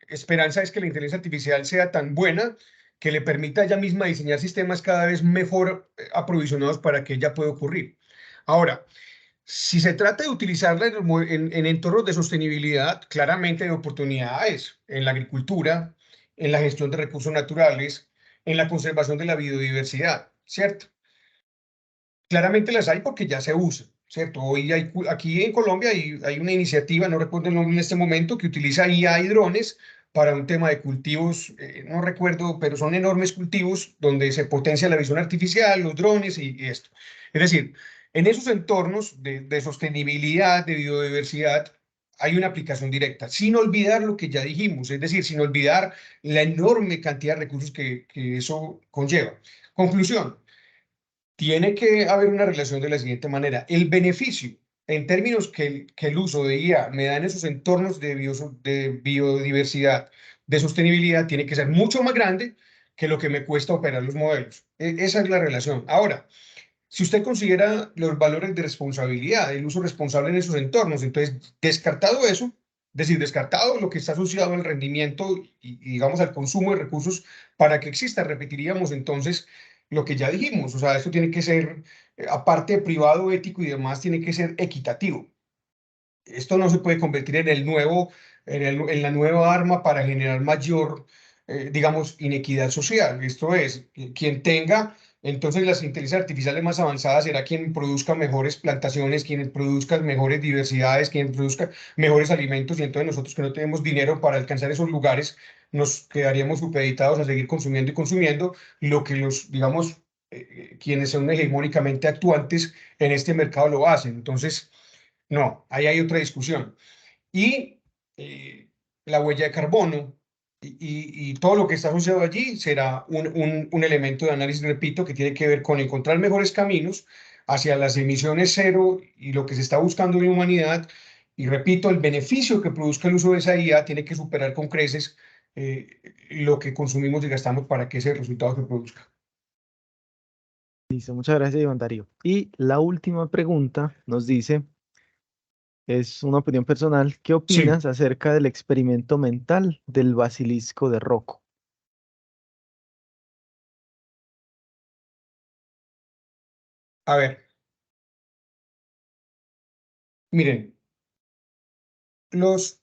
esperanza es que la inteligencia artificial sea tan buena que le permita a ella misma diseñar sistemas cada vez mejor aprovisionados para que ella pueda ocurrir. Ahora, si se trata de utilizarla en entornos de sostenibilidad, claramente hay oportunidades en la agricultura, en la gestión de recursos naturales, en la conservación de la biodiversidad, ¿cierto? Claramente las hay porque ya se usa, ¿cierto? Hoy hay, aquí en Colombia hay una iniciativa, no recuerdo el nombre en este momento, que utiliza IA y drones para un tema de cultivos, no recuerdo, pero son enormes cultivos donde se potencia la visión artificial, los drones y esto. Es decir, en esos entornos de sostenibilidad, de biodiversidad, hay una aplicación directa, sin olvidar lo que ya dijimos, es decir, sin olvidar la enorme cantidad de recursos que eso conlleva. Conclusión, tiene que haber una relación de la siguiente manera. El beneficio, en términos que el uso de IA me da en esos entornos de biodiversidad, de sostenibilidad, tiene que ser mucho más grande que lo que me cuesta operar los modelos. Esa es la relación. Ahora, si usted considera los valores de responsabilidad, el uso responsable en esos entornos, entonces, descartado eso, es decir, descartado lo que está asociado al rendimiento y, digamos, al consumo de recursos, para que exista, repetiríamos entonces lo que ya dijimos, o sea, esto tiene que ser, aparte de privado, ético y demás, tiene que ser equitativo. Esto no se puede convertir en el nuevo, en la nueva arma para generar mayor, digamos, inequidad social. Esto es, quien tenga, entonces las inteligencias artificiales más avanzadas será quien produzca mejores plantaciones, quien produzca mejores diversidades, quien produzca mejores alimentos, y entonces nosotros que no tenemos dinero para alcanzar esos lugares, nos quedaríamos supeditados a seguir consumiendo y consumiendo lo que los, digamos, quienes son hegemónicamente actuantes en este mercado lo hacen. Entonces, no, ahí hay otra discusión. Y la huella de carbono y todo lo que está asociado allí será un elemento de análisis, repito, que tiene que ver con encontrar mejores caminos hacia las emisiones cero y lo que se está buscando en la humanidad. Y repito, el beneficio que produzca el uso de esa IA tiene que superar con creces lo que consumimos y gastamos para que ese resultado se produzca. Listo, muchas gracias, Iván Darío. Y la última pregunta nos dice, es una opinión personal, ¿qué Sí, opinas acerca del experimento mental del basilisco de Rocco? a ver, miren, los,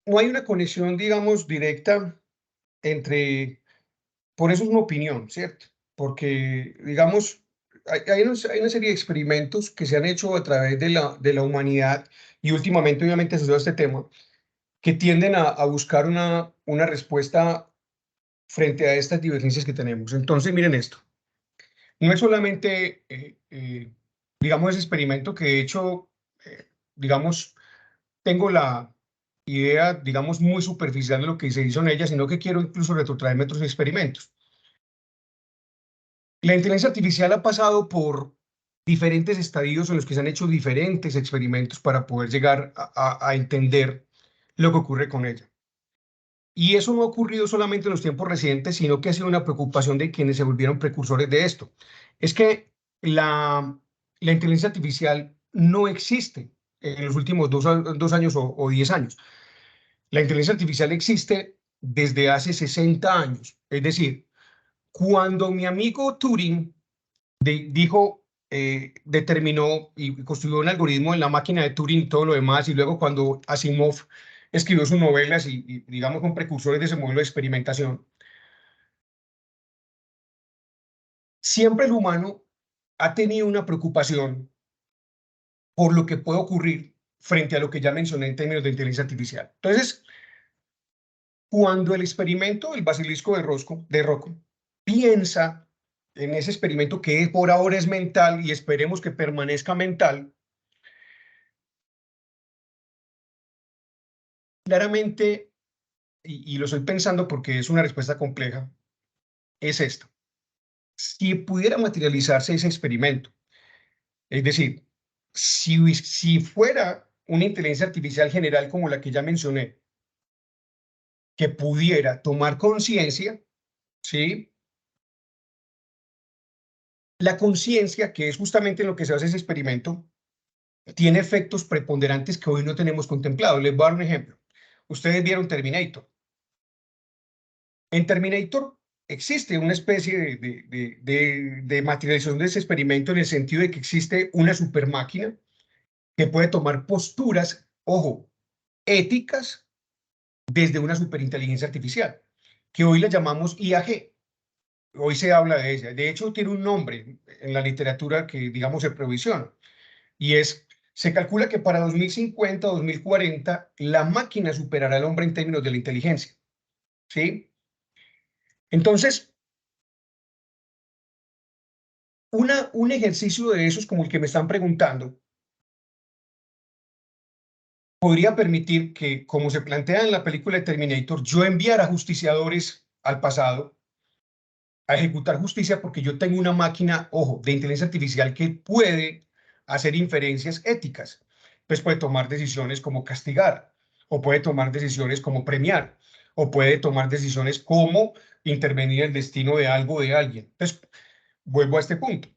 no hay una conexión, digamos, directa entre. Por eso es una opinión, ¿cierto? Porque, digamos, hay una serie de experimentos que se han hecho a través de la humanidad y últimamente, obviamente, asociado a este tema, que tienden a buscar una respuesta frente a estas divergencias que tenemos. Entonces, miren esto. No es solamente, digamos, ese experimento que he hecho, digamos, tengo la idea, digamos, muy superficial de lo que se hizo en ella, sino que quiero incluso retrotraerme a otros experimentos. La inteligencia artificial ha pasado por diferentes estadios en los que se han hecho diferentes experimentos para poder llegar a entender lo que ocurre con ella. Y eso no ha ocurrido solamente en los tiempos recientes, sino que ha sido una preocupación de quienes se volvieron precursores de esto. Es que la inteligencia artificial no existe en los últimos 2 años o 10 años. La inteligencia artificial existe desde hace 60 años. Es decir, cuando mi amigo Turing dijo, determinó y construyó un algoritmo en la máquina de Turing y todo lo demás, y luego cuando Asimov escribió sus novelas digamos, con precursores de ese modelo de experimentación, siempre el humano ha tenido una preocupación por lo que puede ocurrir frente a lo que ya mencioné en términos de inteligencia artificial. Entonces, cuando el experimento del basilisco de Rocco piensa en ese experimento que por ahora es mental y esperemos que permanezca mental, claramente, y lo estoy pensando porque es una respuesta compleja, es esto. Si pudiera materializarse ese experimento, es decir, si fuera una inteligencia artificial general como la que ya mencioné, que pudiera tomar conciencia, ¿sí? La conciencia, que es justamente en lo que se hace ese experimento, tiene efectos preponderantes que hoy no tenemos contemplados. Les voy a dar un ejemplo. Ustedes vieron Terminator. En Terminator existe una especie de materialización de ese experimento en el sentido de que existe una supermáquina que puede tomar posturas, ojo, éticas desde una superinteligencia artificial, que hoy la llamamos IAG. Hoy se habla de ella. De hecho, tiene un nombre en la literatura que, digamos, se provisiona. Y se calcula que para 2050 o 2040 la máquina superará al hombre en términos de la inteligencia. ¿Sí? Entonces, un ejercicio de esos como el que me están preguntando podría permitir que, como se plantea en la película de Terminator, yo enviara justiciadores al pasado a ejecutar justicia porque yo tengo una máquina, ojo, de inteligencia artificial que puede hacer inferencias éticas. Pues puede tomar decisiones como castigar, o puede tomar decisiones como premiar, o puede tomar decisiones como intervenir en el destino de algo o de alguien. Entonces, vuelvo a este punto.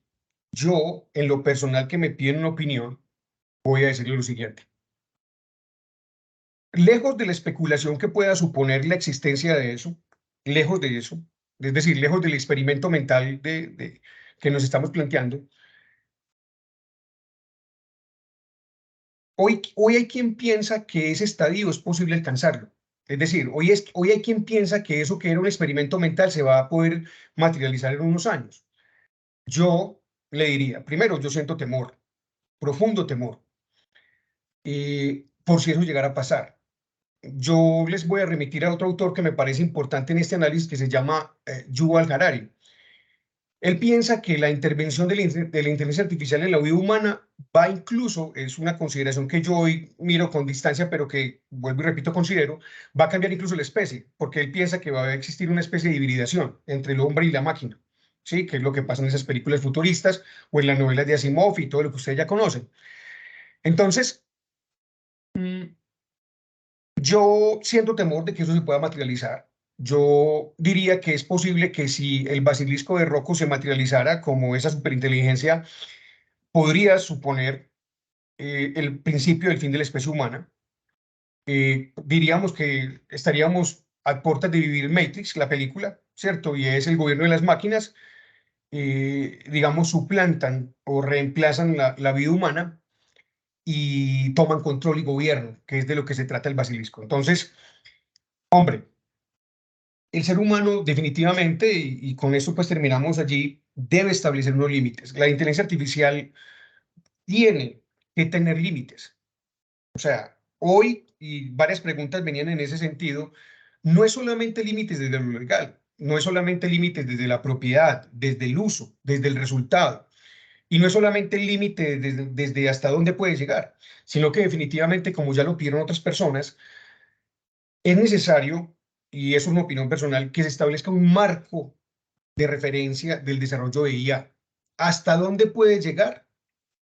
Yo, en lo personal que me piden una opinión, voy a decirle lo siguiente. Lejos de la especulación que pueda suponer la existencia de eso, lejos de eso, es decir, lejos del experimento mental que nos estamos planteando, hoy hay quien piensa que ese estadio es posible alcanzarlo. Es decir, hoy hay quien piensa que eso que era un experimento mental se va a poder materializar en unos años. Yo le diría, primero, yo siento temor, profundo temor, por si eso llegara a pasar. Yo les voy a remitir a otro autor que me parece importante en este análisis que se llama Yuval Harari. Él piensa que la intervención de la inteligencia artificial en la vida humana va incluso, es una consideración que yo hoy miro con distancia, pero que, vuelvo y repito, considero, va a cambiar incluso la especie, porque él piensa que va a existir una especie de hibridación entre el hombre y la máquina, ¿sí? Que es lo que pasa en esas películas futuristas o en las novelas de Asimov y todo lo que ustedes ya conocen. Entonces, yo siento temor de que eso se pueda materializar. Yo diría que es posible que si el basilisco de Rocco se materializara como esa superinteligencia, podría suponer el principio del fin de la especie humana. Diríamos que estaríamos a puertas de vivir Matrix, la película, ¿cierto? Y es el gobierno de las máquinas, digamos, suplantan o reemplazan la vida humana y toman control y gobierno, que es de lo que se trata el basilisco. Entonces, hombre, el ser humano definitivamente, y con eso pues terminamos allí, debe establecer unos límites. La inteligencia artificial tiene que tener límites. O sea, hoy, y varias preguntas venían en ese sentido, no es solamente límites desde lo legal, no es solamente límites desde la propiedad, desde el uso, desde el resultado, y no es solamente el límite desde hasta dónde puede llegar, sino que definitivamente, como ya lo pidieron otras personas, es necesario, y es una opinión personal, que se establezca un marco de referencia del desarrollo de IA. ¿Hasta dónde puede llegar?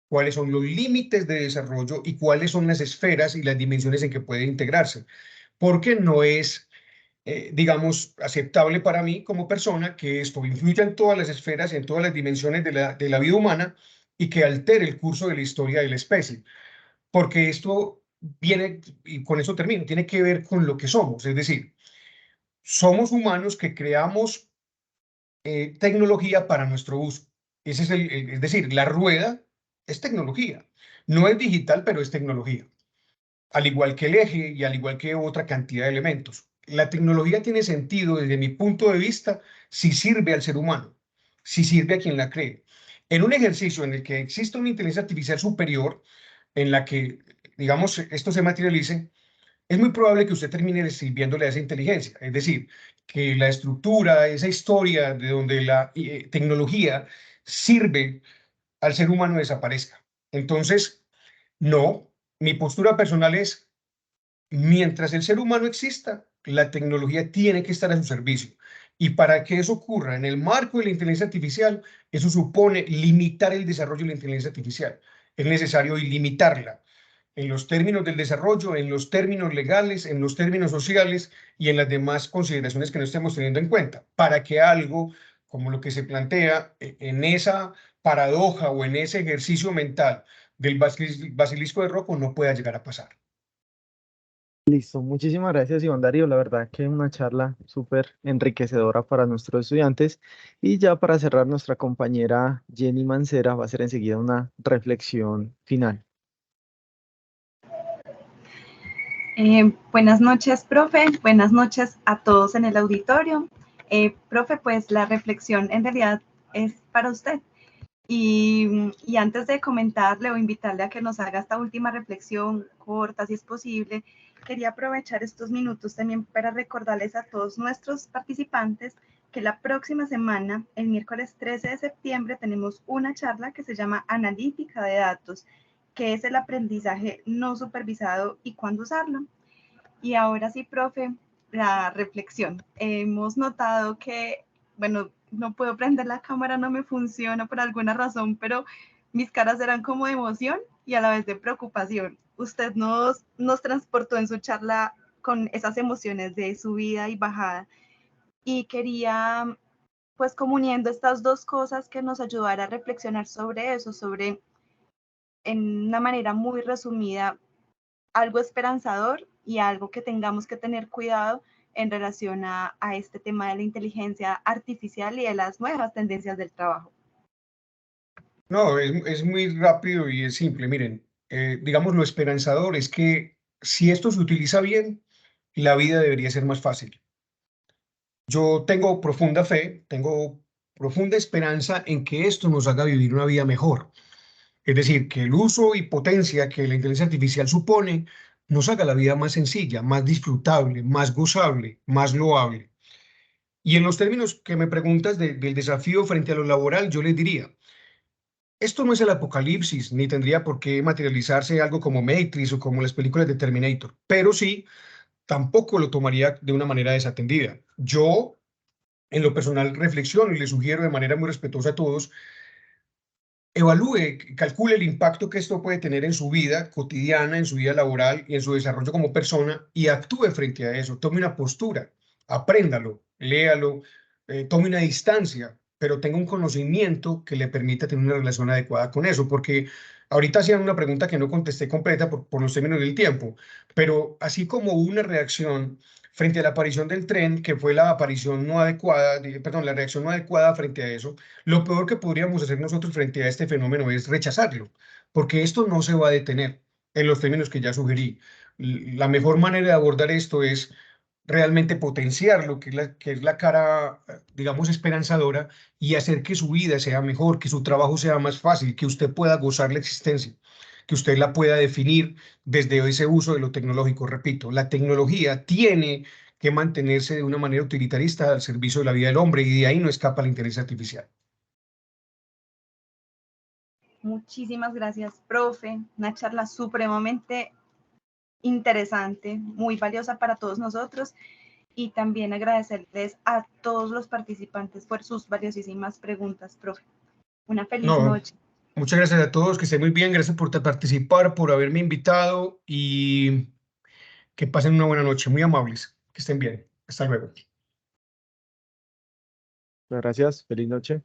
¿Cuáles son los límites de desarrollo y cuáles son las esferas y las dimensiones en que puede integrarse? Porque no es, digamos, aceptable para mí como persona que esto influya en todas las esferas y en todas las dimensiones de la vida humana y que altere el curso de la historia de la especie. Porque esto viene, y con eso termino, tiene que ver con lo que somos. Es decir, somos humanos que creamos tecnología para nuestro uso. Ese es es decir, la rueda es tecnología. No es digital, pero es tecnología. Al igual que el eje y al igual que otra cantidad de elementos. La tecnología tiene sentido desde mi punto de vista si sirve al ser humano, si sirve a quien la cree. En un ejercicio en el que existe una inteligencia artificial superior, en la que, digamos, esto se materialice, es muy probable que usted termine sirviéndole a esa inteligencia. Es decir, que la estructura, esa historia de donde la tecnología sirve al ser humano desaparezca. Entonces, no, mi postura personal es, mientras el ser humano exista, la tecnología tiene que estar a su servicio. Y para que eso ocurra en el marco de la inteligencia artificial, eso supone limitar el desarrollo de la inteligencia artificial. Es necesario limitarla en los términos del desarrollo, en los términos legales, en los términos sociales y en las demás consideraciones que no estemos teniendo en cuenta, para que algo como lo que se plantea en esa paradoja o en ese ejercicio mental del basilisco de Rocco no pueda llegar a pasar. Listo, muchísimas gracias, Iván Darío. La verdad que una charla súper enriquecedora para nuestros estudiantes. Y ya para cerrar, nuestra compañera Jenny Mancera va a hacer enseguida una reflexión final. Buenas noches, profe. Buenas noches a todos en el auditorio. Profe, pues la reflexión en realidad es para usted. Y antes de comentarle o invitarle a que nos haga esta última reflexión corta, si es posible, quería aprovechar estos minutos también para recordarles a todos nuestros participantes que la próxima semana, el miércoles 13 de septiembre, tenemos una charla que se llama Analítica de Datos, que es el aprendizaje no supervisado y cuándo usarlo. Y ahora sí, profe, la reflexión. Hemos notado que, bueno, no puedo prender la cámara, no me funciona por alguna razón, pero mis caras eran como de emoción y a la vez de preocupación. Usted nos transportó en su charla con esas emociones de subida y bajada y quería, pues, como uniendo estas dos cosas que nos ayudara a reflexionar sobre eso, sobre, en una manera muy resumida, algo esperanzador y algo que tengamos que tener cuidado en relación a este tema de la inteligencia artificial y de las nuevas tendencias del trabajo. No, es muy rápido y es simple. Miren, digamos lo esperanzador es que si esto se utiliza bien, la vida debería ser más fácil. Yo tengo profunda fe, tengo profunda esperanza en que esto nos haga vivir una vida mejor. Es decir, que el uso y potencia que la inteligencia artificial supone nos haga la vida más sencilla, más disfrutable, más gozable, más loable. Y en los términos que me preguntas del desafío frente a lo laboral, yo les diría, esto no es el apocalipsis, ni tendría por qué materializarse algo como Matrix o como las películas de Terminator, pero sí, tampoco lo tomaría de una manera desatendida. Yo, en lo personal, reflexiono y le sugiero de manera muy respetuosa a todos, evalúe, calcule el impacto que esto puede tener en su vida cotidiana, en su vida laboral y en su desarrollo como persona y actúe frente a eso, tome una postura, apréndalo, léalo, tome una distancia, pero tenga un conocimiento que le permita tener una relación adecuada con eso, porque ahorita hacían una pregunta que no contesté completa por los términos del tiempo, pero así como hubo una reacción frente a la aparición del tren, que fue la aparición no adecuada, perdón, la reacción no adecuada frente a eso, lo peor que podríamos hacer nosotros frente a este fenómeno es rechazarlo, porque esto no se va a detener en los términos que ya sugerí. La mejor manera de abordar esto es realmente potenciarlo, que es la cara, digamos, esperanzadora, y hacer que su vida sea mejor, que su trabajo sea más fácil, que usted pueda gozar la existencia, que usted la pueda definir desde ese uso de lo tecnológico. Repito, la tecnología tiene que mantenerse de una manera utilitarista al servicio de la vida del hombre y de ahí no escapa la inteligencia artificial. Muchísimas gracias, profe. Una charla supremamente interesante, muy valiosa para todos nosotros y también agradecerles a todos los participantes por sus valiosísimas preguntas, profe. Una feliz No, noche. muchas gracias a todos, que estén muy bien, gracias por participar, por haberme invitado y que pasen una buena noche, muy amables, que estén bien. Hasta luego. Muchas gracias, feliz noche.